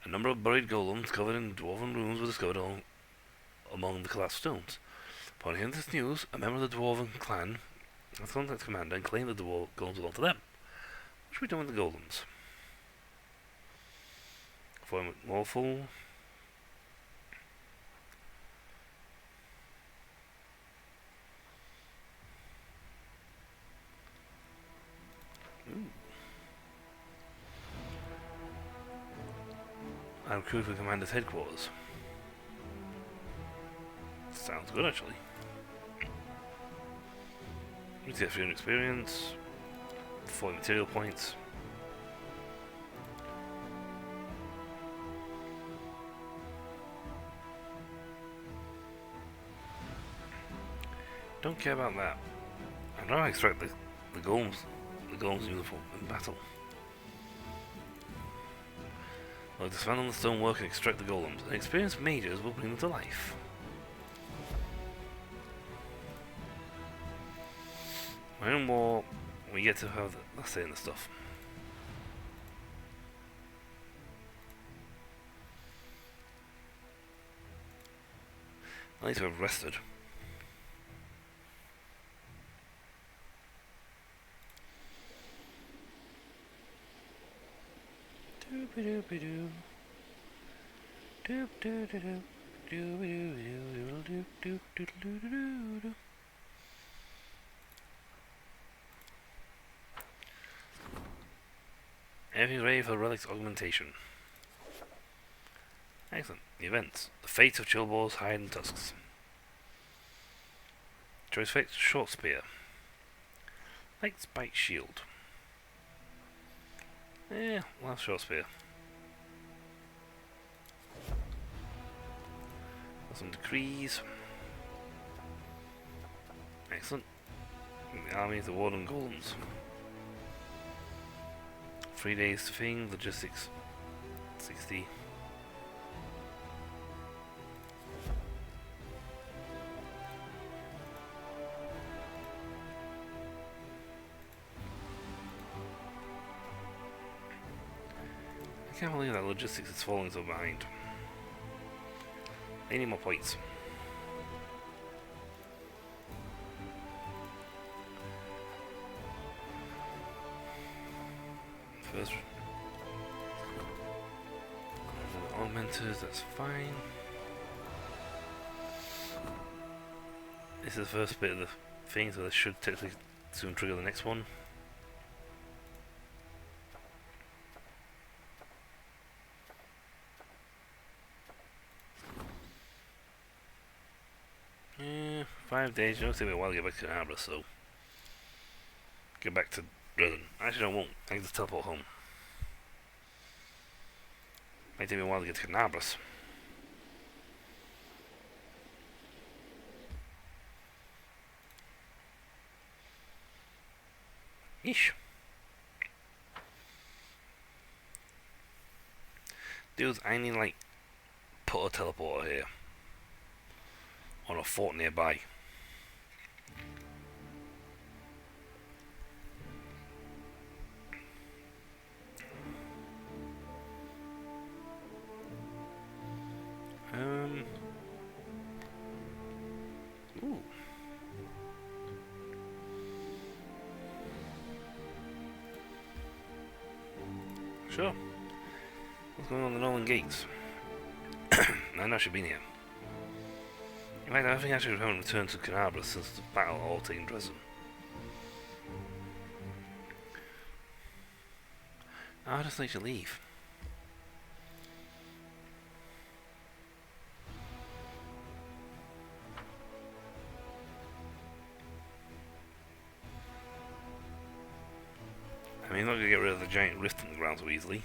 A number of buried golems covered in dwarven ruins were discovered among the collapsed stones. Upon hearing this news, a member of the dwarven clan has contacted the commander and claimed that the golems belong to them. What should we do with the golems? Form lawful. I'll recruit for the commander's headquarters. Sounds good, actually. You get 300 experience, 40 material points. Don't care about that. I know I extract the golems uniform in battle. I'll expand on the stonework and extract the golems, and experienced mages will bring them to life. When in war, we get to have the say in the stuff. At least we've rested. Doop-a-doop-a-doo. Doop-doo-doo-doo. Everything ready for Relic's augmentation. Excellent. Events. The fate of Chilbor's hide and tusks. Choice fate, short spear. Light spike shield. Yeah, well, short spear. Some decrees. Excellent. The army of the Warden Golems. 3 days to thing, logistics 60. I can't believe that logistics is falling so behind. I need more points. First, augmenters, that's fine. This is the first bit of the thing, so this should technically soon trigger the next one. Yeah, 5 days. It'll take me a while to get back to Canabra, so get back to Dresden. Actually, I won't. I can just teleport home. Might take me a while to get to Canabras. Yeesh. Dudes, I need like put a teleporter here on a fort nearby. Ooh. Sure. What's going on in the Nolan Gates? I've not been here. In fact, I don't think I should have returned to Canabra since the battle all taken Dresden. I'll just let you leave. I mean, I'm not going to get rid of the giant rift in the ground so easily.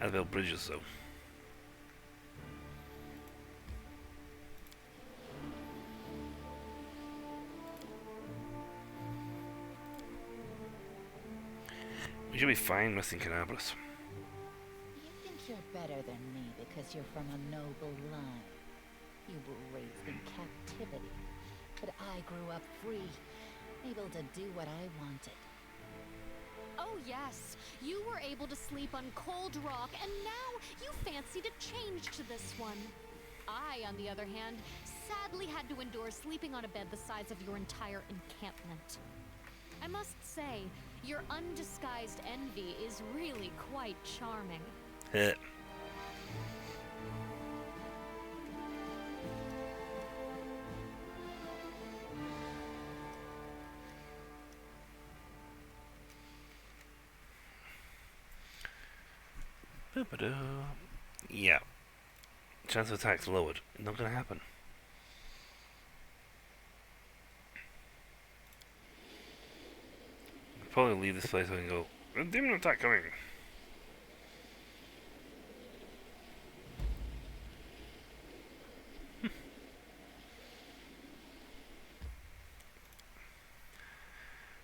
I'll build bridges though. We should be fine resting Canabras.
You think you're better than me because you're from a noble line. You were raised in captivity, but I grew up free, able to do what I wanted.
Oh yes, you were able to sleep on Cold Rock, and now you fancy to change to this one. I, on the other hand, sadly had to endure sleeping on a bed the size of your entire encampment. I must say, your undisguised envy is really quite charming.
Yeah. Chance of attack's lowered. Not gonna happen. I'll probably leave this place and go, "There's a demon attack coming."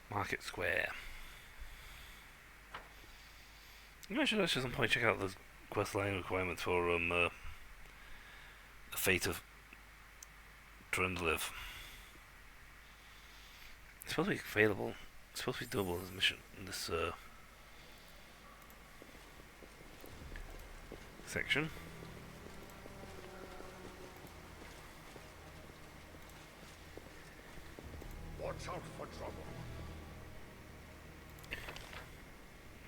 Market Square. I should at some point check out the quest line requirements for the fate of Trundliv. It's supposed to be available. It's supposed to be doable as a mission in this section.
Watch out for trouble.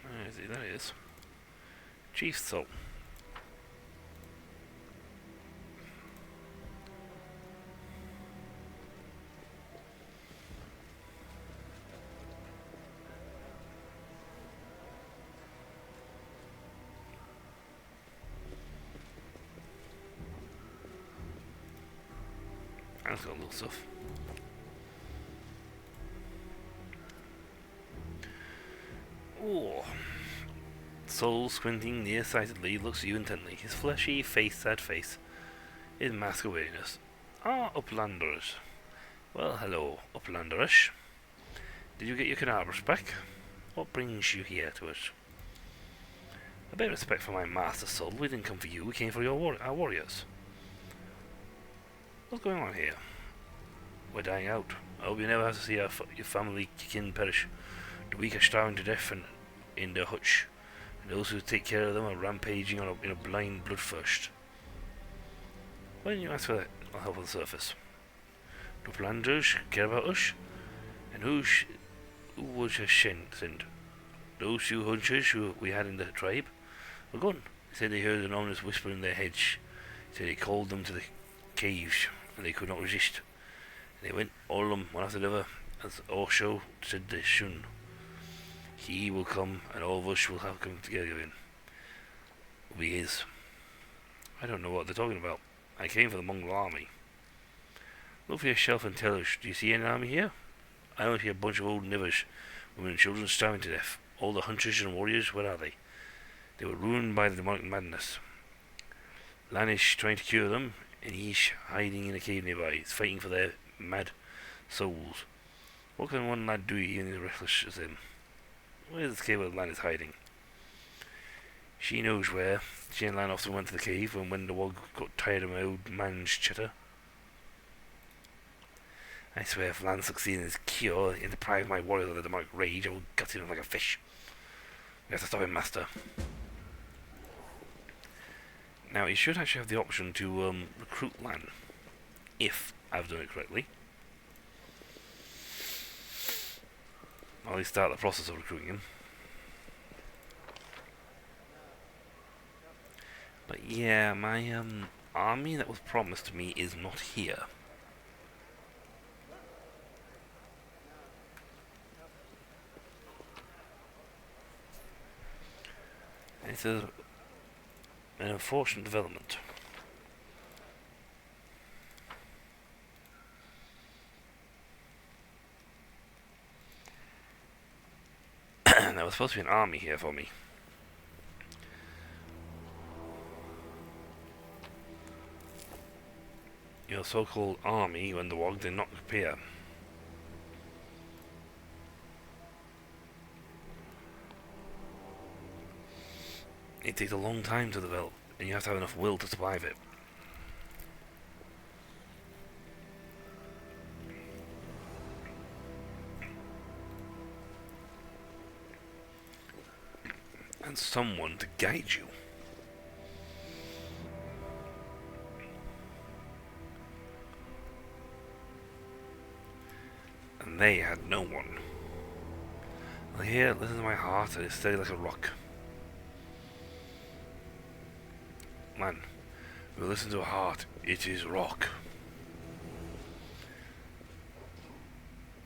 Where is he? There he is. Chief Soul. That's got a little stuff. Oh. Soul, squinting nearsightedly, looks at you intently. His fleshy face, sad face, is mask of weariness. Ah, Uplanders. Well, hello, Uplanderish. Did you get your Cadabras back? What brings you here to us? A bit of respect for my master, Soul. We didn't come for you, we came for our warriors. What's going on here? We're dying out. I hope you never have to see your family kin perish. The weak are starving to death in their hutch, and those who take care of them are rampaging in a blind bloodthirst. Why didn't you ask for that? I'll help on the surface. Do Uplanders care about us? And who was your send? Those two hunters who we had in the tribe were gone. They said they heard an ominous whisper in their heads. They said they called them to the caves, and they could not resist. And they went, all of them, one after the other, as Osho said they soon. He will come, and all of us will have come together again. Will be his. I don't know what they're talking about. I came for the Mongol army. Look for yourself and tell us, do you see any army here? I only see a bunch of old nivers, women and children starving to death. All the hunters and warriors, where are they? They were ruined by the demonic madness. Lan is trying to cure them, and he's hiding in a cave nearby. He's fighting for their mad souls. What can one lad do even as reckless as him? Where is this cave where Lan is hiding? She knows where. She and Lan often went to the cave, and when the wog got tired of my old man's chatter. I swear if Lan succeeds in his cure and deprive my warriors of the demonic rage, I will gut him like a fish. We have to stop him, master. Now, you should actually have the option to recruit Lan, if I've done it correctly. I'll at least start the process of recruiting him. But yeah, my army that was promised to me is not here. It's an unfortunate development. There was supposed to be an army here for me. Your so-called army, when the Wog did not appear. It takes a long time to develop, and you have to have enough will to survive it. And someone to guide you. And they had no one. Well, here, listen to my heart, it is steady like a rock. Man, we listen to a heart, it is rock.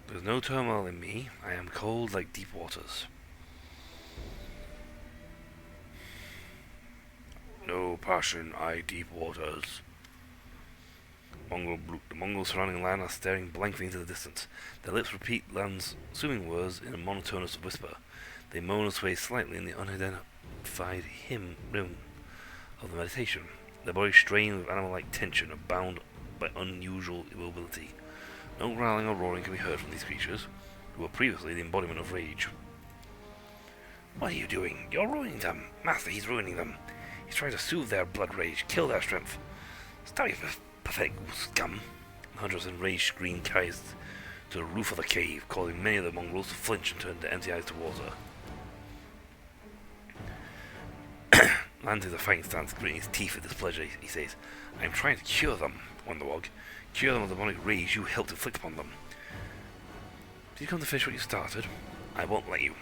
There's no turmoil in me, I am cold like deep waters. No passion, I deep waters. The Mongols surrounding Lan are staring blankly into the distance. Their lips repeat Lan's soothing words in a monotonous whisper. They moan and sway slightly in the unidentified hymn rhythm of the meditation. Their bodies strained with animal-like tension and bound by unusual immobility. No growling or roaring can be heard from these creatures, who were previously the embodiment of rage. What are you doing? You're ruining them! Master, he's ruining them! He's trying to soothe their blood rage, kill their strength. Stop you pathetic scum! The hunter's enraged scream carries to the roof of the cave, causing many of the Mongols to flinch and turn their empty eyes towards her. Lan takes a fighting stance, gritting his teeth with displeasure. He says, I am trying to cure them, warned the Wog. Cure them of the demonic rage you helped inflict upon them. Did you come to finish what you started? I won't let you.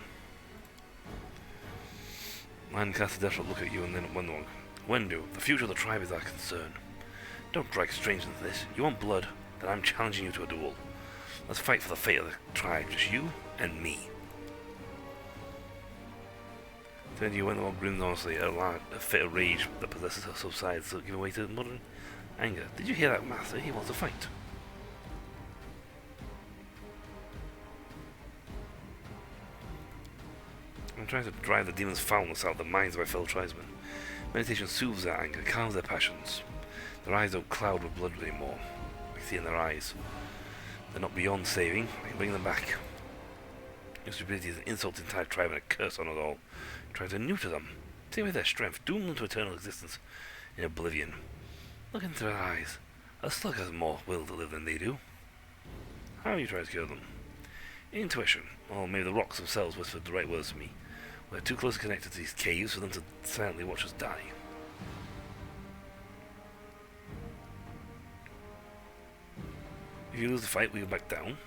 Lan casts a desperate look at you and then at Wendwog. Wendu, the future of the tribe is our concern. Don't drag strangers into this. You want blood? Then I'm challenging you to a duel. Let's fight for the fate of the tribe, just you and me. Then you Wendwog grins honestly. A fit of rage that possesses her subsides, so give way to modern anger. Did you hear that, Master? He wants to fight. tries to drive the demon's foulness out of the minds of my fellow tribesmen. Meditation soothes their anger, calms their passions. Their eyes don't cloud with blood anymore. I see in their eyes. They're not beyond saving. I can bring them back. Your stupidity is an insult to the entire tribe and a curse on us all. Try to neuter them. Take away their strength. Doom them to eternal existence in oblivion. Look into their eyes. A slug has more will to live than they do. How you try to cure them? Intuition. Or maybe the rocks themselves whispered the right words to me. We're too closely connected to these caves for them to silently watch us die. If you lose the fight, we go back down.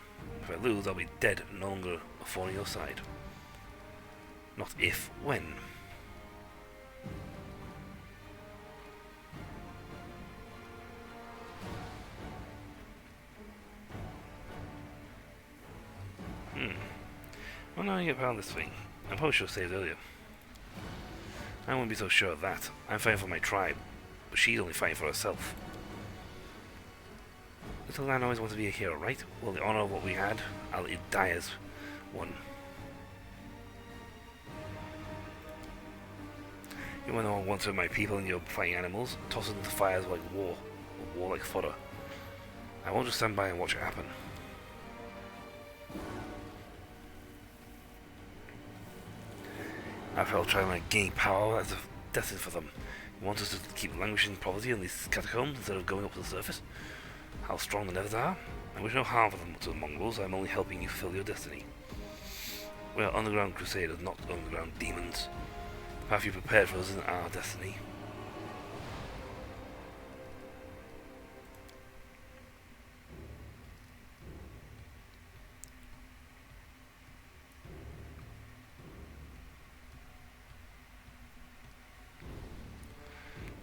If I lose, I'll be dead and no longer a thorn on your side. Not if, when. Well, now you get around this thing. I probably should have saved earlier. I wouldn't be so sure of that. I'm fighting for my tribe, but she's only fighting for herself. Little Lan always wanted to be a hero, right? Well, the honor of what we had, I'll let you die as one. You want to know once with my people and you're fighting animals, toss it into fires like war like fodder. I won't just stand by and watch it happen. I felt trying to gain power as a destiny for them. You want us to keep languishing in poverty in these catacombs instead of going up to the surface? How strong the Nethers are? I wish no harm for them to the mongrels. I'm only helping you fulfill your destiny. We are underground crusaders, not underground demons. The path you prepared for us isn't our destiny.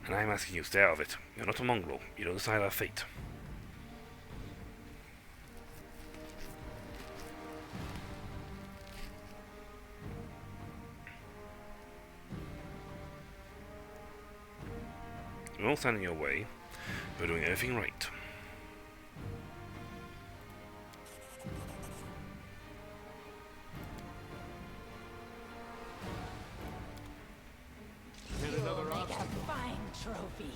And I'm asking you to stay out of it. You're not a mongrel. You don't decide our fate. We won't stand in your way. We're doing everything right.
You'll make a fine trophy.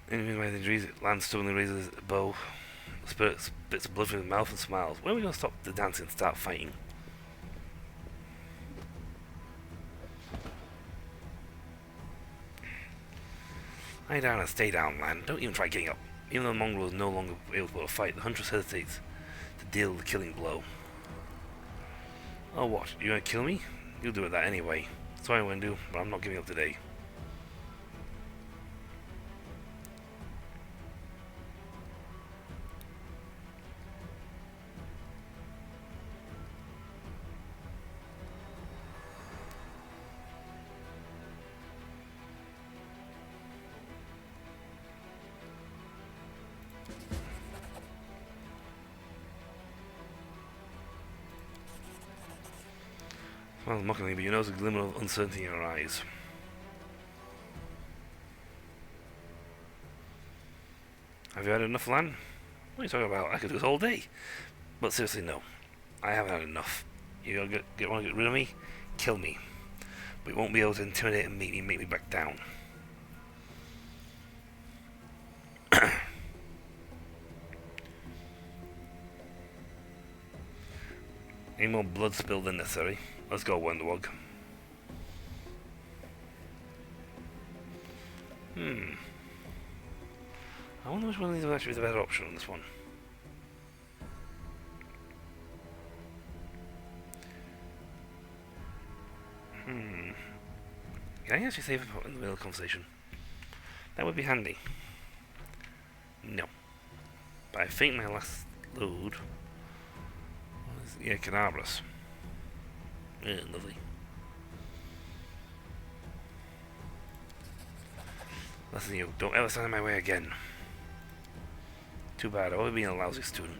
In my injuries, Lan stubbornly raises his bow. The spirit spits blood from his mouth and smiles. When are we going to stop the dancing and start fighting? Lie down and stay down, Lan. Don't even try getting up. Even though the mongrel is no longer able to put a fight, the huntress hesitates to deal the killing blow. Oh, what? You gonna kill me? You'll do it that anyway. Sorry, Wendu, but I'm not giving up today. Smiles mockingly, but you notice a glimmer of uncertainty in her eyes. Have you had enough, Lan? What are you talking about? I could do this all day. But seriously, no. I haven't had enough. You want to get rid of me? Kill me. But you won't be able to intimidate and make me back down. Any more blood spilled than necessary. Let's go, Wenderwog. I wonder which one of these would actually be the better option on this one. Can I actually save it in the middle of the conversation? That would be handy. No. But I think my last load was, yeah, Canabras. Yeah, lovely. Listen, you don't ever stand in my way again. Too bad, I've always been a lousy student.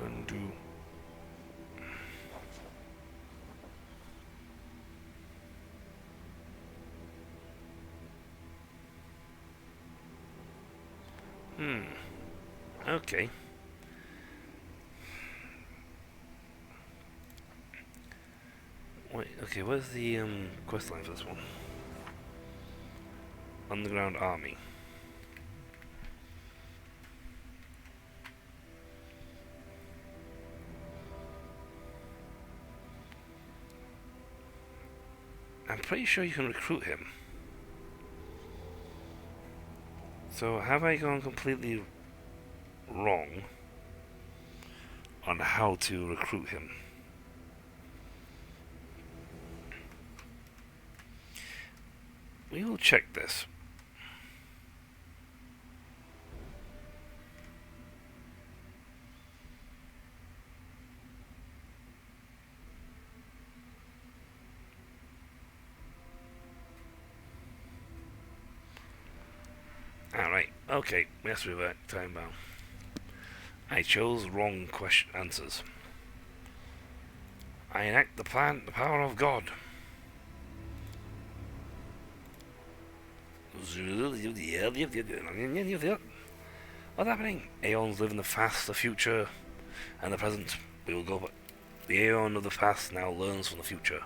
Undo. Okay. Wait, okay, where's the quest line for this one? Underground Army. I'm pretty sure you can recruit him. So have I gone completely wrong on how to recruit him? We will check this. Alright, okay, we have to revert time bound. I chose wrong question answers. I enact the plan, the power of God. What's happening? Aeons live in the past, the future, and the present. We will go, but the Aeon of the past now learns from the future.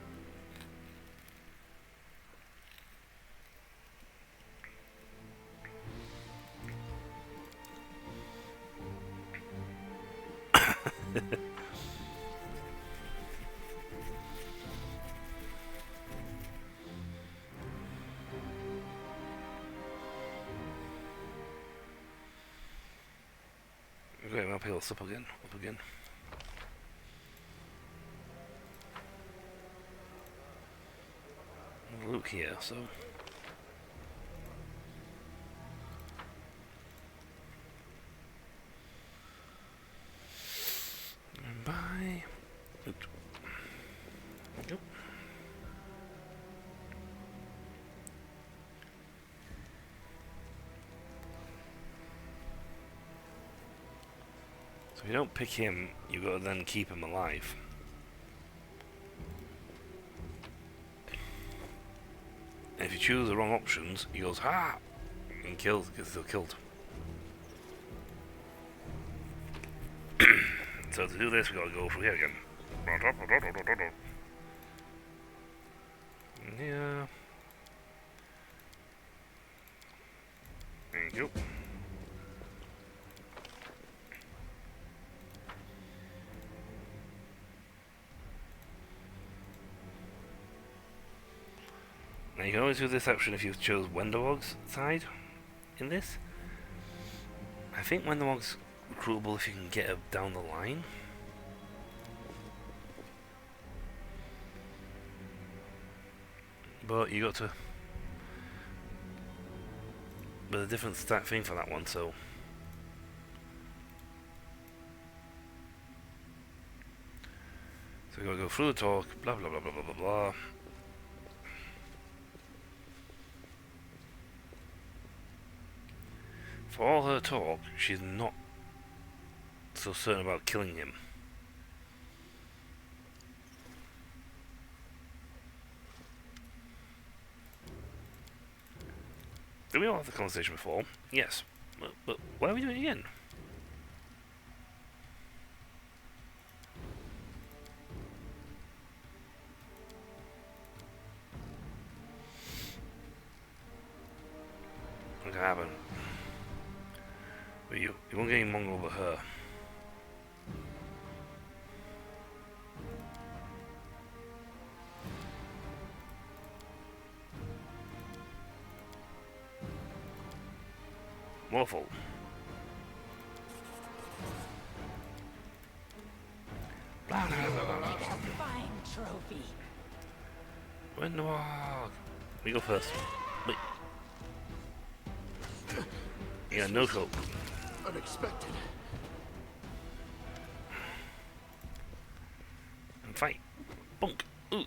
Okay, up here, up again, up again. Look here, so. Bye. Oops. Nope. So if you don't pick him, you've got to then keep him alive. And if you choose the wrong options, he goes, ha! And kills, gets still killed. So to do this, we gotta go through here again. Yeah. Thank you. Now you can always do this option if you chose Wenderwog's side in this. I think Wenderwog's recruitable if you can get her down the line. But you got to... There's a different stat thing for that one, so... So we gotta go through the talk, blah blah blah blah blah blah blah. For all her talk, she's not so certain about killing him. Did we all have the conversation before? Yes. But why are we doing it again? What can happen? But you won't get any Mongol over her. Waffle. Blah, blah, blah, blah, blah.
A fine trophy.
Wenderwog. We go first. Wait. Yeah, no scope.
Unexpected.
Bonk. Ooh.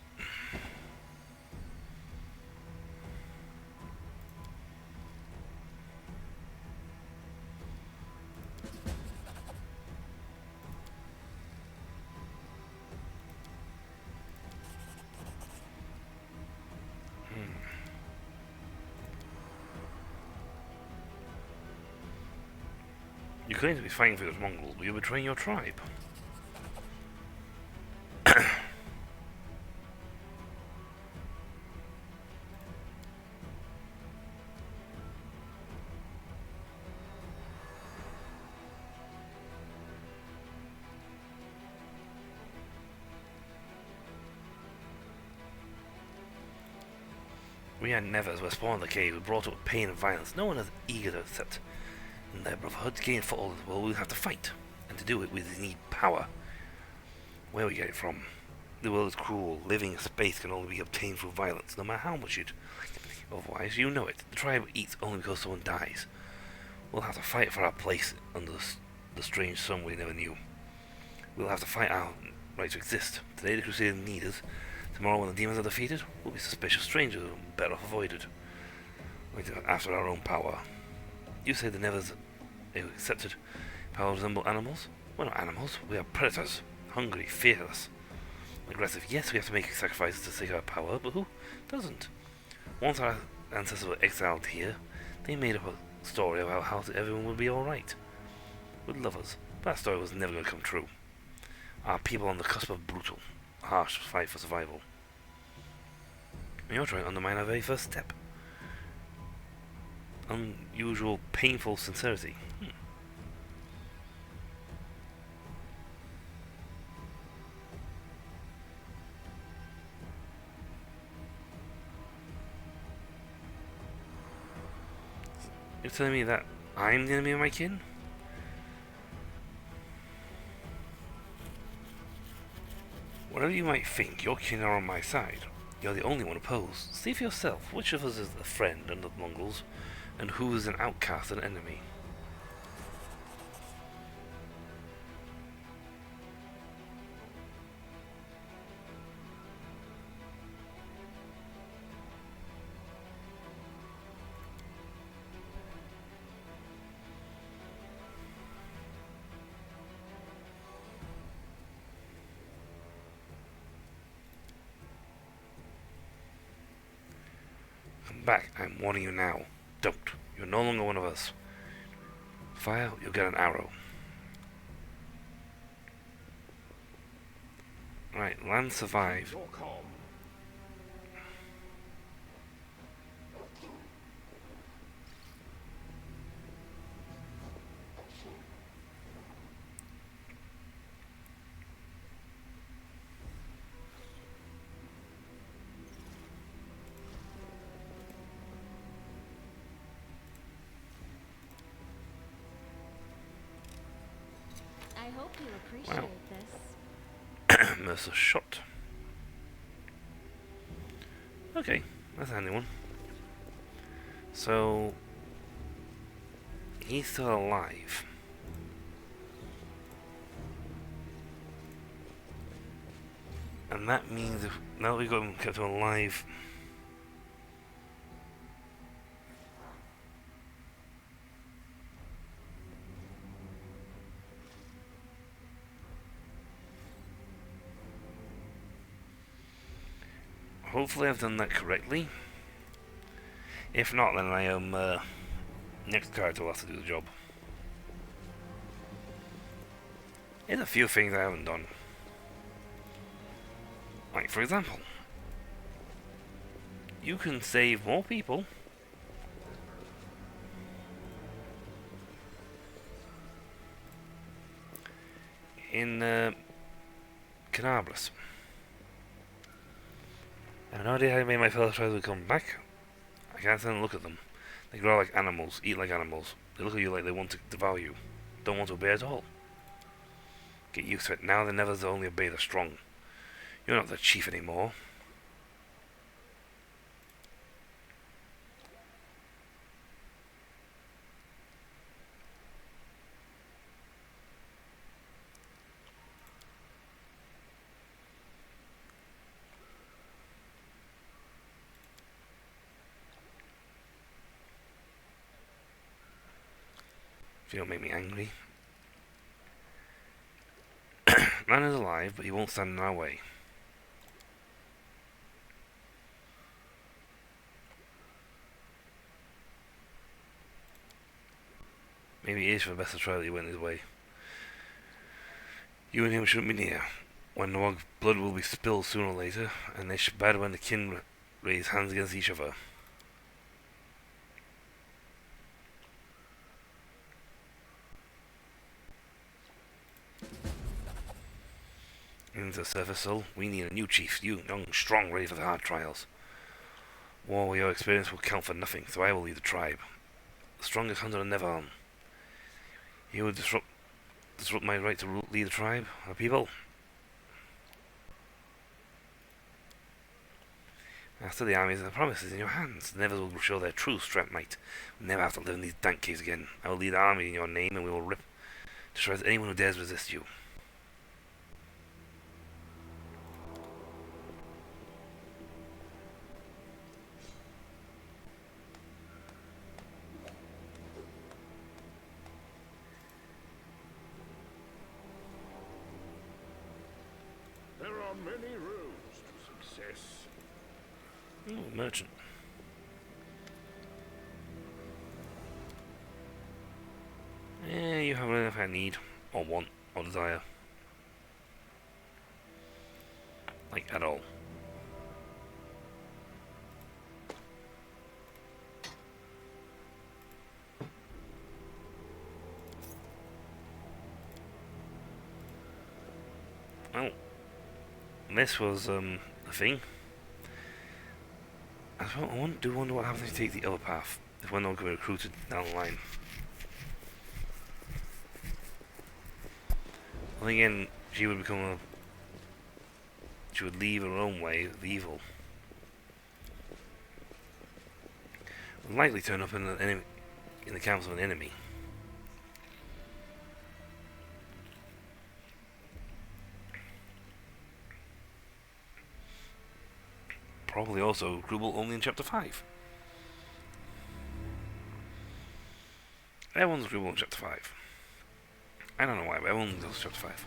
You claim to be fighting for those Mongols, but you're betraying your tribe. We are never, as we're spawned in the cave, we're brought up with pain and violence. No one is eager to accept. And their brotherhood to gain foothold, well, we'll have to fight. And to do it, we need power. Where we get it from? The world is cruel. Living in space can only be obtained through violence, no matter how much you'd. Otherwise, you know it. The tribe eats only because someone dies. We'll have to fight for our place under the strange sun we never knew. We'll have to fight our right to exist. Today the Crusaders need us. Tomorrow when the demons are defeated, we'll be suspicious strangers and better off avoided. After our own power. You say the Nevers accepted power resemble animals? We're not animals, we are predators. Hungry, fearless, aggressive. Yes, we have to make sacrifices to seek our power, but who doesn't? Once our ancestors were exiled here, they made up a story about how everyone would be alright. Would love us. But that story was never going to come true. Our people on the cusp of brutal, harsh fight for survival. And you're trying to undermine our very first step. Unusual, painful sincerity. You're telling me that I'm the enemy of my kin? Whatever you might think, your kin are on my side. You're the only one opposed. See for yourself which of us is a friend under the Mongols, and who is an outcast and enemy. Come back, I'm warning you now. Don't. You're no longer one of us. Fire, you'll get an arrow. Right, land survived.
I hope you appreciate
Wow.
this.
Mercer's shot. Okay, that's a handy one. So he's still alive. And that means if now that we've got him kept him alive, hopefully I've done that correctly. If not, then I am next character will have to do the job. There's a few things I haven't done. Like, for example, you can save more people in Cannablis. I have no idea how many of my fellow tribes will come back. I can't stand and look at them. They grow like animals, eat like animals. They look at you like they want to devour you. Don't want to obey at all. Get used to it. Now they never only obey the strong. You're not the chief anymore. You don't make me angry. Man is alive, but he won't stand in our way. Maybe it is for the best of try that he went his way. You and him shouldn't be near. When the Wog's blood will be spilled sooner or later, and it's bad when the kin raise hands against each other. Into Surface, we need a new chief, you young, strong, ready for the hard trials. War where your experience will count for nothing, so I will lead the tribe. The strongest hunter in Neverhorn. You will disrupt my right to lead the tribe, our people. After the armies, the promise is in your hands. The Nevers will show their true strength might. We'll never have to live in these dank caves again. I will lead the army in your name, and we will rip to shreds anyone who dares resist you.
There are many roads to success.
Ooh, merchant. You have everything I need, or want, or desire. Like, at all. Well, this was, a thing. I wonder what happens if you take the other path. If one of them can be recruited down the line. Well, again, she would leave her own way of evil. Would likely turn up in the camps of an enemy. Probably also recruitable only in Chapter 5. Everyone's recruitable in Chapter 5. I don't know why, but everyone does Chapter 5.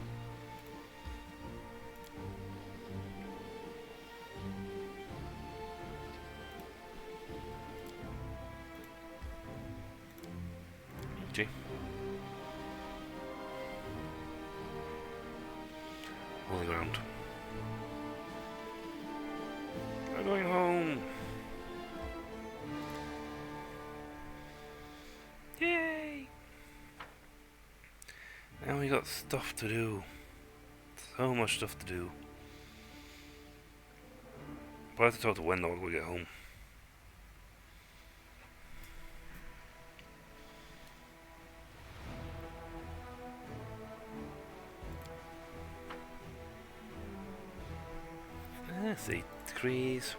Okay. Holy ground. I'm going home. Yay! Now we got stuff to do. So much stuff to do. But I have to talk to Wendell when we get home. Let's see, decrees.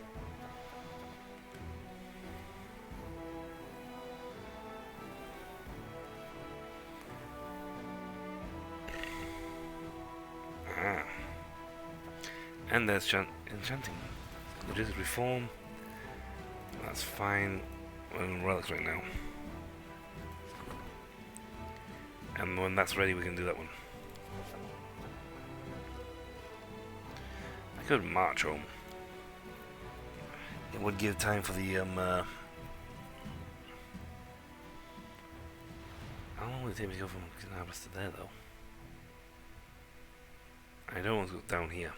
And there's enchanting. Logistic reform. That's fine. We're in relics right now. And when that's ready, we can do that one. I could march home. It would give time for the, how long would it take me to go from Cannabis to there, though? I don't want to go down here.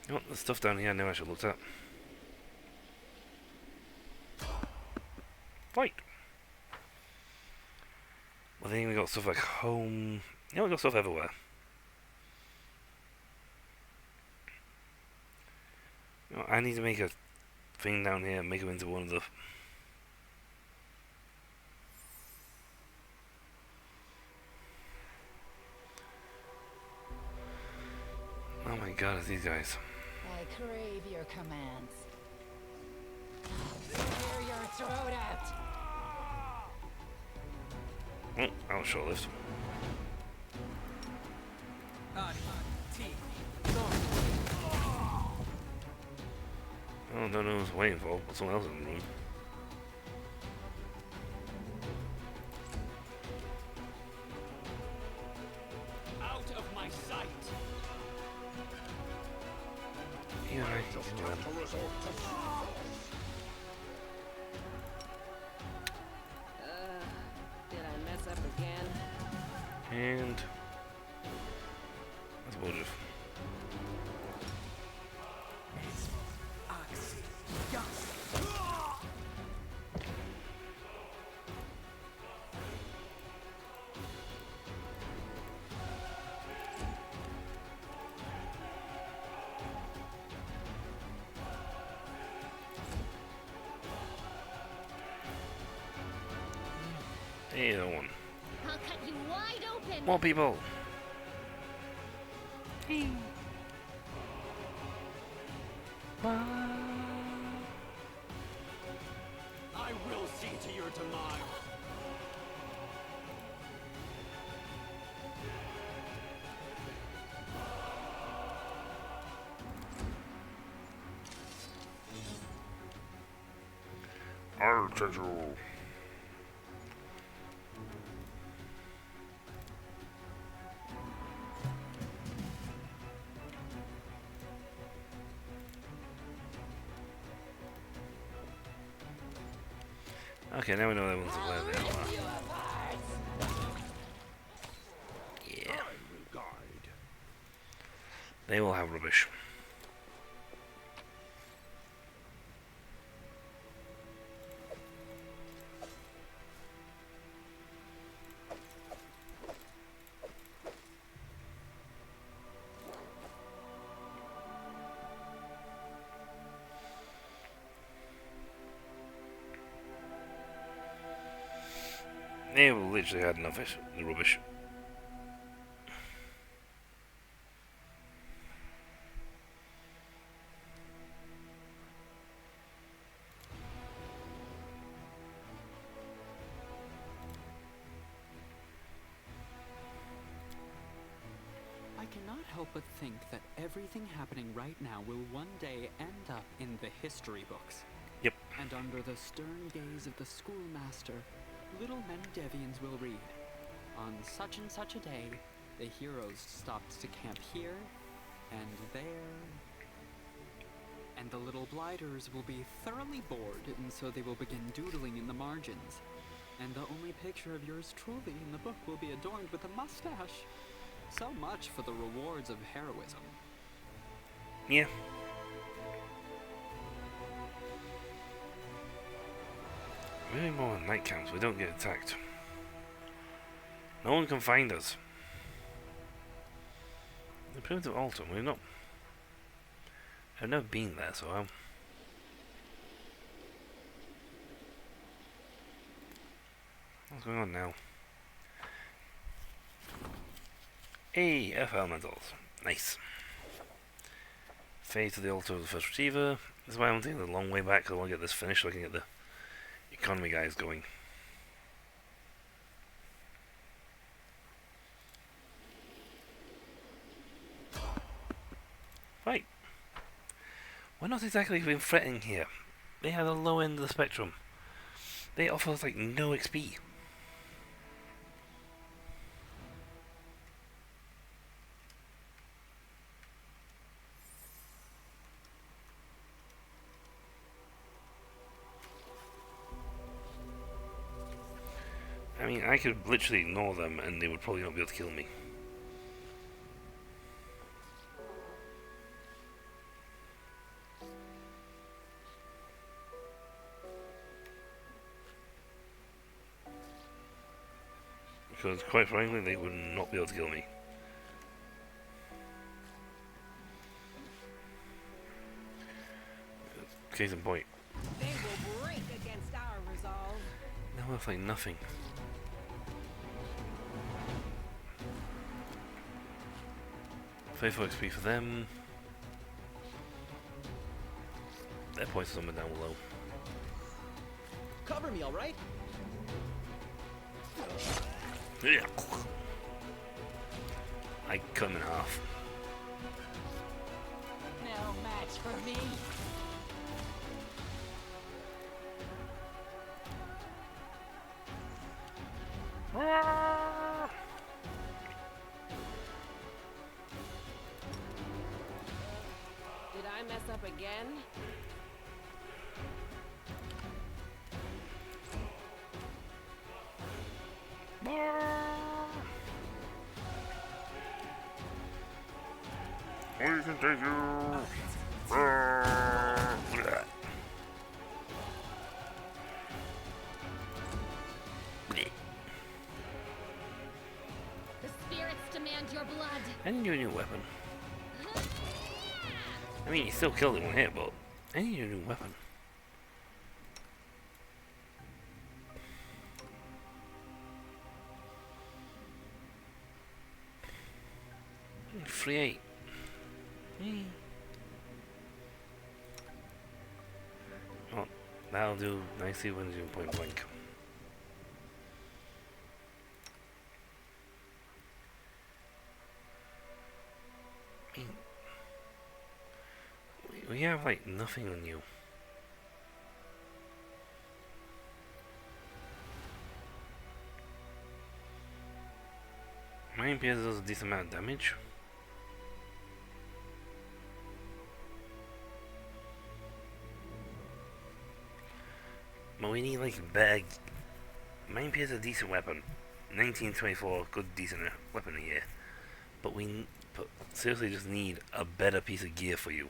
You know what, the stuff down here I know I should look at. Fight! Well, then we got stuff like home. You know, we got stuff everywhere. You know, I need to make a thing down here and make it into one of the. Oh my god, it's these guys.
I crave your commands. Tear your throat out!
Oh, I'll short lift. Oh, don't know who's waiting for, but someone else in the room.
Out of my sight!
You and I can
Just
do
have
that.
to resort to force.
Did I mess up again?
And that's what we'll do. Hey, that one.
I'll cut you wide open.
More people.
I will see to your demise!
Our treasure. Okay, now we know that one's where they are. Yeah.
I will guide.
They will have rubbish. They will literally had enough of it, the rubbish.
I cannot help but think that everything happening right now will one day end up in the history books.
Yep.
And under the stern gaze of the schoolmaster, little Mendevians will read, on such and such a day, the heroes stopped to camp here and there. And the little blighters will be thoroughly bored, and so they will begin doodling in the margins. And the only picture of yours truly in the book will be adorned with a mustache. So much for the rewards of heroism.
Yeah. We need more night camps, we don't get attacked. No one can find us. The primitive altar, we've not... I've never been there, so I'm... What's going on now? Hey, F elementals. Nice. Fade to the altar of the first receiver. This is why I'm taking the long way back, because I want to get this finished so I can get the economy guys going. Right. We're not exactly being threatening here. They have the low end of the spectrum. They offer us like no XP. I mean, I could literally ignore them and they would probably not be able to kill me. Because, quite frankly, they would not be able to kill me. Case in point.
They will break against our resolve.
They're worth like nothing. Faithful XP for them. Their points are somewhere down below.
Cover me, all right?
Yeah. I cut them in half.
no match for me.
Did I mess up again?
We can take you.
The spirits demand your blood.
I need you a new weapon. I mean, you still killed it one hit, but I need you a new weapon. Free 8. Oh, that'll do nicely when you point blank. I mean, we have like nothing on you. Mine does a decent amount of damage. But we need like a bag. Mine is a decent weapon. 1924, good decent weapon here. But we seriously just need a better piece of gear for you.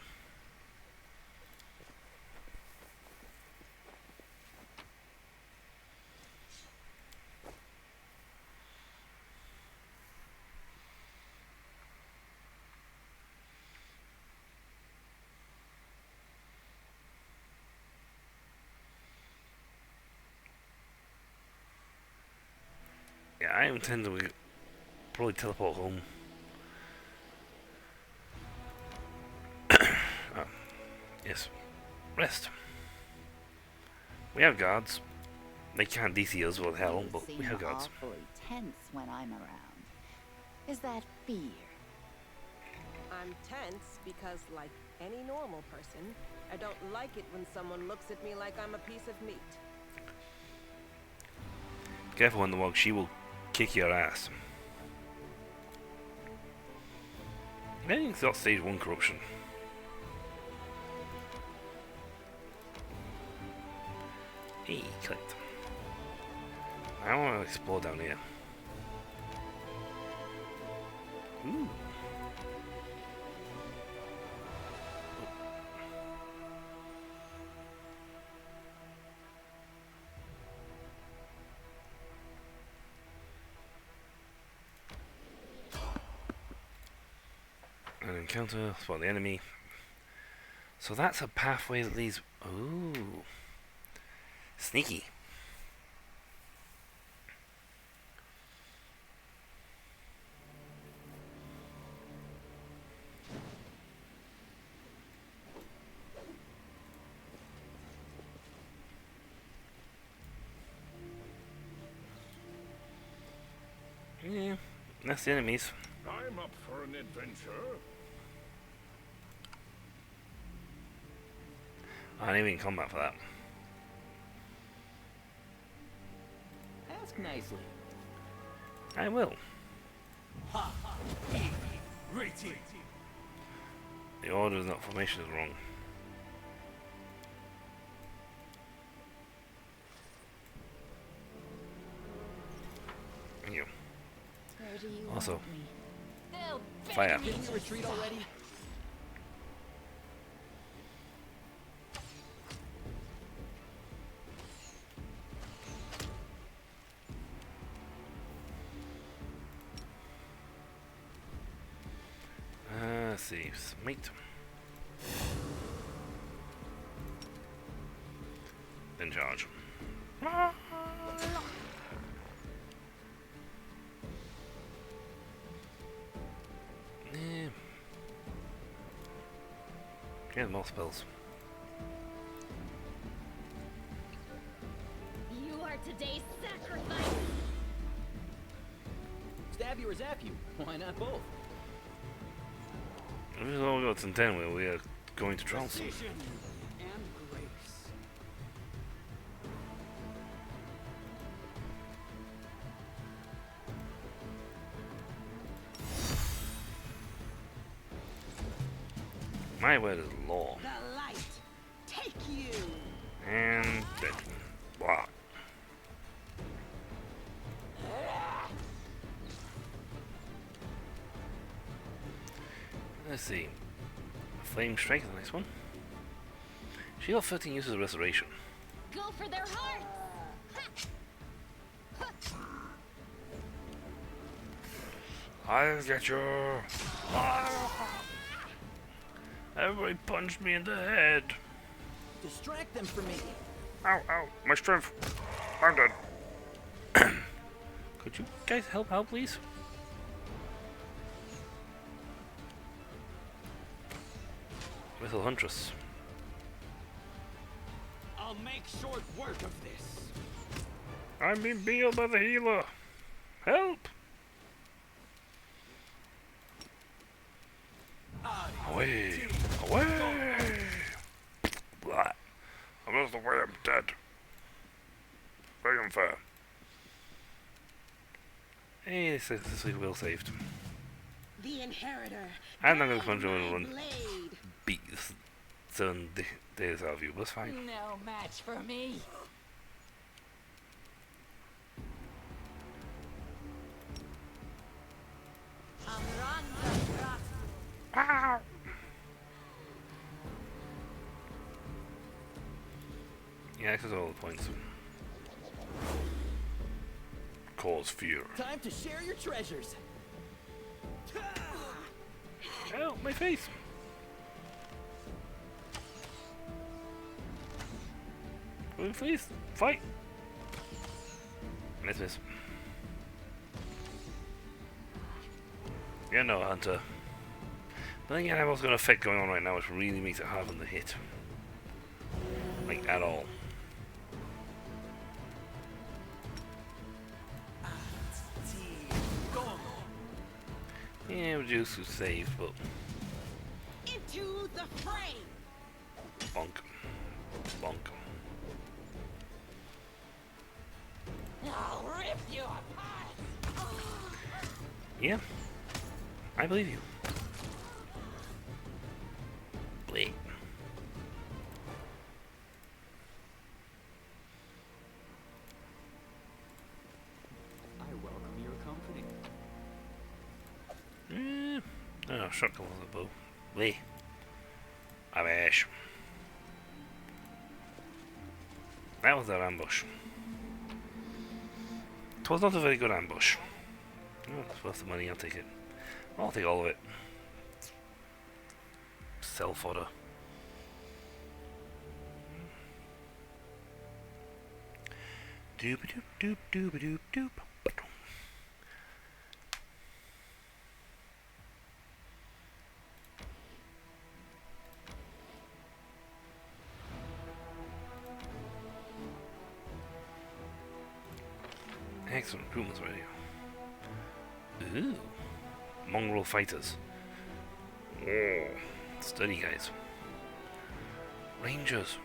Yeah, I intend to probably teleport home. Oh, yes. Rest. We have guards. They can't DC us with hell, but we have guards.
Awfully tense when I'm around. Is that fear?
I'm tense because, like any normal person, I don't like it when someone looks at me like I'm a piece of meat.
Careful on the walk, she will kick your ass. I think it's got stage 1 corruption. Hey, clicked. I want to explore down here. Ooh. An encounter, spot the enemy. So that's a pathway that leads. Ooh. Sneaky. Yeah, that's the enemies.
I'm up for an adventure.
I ain't even in combat for that.
Ask nicely.
I will. The order is not formation is wrong. Thank you.
Where do you
Also,
want me? They'll
fire.
beg me
Didn't you retreat already?
Let's see. Smite. Then charge. Yeah. Yeah, more spells.
You are today's sacrifice.
Stab you or zap you? Why not both?
This is all got some 10 where we are going to trounce him.
And grace.
My word is law.
The light. Take you.
And dead. Blah. Let's see. Flame Strike is the next one. She got 13 uses of Restoration.
Go for their hearts!
I'll get you! Everybody punched me in the head!
Distract them from me.
Ow, ow, my strength! I'm dead. Could you guys help out, please? Little Huntress.
I'll make short work of this.
I'm being beat by the healer! Help! Away! Away! Blah. I'm lost away, I'm dead. Very unfair. Hey, this week well saved.
The inheritor.
And I'm gonna come to and run
Blade.
beat this son days out of you, but that's fine.
No match for me.
Ow! Yeah, this is all the points. Cause fear.
Time to share your treasures.
Ow, my face! My face! Fight! Miss. Yeah, no, Hunter. But then again, I've also got an effect going on right now which really makes it hard on the hit. Like, at all. Yeah, reduce to save, but
Into the fray.
bonk. Bonk.
I'll rip you apart.
Yeah. I believe you. Blade.
I welcome your company.
Oh, shotgun was a bow. Lee. Ambush. That was their ambush. It was not a very good ambush. Oh, it's worth the money, I'll take it. I'll take all of it. Sell fodder. Doop doop doop doop doop doop. Excellent improvements already. Ooh. Mongrel fighters. Oh, sturdy guys. Rangers.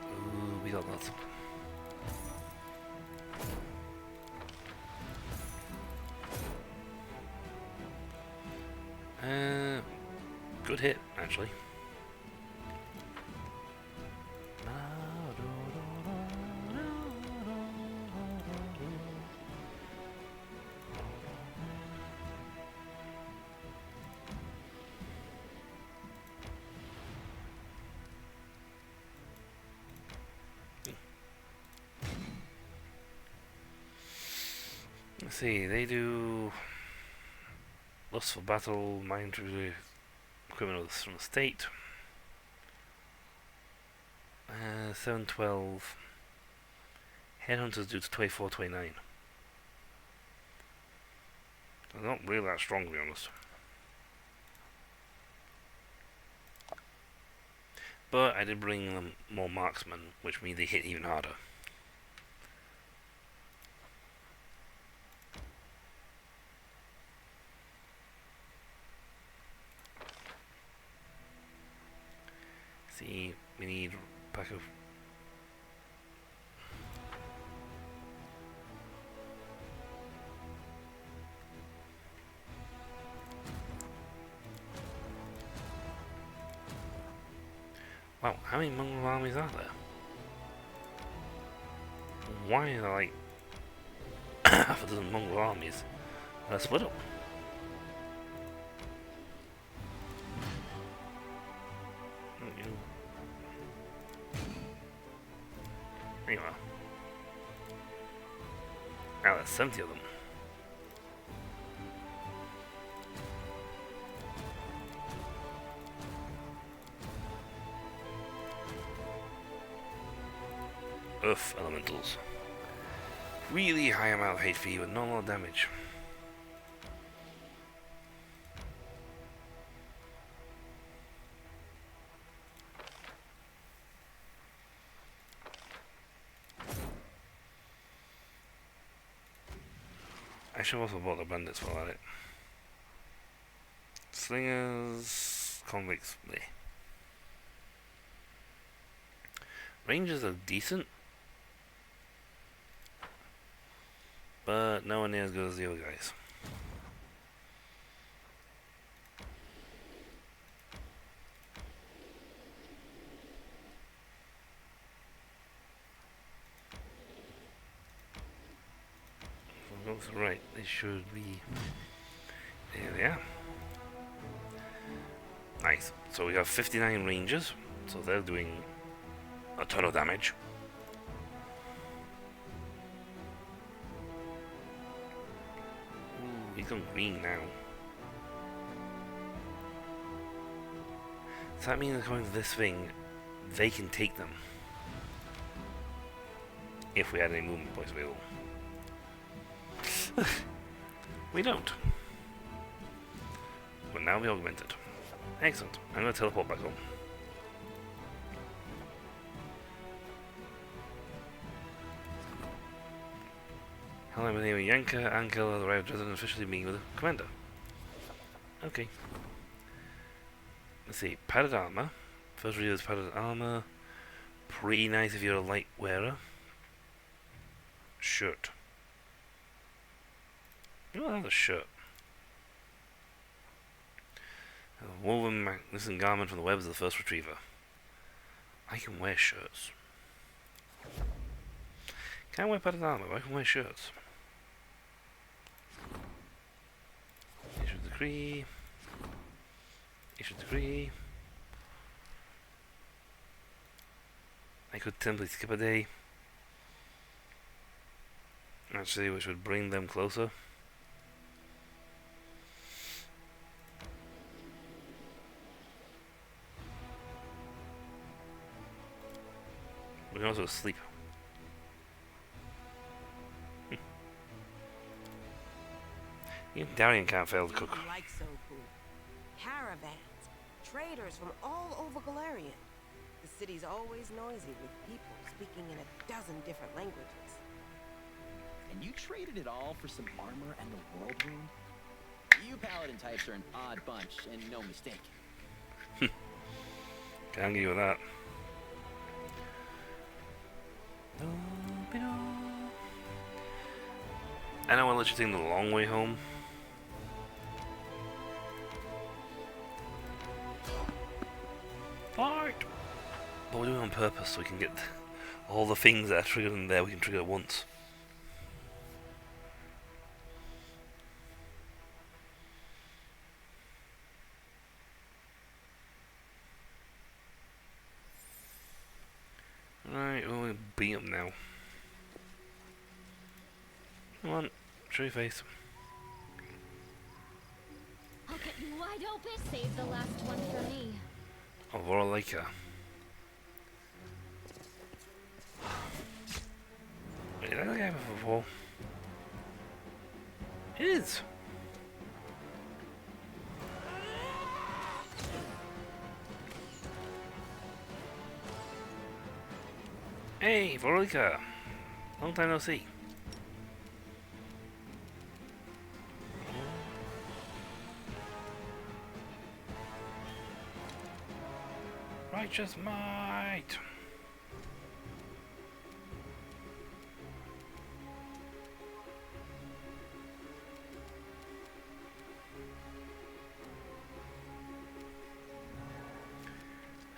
Ooh, we got lots. Good hit, actually. Let's see, they do Lust for Battle, Mind to Criminals from the State. 712. Headhunters do to 2429. They're not really that strong, to be honest. But I did bring them more marksmen, which means they hit even harder. See, we need a pack of... Wow, how many Mongol armies are there? Why are there like half a dozen Mongol armies that are split up? There you are. Now there's 70 of them. Earth elementals. Really high amount of HP with not a lot of damage. I should have also bought the bandits while at it. Slingers, convicts, bleh. Rangers are decent, but nowhere near as good as the other guys. Looks right, they should be. There they are. Nice. So we have 59 rangers, so they're doing a ton of damage. Ooh, he's gone green now. Does that mean that going to this thing, they can take them? If we had any movement points available. We don't. But now we augmented. Excellent. I'm going to teleport back home. Hello, my name is Yanka. Ankel has arrived at an officially meeting with the commander. Okay. Let's see. Padded armor. First reader's padded armor. Pretty nice if you're a light wearer. Shirt. Oh, that's a shirt. A woven magnificent garment from the webs of the first retriever. I can wear shirts. Can't wear padded armor, but I can wear shirts. Issue decree. Issue decree. I could simply skip a day. Actually, which would bring them closer. We can also sleep. Even Darian can't fail to cook.
Like Sopu. Caravans, traders from all over Galarian. The city's always noisy with people speaking in a dozen different languages.
And you traded it all for some armor and the world wound? You paladin types are an odd bunch, and no mistake.
Can't give you that. I know I'll let you take the long way home. Fight! But we're doing it on purpose so we can get all the things that are triggered in there we can trigger at once. Right, we're going to beat him now. Come on, show your face.
I'll get you wide open. Save the last one for me.
Oh, Voralika. Wait, did I have it before? It is. Hey, Voralika. Long time no see. Righteous might!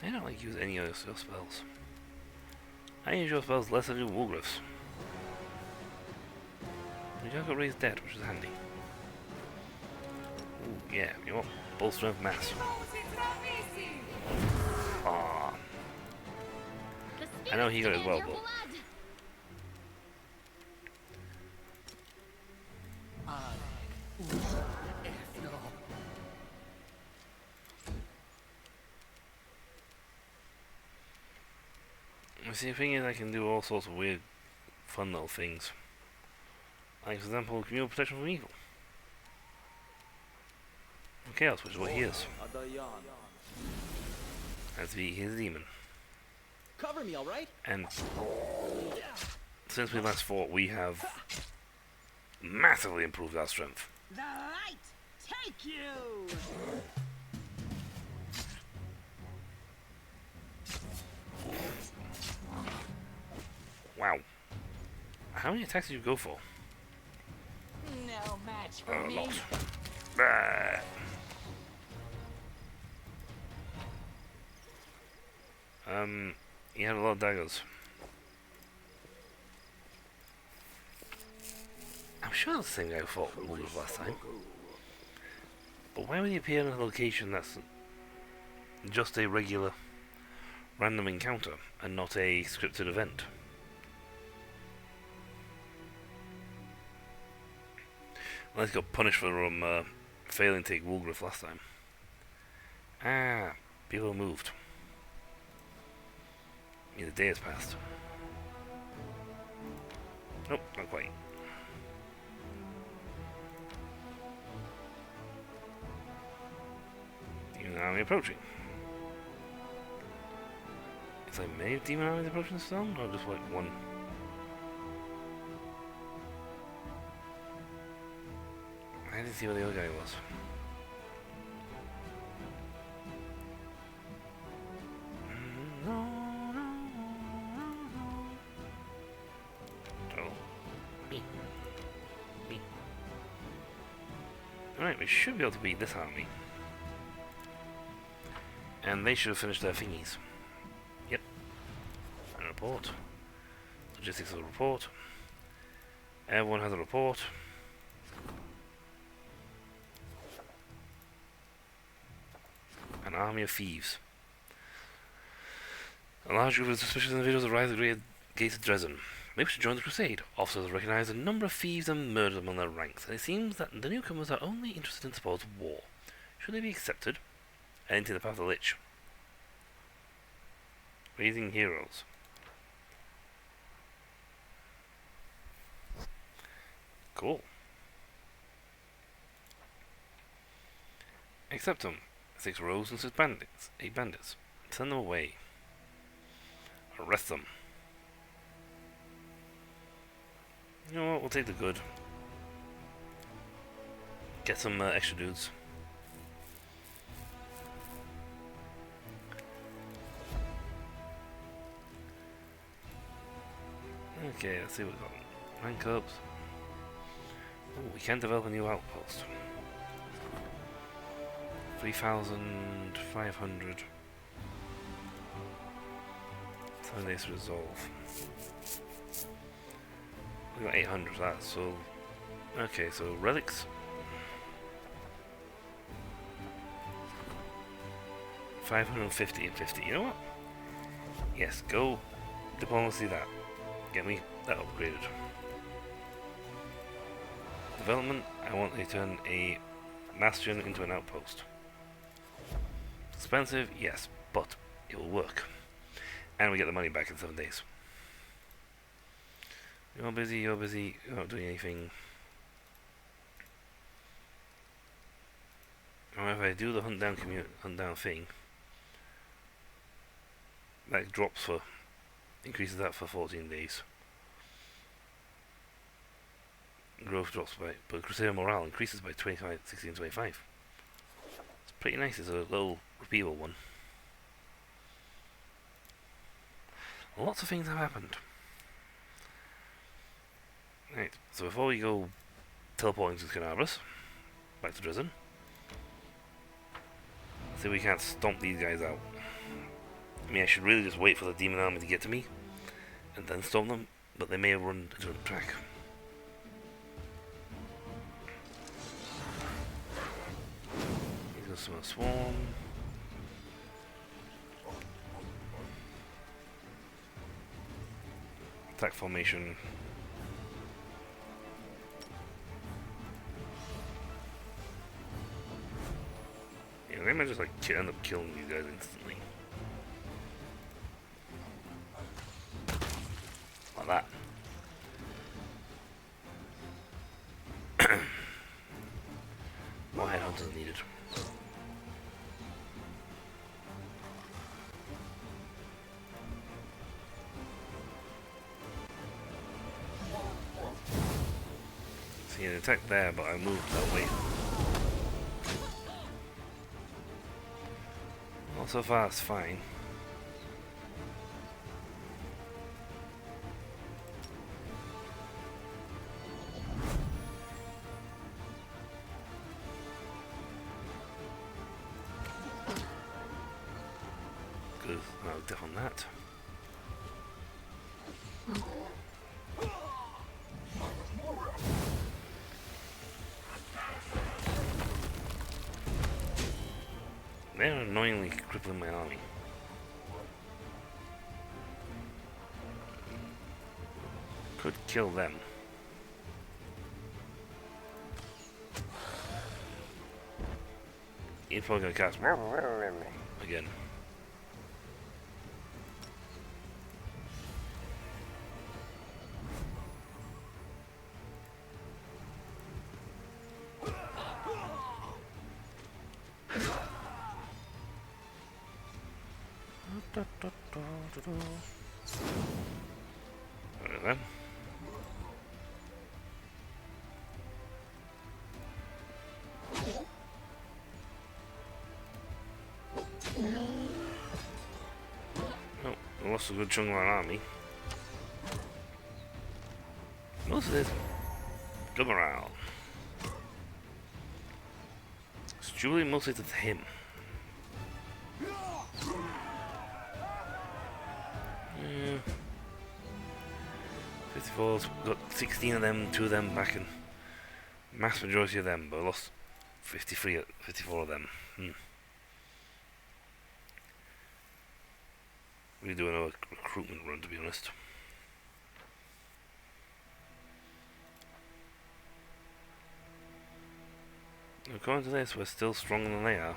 I don't like use any other spells. I use your spells less than I do Wolgriff's. You just got raised dead, which is handy. Ooh, yeah, you want full strength mass. Aww. I know he got it as well, but see, the thing is, I can do all sorts of weird, fun little things. Like, for example, communal protection from evil. And chaos, which is what he is. As his demon.
Cover me, all right?
And since we last fought, we have massively improved our strength.
The light take you!
Wow. How many attacks did you go for?
No match for
A
me.
lot. Ah. He had a lot of daggers. I'm sure that's the same guy who fought Wolves last time. But why would he appear in a location that's just a regular random encounter and not a scripted event? Unless he got punished for failing to take Wolgriff last time. Ah, people moved. I mean, the day has passed. Nope, not quite. Demon army approaching. Is like many demon armies approaching the stone, or just like one? I didn't see where the other guy was. Alright, we should be able to beat this army. And they should have finished their thingies. Yep. And a report. Logistics of a report. Everyone has a report. An army of thieves. A large group of suspicious individuals arrived at the great gates of Dresden. They wish to join the crusade. Officers have recognized a number of thieves and murdered among their ranks, and it seems that the newcomers are only interested in supposed war. Should they be accepted? And into the path of the Lich. Raising heroes. Cool. Accept them. 6 rogues and 6 bandits. 8 bandits. Send them away. Arrest them. You know what, we'll take the good. Get some extra dudes. Okay, let's see what we got. Rank ups. Oh, we can develop a new outpost. 3,500. 7 days to resolve. We got 800 of that, so... Okay, so relics. 550 and 50. You know what? Yes, go diplomacy that. Get me that upgraded. Development, I want to turn a bastion into an outpost. Expensive, yes, but it will work. And we get the money back in 7 days. You're busy, you're not doing anything. However, if I do the hunt down thing, that drops for, increases that for 14 days. Growth drops by, but Crusader morale increases by 25, 16, 25. It's pretty nice, it's a little repeatable one. lots of things have happened. Right, so before we go teleporting to Scanabras, back to Dresden, see if we can't stomp these guys out. I mean, I should really just wait for the demon army to get to me, and then stomp them, but they may have run into the track. He's got some swarm. Attack formation. Yeah, they might just like end up killing you guys instantly. Like that. More headhunters needed. See an attack there, but I moved that way. Well, so far it's fine. Good, I'll deaf on that. They're annoyingly crippling my army. Could kill them. He's probably gonna cast again. Alright then. Oh, we lost a good chunk of our army. Most of this good morale. It's Julie mostly to him. Yeah. 54's got 16 of them, 2 of them back in. Mass majority of them, but I lost 54 of them. We're doing a recruitment run, to be honest. According to this, we're still stronger than they are.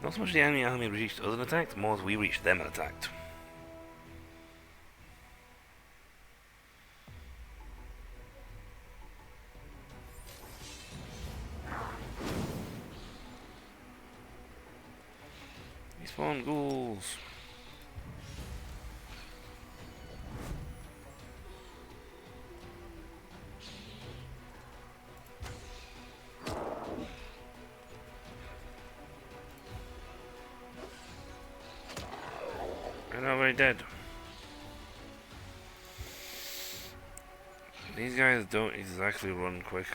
Not so much the enemy army reached us and attacked, more as we reached them and attacked. These spawn ghouls. They're already dead. These guys don't exactly run quick.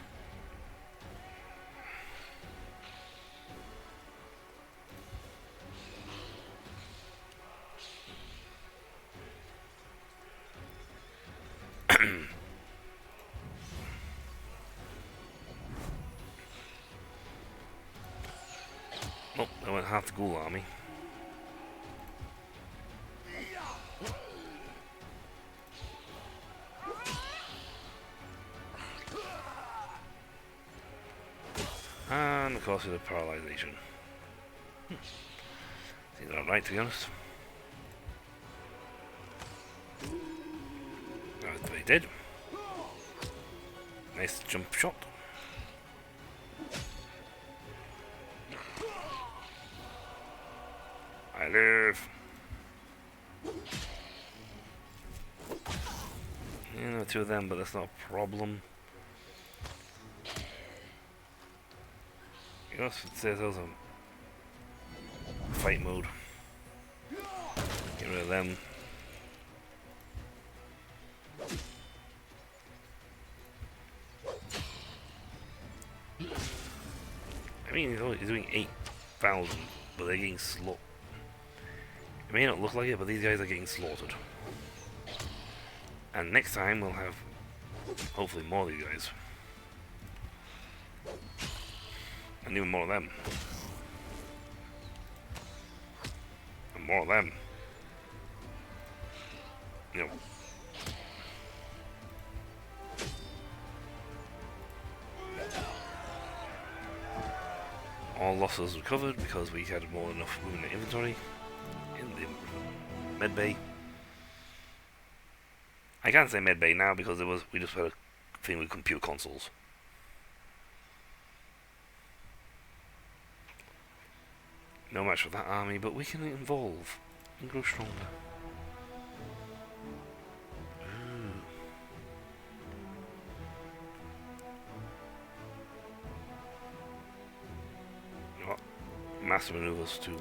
Oh, I went half the ghoul army. And of course, with the paralyzation. Seems alright, to be honest. That's what he did. Nice jump shot. I live. You know, 2 of them, but that's not a problem. It says those are fight mode. Get rid of them. I mean, he's doing 8,000, but they're getting slaughtered. It may not look like it, but these guys are getting slaughtered. And next time we'll have, hopefully, more of these guys. And even more of them. And more of them. You know. All losses recovered because we had more than enough room in the inventory. In the med bay. I can't say med bay now because we just had a thing with computer consoles. No match for that army, but we can evolve and grow stronger. Ooh. Oh, master maneuvers too.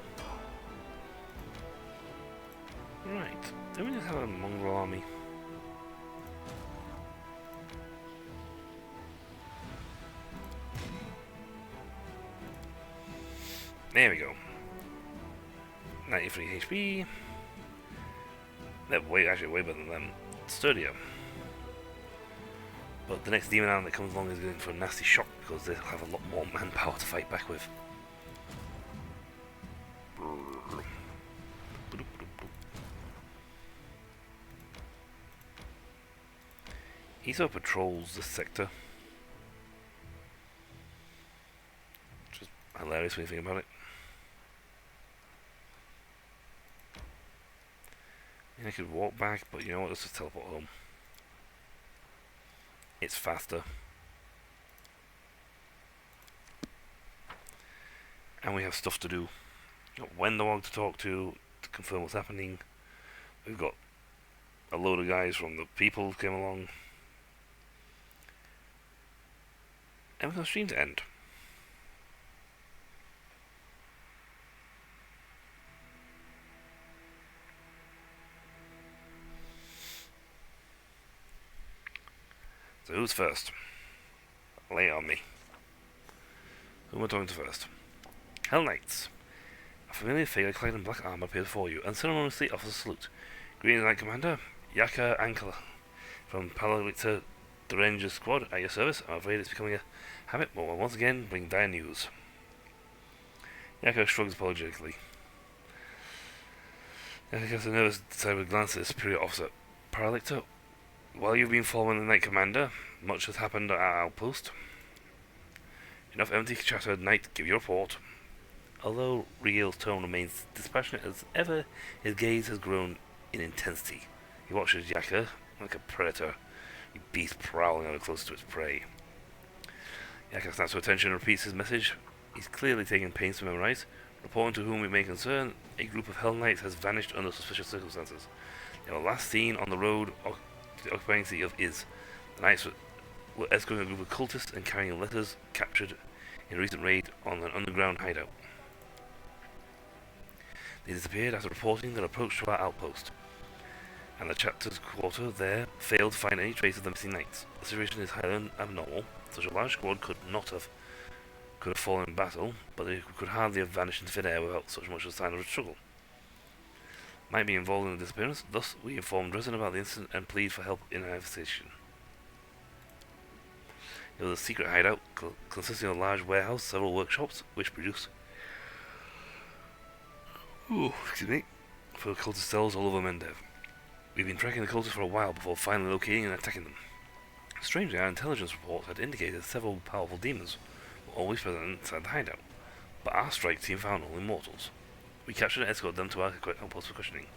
Right, then we just have a mongrel army. There we go. 93 HP. They're actually way better than them. Sturdier. But the next demon army that comes along is going for a nasty shock because they'll have a lot more manpower to fight back with. Iso patrols this sector. Which is hilarious when you think about it. I could walk back, but you know what, let's just teleport home. It's faster. And we have stuff to do. We've got Wendawag to talk to confirm what's happening. We've got a load of guys from the people who came along. And we've got a stream to end. So who's first? Lay it on me. Who am I talking to first? Hell Knights. A familiar figure clad in black armor appears before you, and ceremoniously offers a salute. Greetings, Knight Commander. Yaka Ankala from Palalicta, the Ranger Squad, at your service. I'm afraid it's becoming a habit, but will once again bring dire news. Yaka shrugs apologetically. Yaka casts a nervous, decided glance at his superior officer. Palalicta, while you've been following the Knight Commander, much has happened at our outpost. Enough empty chatter, Knight, give your report. Although Riel's tone remains dispassionate as ever, his gaze has grown in intensity. He watches Yaka like a predator, a beast prowling ever closer to its prey. Yaka snaps to attention and repeats his message. He's clearly taking pains to memorize. Reporting to whom it may concern, a group of Hell Knights has vanished under suspicious circumstances. They were last seen on the road to the occupying city of Iz. The Knights were escorting a group of cultists and carrying letters captured in a recent raid on an underground hideout. They disappeared after reporting their approach to our outpost, and the chapter's quarter there failed to find any trace of the missing knights. The situation is highly abnormal. Such a large squad could have fallen in battle, but they could hardly have vanished into thin air without such much as a sign of a struggle. Might be involved in the disappearance, thus we informed Dresden about the incident and plead for help in our investigation. It was a secret hideout consisting of a large warehouse, several workshops, which produce for cultist cells all over Mendev. We've been tracking the cultists for a while before finally locating and attacking them. Strangely, our intelligence reports had indicated several powerful demons were always present inside the hideout, but our strike team found only mortals. We captured and escorted them to our outpost for questioning.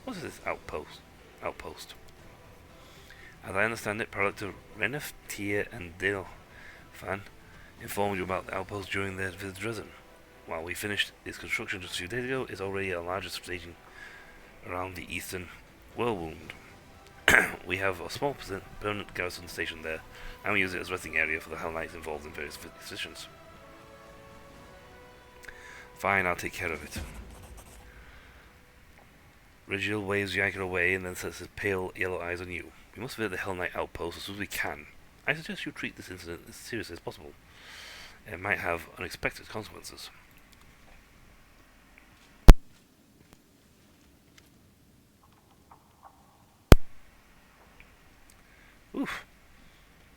What is this outpost? As I understand it, Palalicta, Renef, Tyr, and Dilfan informed you about the outpost during their visit to Dresden. While we finished its construction just a few days ago, it's already our largest staging around the eastern Whirlwind. We have a small permanent garrison station there, and we use it as a resting area for the Hell Knights involved in various positions. Fine, I'll take care of it. Rigil waves Yanker away and then sets his pale yellow eyes on you. We must visit the Hell Knight outpost as soon as we can. I suggest you treat this incident as seriously as possible. It might have unexpected consequences. Oof.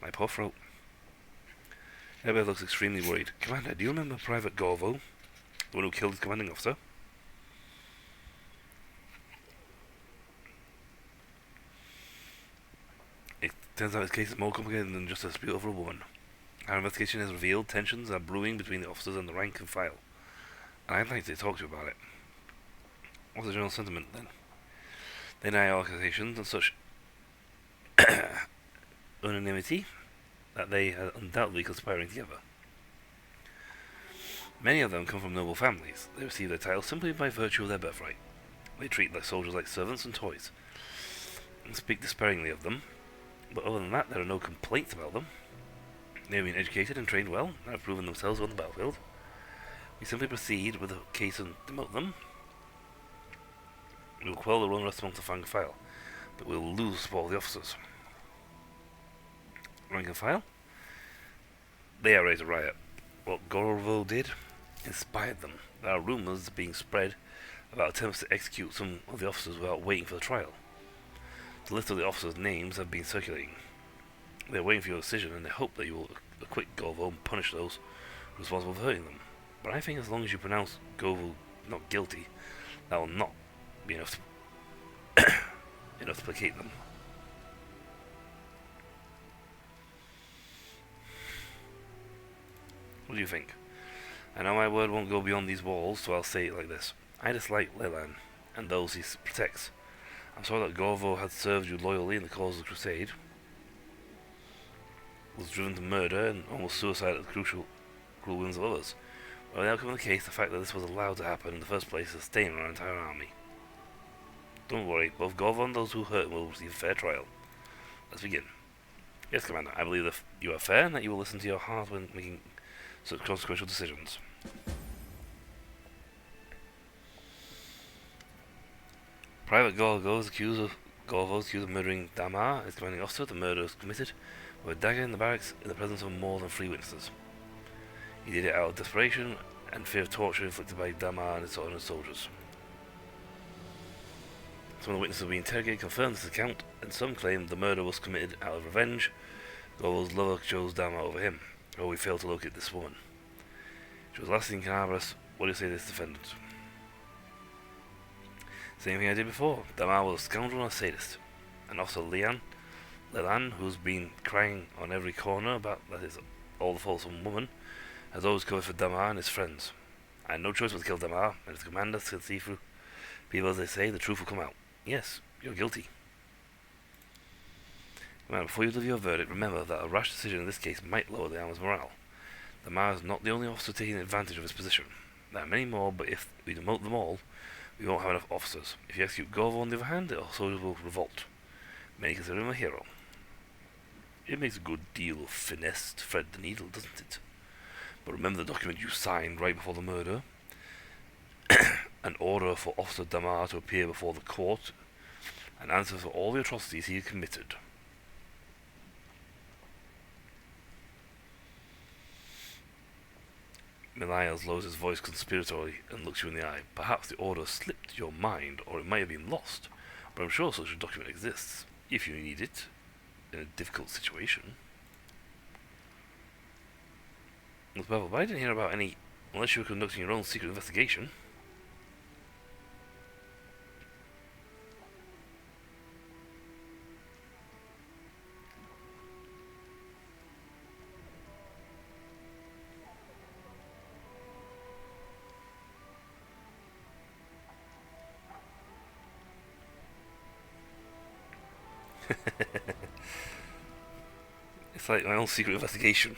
My poor throat. Everybody looks extremely worried. Commander, do you remember Private Gorvo? The one who killed his commanding officer? It turns out his case is more complicated than just a dispute over a woman. Our investigation has revealed tensions are brewing between the officers and the rank and file. And I'd like to talk to you about it. What's the general sentiment, then? They deny our accusations and such unanimity that they are undoubtedly conspiring together. Many of them come from noble families. They receive their titles simply by virtue of their birthright. They treat their soldiers like servants and toys, and speak despairingly of them, but other than that, there are no complaints about them. They have been educated and trained well, and have proven themselves on the battlefield. We simply proceed with the case and demote them. We will quell the unrest amongst the Fang file, but we will lose support of the officers. Rank and file? They are ready to riot. What Gorvo did inspired them. There are rumours being spread about attempts to execute some of the officers without waiting for the trial. The list of the officers' names have been circulating. They are waiting for your decision, and they hope that you will acquit Gorvo and punish those responsible for hurting them. But I think as long as you pronounce Gorvo not guilty, that will not be enough to placate them. What do you think? I know my word won't go beyond these walls, so I'll say it like this. I dislike Leland and those he protects. I'm sorry that Gorvo had served you loyally in the cause of the Crusade, was driven to murder and almost suicide at the cruel whims of others. But the outcome of the case, the fact that this was allowed to happen in the first place, is a stain on our entire army. Don't worry, both Gorvo and those who hurt him will receive a fair trial. Let's begin. Yes, Commander, I believe that you are fair and that you will listen to your heart when making such consequential decisions. Private Gorgo is accused of murdering Damar, his commanding officer. The murder was committed with a dagger in the barracks in the presence of more than 3 witnesses. He did it out of desperation and fear of torture inflicted by Damar and his soldiers. Some of the witnesses being interrogated confirmed this account, and some claim the murder was committed out of revenge. Gorvo's lover chose Damar over him. Oh, we failed to locate this woman. She was last in Canaveras. What do you say to this defendant? Same thing I did before. Damar was a scoundrel and a sadist. And also Leland, who's been crying on every corner about that is all the fault of some woman, has always covered for Damar and his friends. I had no choice but to kill Damar, and if the commander can see through people as they say, the truth will come out. Yes, you're guilty. Commander, before you deliver your verdict, remember that a rash decision in this case might lower the army's morale. Damar is not the only officer taking advantage of his position. There are many more, but if we demote them all, we won't have enough officers. If you execute Gorvo, on the other hand, the soldiers will revolt. Many consider him a hero. It makes a good deal of finesse to thread the needle, doesn't it? But remember the document you signed right before the murder? An order for Officer Damar to appear before the court and answer for all the atrocities he had committed. Milias lowers his voice conspiratorially and looks you in the eye. Perhaps the order slipped your mind, or it might have been lost, but I'm sure such a document exists, if you need it, in a difficult situation. But I didn't hear about any, unless you were conducting your own secret investigation. It's like my own secret investigation.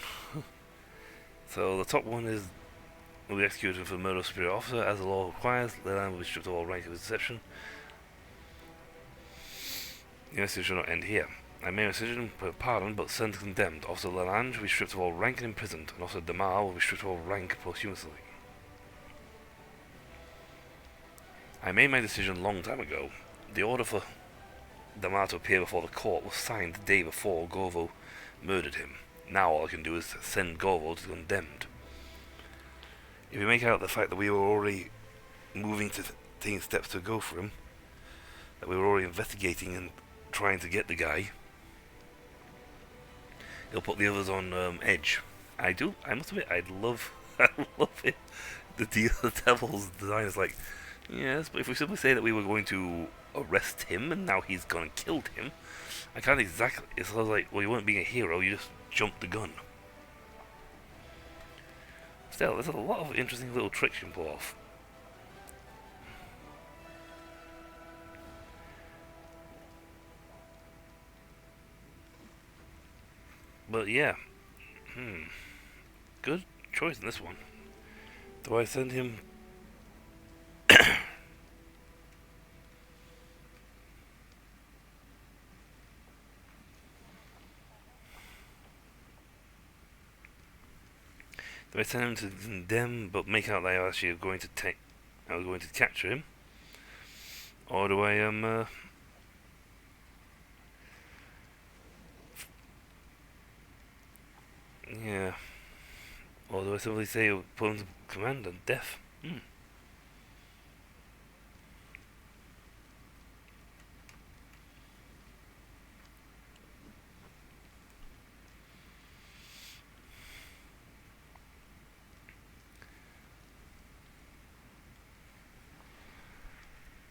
So the top one is will be executed for the murder of superior officer as the law requires. Leland will be stripped of all rank of his deception. The investigation should not end here. I made a decision for pardon, but sent condemned. Officer Leland will be stripped of all rank and imprisoned, and Officer Damar will be stripped of all rank posthumously. I made my decision a long time ago. The order for Damar to appear before the court was signed the day before Gorvo murdered him. Now all I can do is send Gorvo to the condemned. If we make out the fact that we were already moving to taking steps to go for him, that we were already investigating and trying to get the guy, it'll put the others on edge. I must admit, I love it. The devil's design is like, yes, but if we simply say that we were going to arrest him and now he's gone and killed him, I can't exactly. It's like, well, you weren't being a hero, you just jumped the gun. Still, there's a lot of interesting little tricks you can pull off. But yeah, good choice in this one. Do I send him? Do I send him to condemn, but make out that I was going to capture him, or do I yeah, or do I simply say put him to command and death?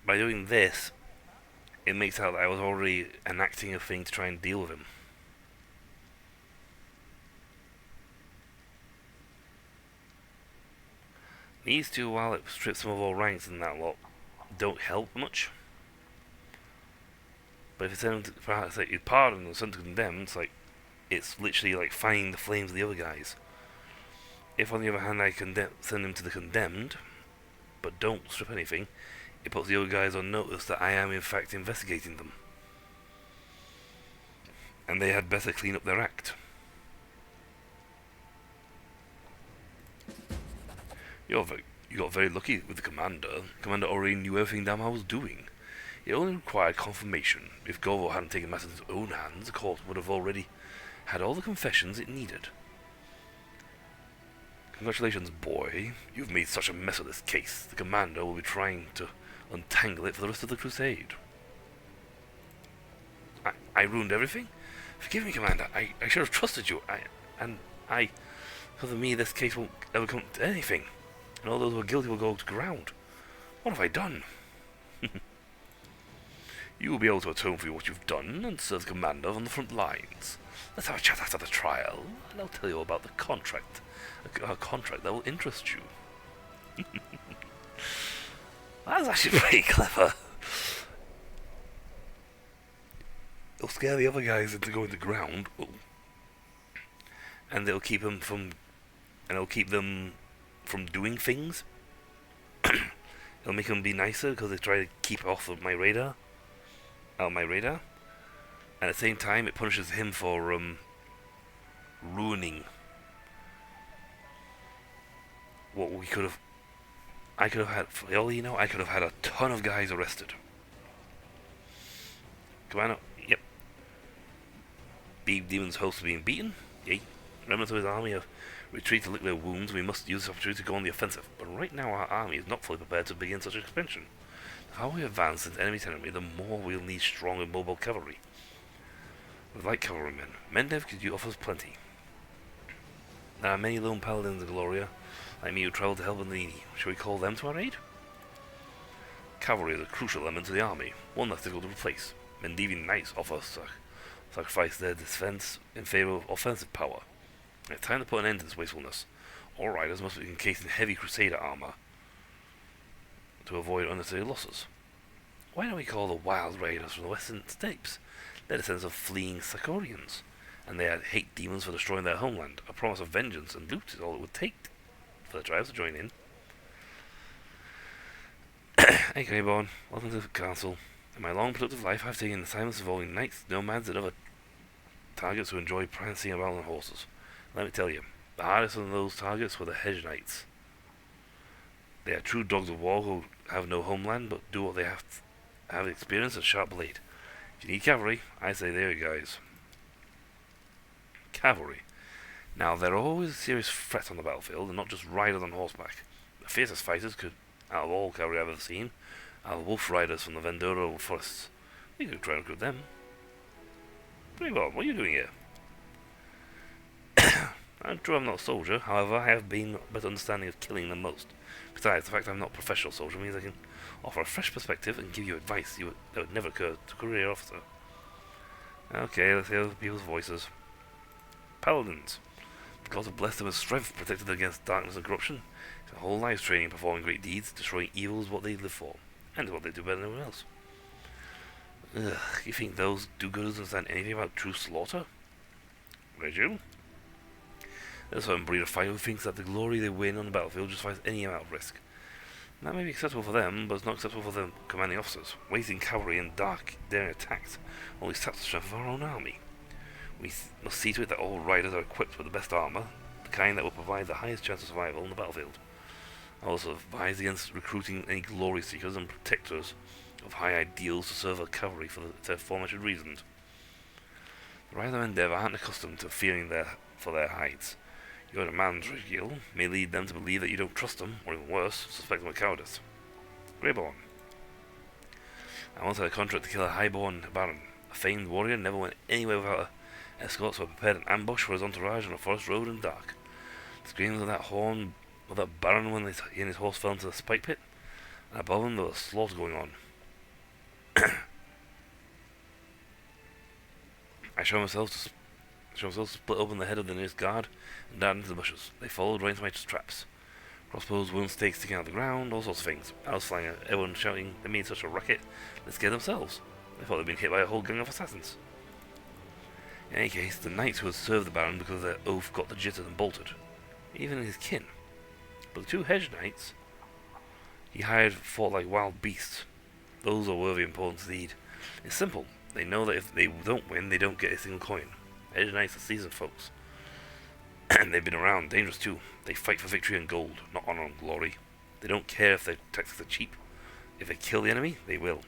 By doing this, it makes out that I was already enacting a thing to try and deal with him. These two, while it strips them of all ranks and that lot, don't help much. But if it's sent to you pardon and sent to condemn, it's literally like fanning the flames of the other guys. If on the other hand I send him to the condemned, but don't strip anything, it puts the other guys on notice that I am in fact investigating them. And they had better clean up their act. You got very lucky with the commander. The commander already knew everything Damar was doing. It only required confirmation. If Gorvo hadn't taken matters in his own hands, the court would have already had all the confessions it needed. Congratulations, boy. You've made such a mess of this case. The commander will be trying to untangle it for the rest of the crusade. I ruined everything? Forgive me, Commander. I should have trusted you. Because of me, this case won't ever come to anything. And all those who are guilty will go to ground. What have I done? You will be able to atone for what you've done and serve the commander on the front lines. Let's have a chat after the trial, and I'll tell you about the contract. A contract that will interest you. That's actually pretty clever. It'll scare the other guys into going to ground, and it'll keep them from doing things. It'll make them be nicer because they try to keep off of my radar, And at the same time, it punishes him for ruining what we could have. I could have had, for all you know, I could have had a ton of guys arrested. Commander, yep. Demon's host is being beaten, yay. Remnants of his army have retreated to lick their wounds. We must use this opportunity to go on the offensive. But right now our army is not fully prepared to begin such expansion. The farther we advance into enemy territory, the more we'll need strong and mobile cavalry. With light cavalrymen, Mendev could offer us plenty. There are many lone paladins in Gloria, like me, who travel to help the needy. Shall we call them to our aid? Cavalry is a crucial element to the army, one that's difficult to replace. Mendevian knights offer sacrifice their defense in favor of offensive power. It's time to put an end to this wastefulness. All riders must be encased in heavy crusader armor to avoid unnecessary losses. Why don't we call the wild raiders from the western steppes? They're descendants of fleeing Sakorians, and they hate demons for destroying their homeland. A promise of vengeance and loot is all it would take for the tribes to join in. Hey Greyborn, welcome to the castle. In my long productive life, I've taken assignments involving knights, nomads, and other targets who enjoy prancing around on horses. Let me tell you, the hardest of those targets were the hedge knights. They are true dogs of war who have no homeland, but do what they have experience and sharp blade. If you need cavalry, I say there you guys. Cavalry. Now, there are always serious threats on the battlefield, and not just riders on horseback. The fiercest fighters out of all cavalry I've ever seen, are the wolf riders from the Vendoro forests. You could try and recruit them. Pretty well, what are you doing here? I'm true I'm not a soldier, however, I have been a better understanding of killing than most. Besides, the fact I'm not a professional soldier means I can offer a fresh perspective and give you advice that would never occur to a career officer. Okay, let's hear people's voices. Paladins. The gods have blessed them with strength, protected against darkness and corruption. Their whole lives training, performing great deeds, destroying evil is what they live for, and is what they do better than anyone else. Ugh, you think those do-gooders understand anything about true slaughter? Reggio? There's some breed of fighter who thinks that the glory they win on the battlefield justifies any amount of risk. And that may be acceptable for them, but it's not acceptable for the commanding officers. Wasting cavalry in dark, daring attacks only saps the strength of our own army. We must see to it that all riders are equipped with the best armor, the kind that will provide the highest chance of survival in the battlefield. I also advise against recruiting any glory seekers and protectors of high ideals to serve our cavalry for the aforementioned reasons. The riders of Endeavor aren't accustomed to fearing for their hides. Your demands, Regiel, may lead them to believe that you don't trust them, or even worse, suspect them of cowardice. Greyborn. I once had a contract to kill a highborn baron. A famed warrior never went anywhere without escorts, so prepared an ambush for his entourage on a forest road in the dark. The screams of that horn of that baron when he and his horse fell into the spike pit, and above him there was slaughter going on. I showed myself to split open the head of the nearest guard and darted into the bushes. They followed right into my traps. Crossbows, wound stakes sticking out of the ground, all sorts of things. I was flying at everyone shouting they made such a racket, they scared themselves. They thought they'd been hit by a whole gang of assassins. In any case, the knights who had served the Baron because of their oath got the jitters and bolted. Even his kin. But the two hedge knights he hired fought like wild beasts. Those are worthy of importance indeed. It's simple. They know that if they don't win, they don't get a single coin. Hedge knights are seasoned folks. And they've been around, dangerous too. They fight for victory and gold, not honor and glory. They don't care if their tactics are cheap. If they kill the enemy, they will.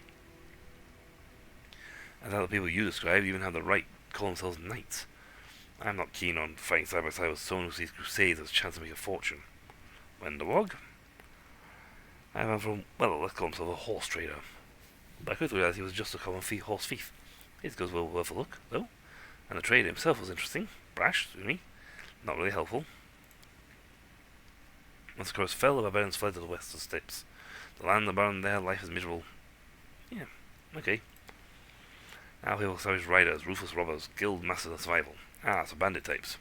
And other people you describe even have the right to call themselves knights. I'm not keen on fighting side by side with someone who sees crusades as a chance to make a fortune. Wenderwog? I went from, well, let's call himself a horse trader. But I quickly realized he was just a common horse thief. His goes well worth a look, though. And the trade himself was interesting. Brash, to me. Not really helpful. Once the crows fell, the barbarians fled to the western steppes. The land, the baron there, life is miserable. Yeah, okay. Now people savage riders, ruthless robbers, guild masters and survival. Ah, so bandit types.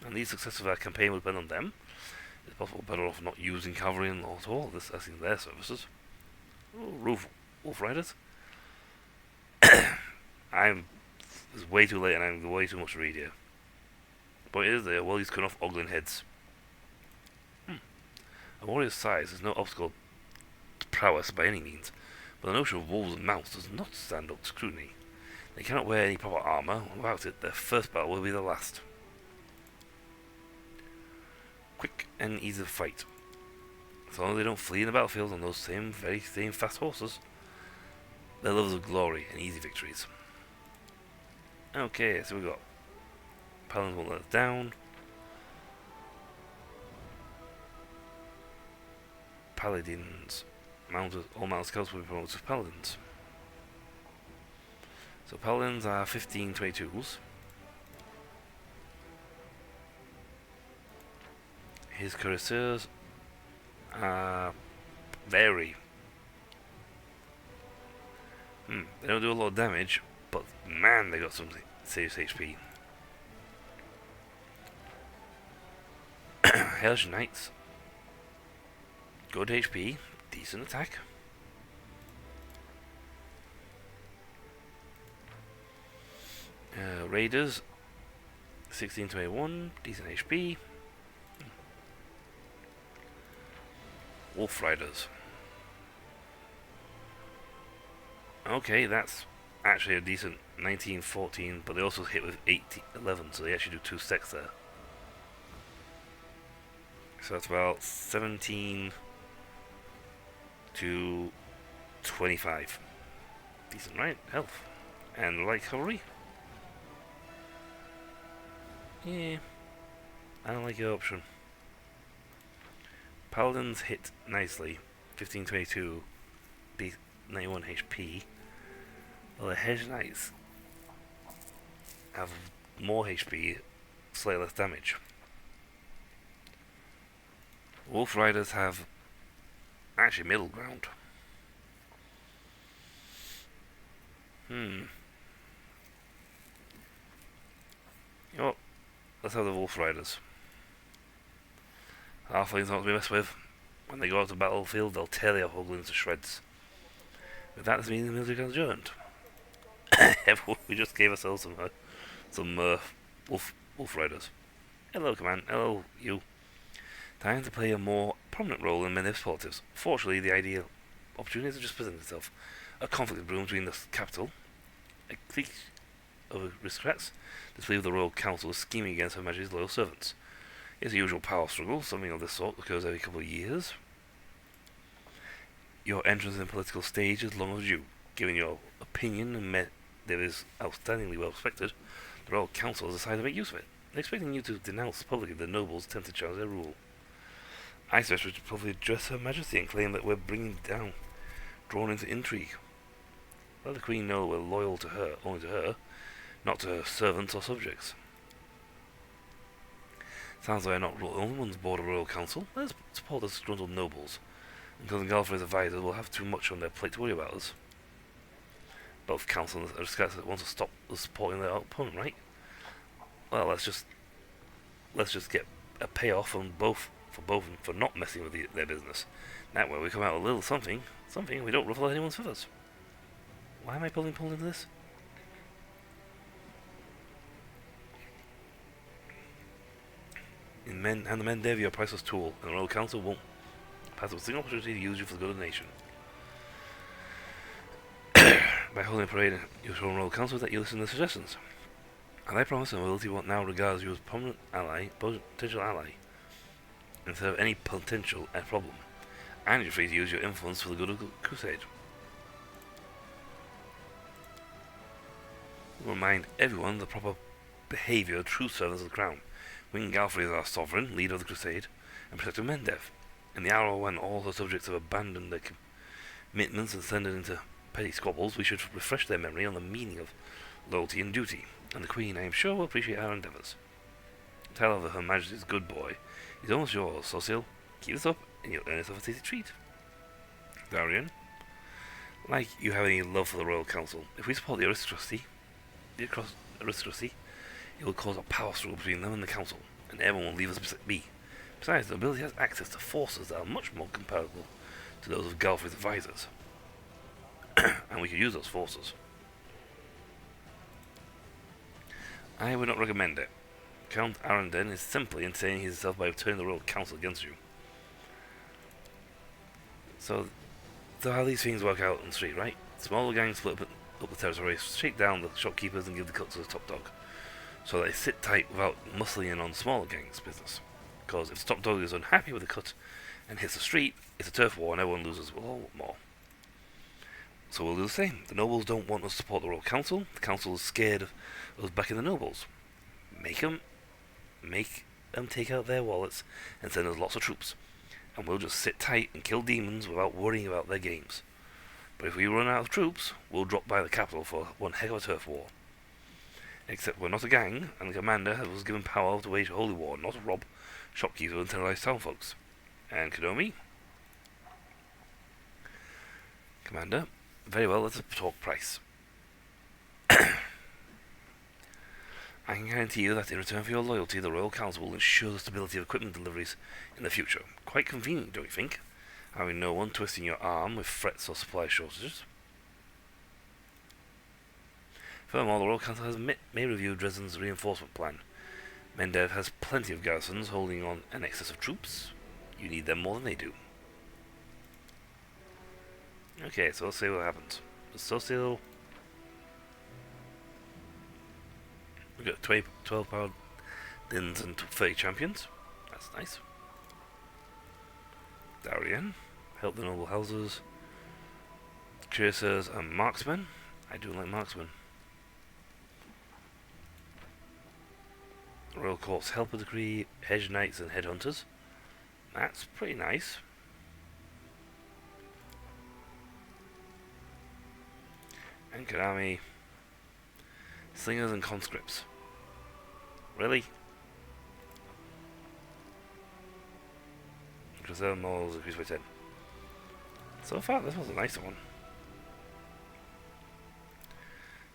And the success of our campaign will depend on them. It's possible better off not using cavalry and at all, assessing their services. Oh, wolf riders? It's way too late and I'm way too much to read here. The point is, they are well used to cutting off ogling heads. A warrior's size is no obstacle to prowess by any means, but the notion of wolves and mounts does not stand up to scrutiny. They cannot wear any proper armour, and without it, their first battle will be their last. Quick and easy to fight. As long as they don't flee in the battlefield on those very same fast horses, their lovers of glory and easy victories. Okay, so we got Paladins won't let us down. Paladins. All mounted scouts will be promoted to Paladins. So Paladins are 1522s. His cuirassiers vary. They don't do a lot of damage, but man, they got some serious HP. Hellish Knights. Good HP, decent attack. Raiders, 1621, decent HP. Wolf Riders. Okay, that's actually a decent 1914, but they also hit with 11, so they actually do 2 stacks there. So that's about 17, to 25. Decent, right? Health. And light cavalry. Yeah. I don't like your option. Paladins hit nicely. 1522. 91 HP. Well, the Hedge Knights have more HP, slightly less damage. Wolf Riders have actually middle ground. You know what? Let's have the Wolf Riders. Halflings not to be messed with. When they go out to the battlefield, they'll tear the Hoglins to shreds. With that, this means the military can adjourned. We just gave ourselves some wolf riders. Hello, command. Hello, you. Time to play a more prominent role in many politics. Fortunately, the ideal opportunity has just presented itself. A conflict is brewing between the capital, a clique of aristocrats, displayed the Royal Council is scheming against Her Majesty's loyal servants. It's a usual power struggle. Something of this sort occurs every couple of years. Your entrance in the political stage is long overdue. Given your opinion and that is outstandingly well respected, the Royal Council has decided to make use of it. They're expecting you to denounce publicly the nobles attempt to challenge their rule. I suggest we should probably address Her Majesty and claim that we're drawn into intrigue. Let the Queen know we're loyal to her, only to her, not to her servants or subjects. Sounds like we're not the only ones aboard the Royal Council. Let's support the disgruntled nobles. Until the Galfrey's advisors will have too much on their plate to worry about us. Both council and aristocrats want to stop supporting their opponent, right? Well, let's just get a payoff on both for not messing with their business. That way we come out with a little something, we don't ruffle anyone's feathers. Why am I pulled into this? Hand the men Dev your priceless tool, and the Royal Council won't pass up a single opportunity to use you for the good of the nation. By holding a parade, you show the Royal Council that you listen to their suggestions. And I promise the nobility will now regard you as a prominent ally, potential ally, instead of any potential problem. And you're free to use your influence for the good of the crusade. We'll remind everyone the proper behaviour of true servants of the crown. Wing Galfrey is our sovereign, leader of the crusade, and protector of Mendev. In the hour when all her subjects have abandoned their commitments and descended into petty squabbles, we should refresh their memory on the meaning of loyalty and duty, and the Queen, I am sure, will appreciate our endeavours. Tell her Her Majesty's good boy is almost yours, Sosil. Keep this up, and you'll earn yourself a tasty treat. Darian, like you have any love for the Royal Council, if we support the aristocracy, it will cause a power struggle between them and the Council, and everyone will leave us be. Besides, the nobility has access to forces that are much more comparable to those of Galfrey's advisors. And we could use those forces. I would not recommend it. Count Arundel is simply entertaining himself by turning the Royal Council against you. So how these things work out on the street, right? Smaller gangs split up the territory, shake down the shopkeepers and give the cut to the top dog. So they sit tight without muscling in on smaller gangs' business. Because if the top dog is unhappy with the cut and hits the street, it's a turf war and everyone loses a lot more. So we'll do the same. The nobles don't want us to support the Royal Council. The Council is scared of us backing the nobles. Make them take out their wallets and send us lots of troops. And we'll just sit tight and kill demons without worrying about their games. But if we run out of troops, we'll drop by the capital for one heck of a turf war. Except we're not a gang, and the commander was given power to wage a holy war, not to rob shopkeepers and terrorize townfolks. And Konomi? Commander, very well, let's talk price. I can guarantee you that in return for your loyalty, the Royal Council will ensure the stability of equipment deliveries in the future. Quite convenient, don't you think? Having no one twisting your arm with threats or supply shortages. Furthermore, the Royal Council may review Dresden's reinforcement plan. Mendev has plenty of garrisons holding on an excess of troops. You need them more than they do. Okay, so let's see what happens. Socio. We've got 12 paladins and 30 champions. That's nice. Darian. Help the noble houses. Chasers and marksmen. I do like marksmen. Royal Court's Helper Decree, Hedge Knights and Headhunters. That's pretty nice. Anchor Army. Slingers and Conscripts. Really? Crusade Models increased by 10. So far, this was a nicer one.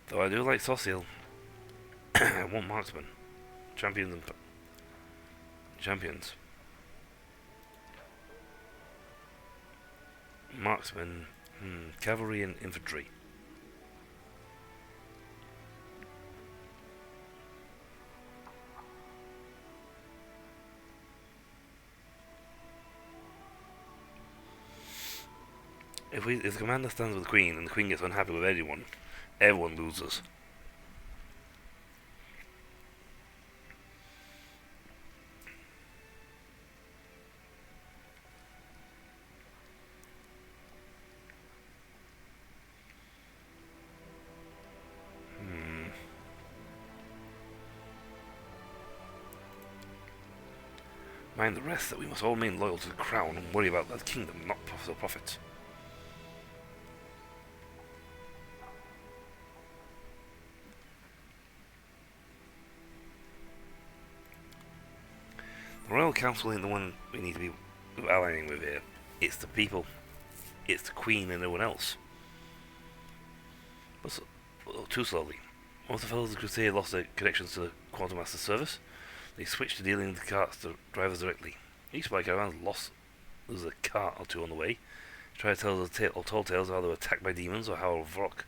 Though I do like Sociel. I want marksmen. Champions and champions. Marksmen. Cavalry and infantry. If the commander stands with the queen and the queen gets unhappy with anyone, everyone loses. Mind the rest that we must all remain loyal to the crown and worry about the kingdom, not the profit. The Royal Council ain't the one we need to be aligning with here. It's the people. It's the Queen and no one else. But too slowly. Once the fellows of the Crusade lost their connections to the Quantum Master service, they switched to dealing with the carts to drivers directly. Each spy caravans lose a cart or two on the way. Try to tell tall tales of how they were attacked by demons or how Vrok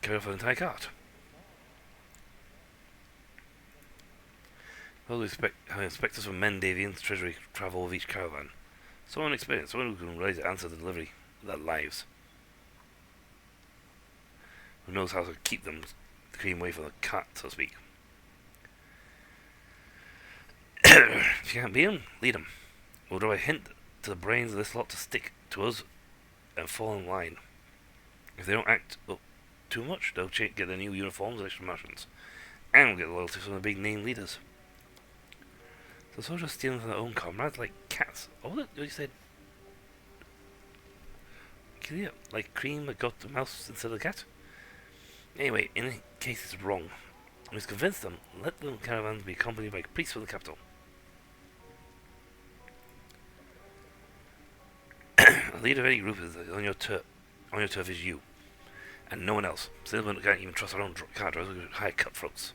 carried off an entire cart. Those inspectors from Mendavian's treasury travel with each caravan. Someone experienced, someone who can ready to answer the delivery of their lives. Who knows how to keep them the cream away from the cart, so to speak. If you can't beat them, lead them. We'll draw a hint to the brains of this lot to stick to us and fall in line. If they don't act up too much, they'll get their new uniforms and extra martians. And we'll get the loyalty from the big name leaders. So soldiers stealing from their own comrades like cats. Oh, you said... Yeah, like cream that got the mouse instead of the cat? Anyway, in case it's wrong, we must convince them, let the caravans be accompanied by priests from the capital. The leader of any group is on your turf is you, and no one else. Since we can't even trust our own cart drivers, we could hire cutthroats.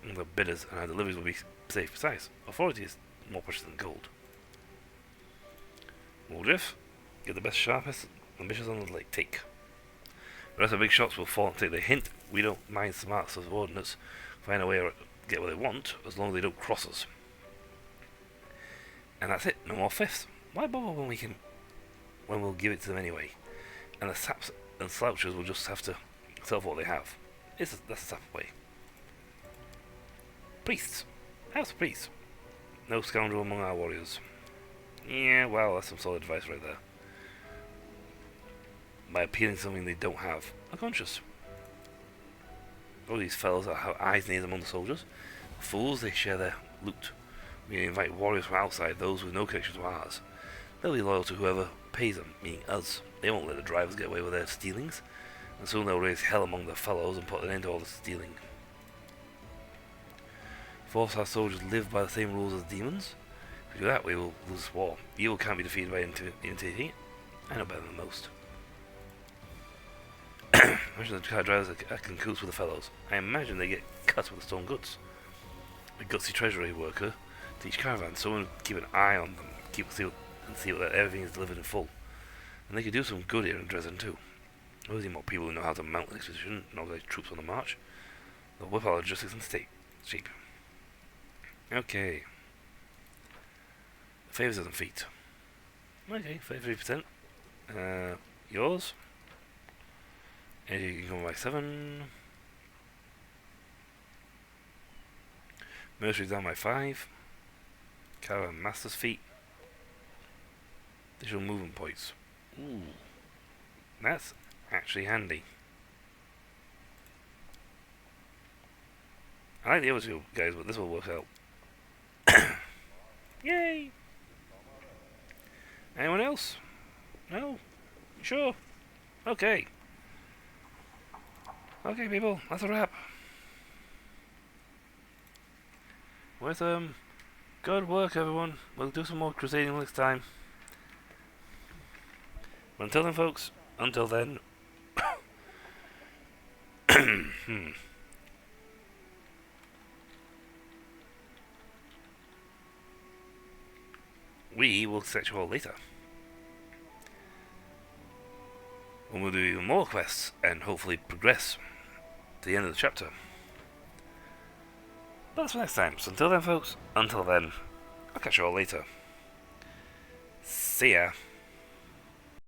And the bidders and our deliveries will be safe. Besides, authority is more precious than gold. Woldriff, get the best, sharpest, ambitious on the lake. Take. The rest of the big shots will fall and take the hint. We don't mind smart subordinates. Find a way to get what they want, as long as they don't cross us. And that's it. No more fifths. Why bother when we'll give it to them anyway? And the saps and slouchers will just have to sell for what they have. That's the sap way. Priests. How's priests? No scoundrel among our warriors. Yeah, well, that's some solid advice right there. By appealing to something they don't have. Unconscious. All these fellows that have eyes and ears among the soldiers. Fools, they share their loot. We invite warriors from outside, those with no connection to ours. They'll be loyal to whoever pays them, meaning us. They won't let the drivers get away with their stealings. And soon they'll raise hell among their fellows and put an end to all the stealing. Force our soldiers live by the same rules as demons. If we do that, we will lose war. Evil can't be defeated by entity. I know better than most. Imagine the car drivers are cahoots with the fellows. I imagine they get cut with the stolen goods. A gutsy treasury worker to each caravan. Someone would keep an eye on them, see that everything is delivered in full. And they could do some good here in Dresden too. Those are more people who know how to mount an expedition and organize troops on the march. They'll whip out logistics and stay cheap. Okay. Favors and feet. Okay, 33%. Yours? And you can go by 7. Mercenaries down by 5. Caravan Master's Feet. Digital movement points. Ooh. That's actually handy. I like the other two guys, but this will work out. Yay! Anyone else? No? Sure? Okay. Okay, people, that's a wrap. With, good work, everyone. We'll do some more crusading next time. But until then, folks, until then... we will catch you all later. When we'll do even more quests and hopefully progress to the end of the chapter. But that's for next time. So until then, folks, until then, I'll catch you all later. See ya.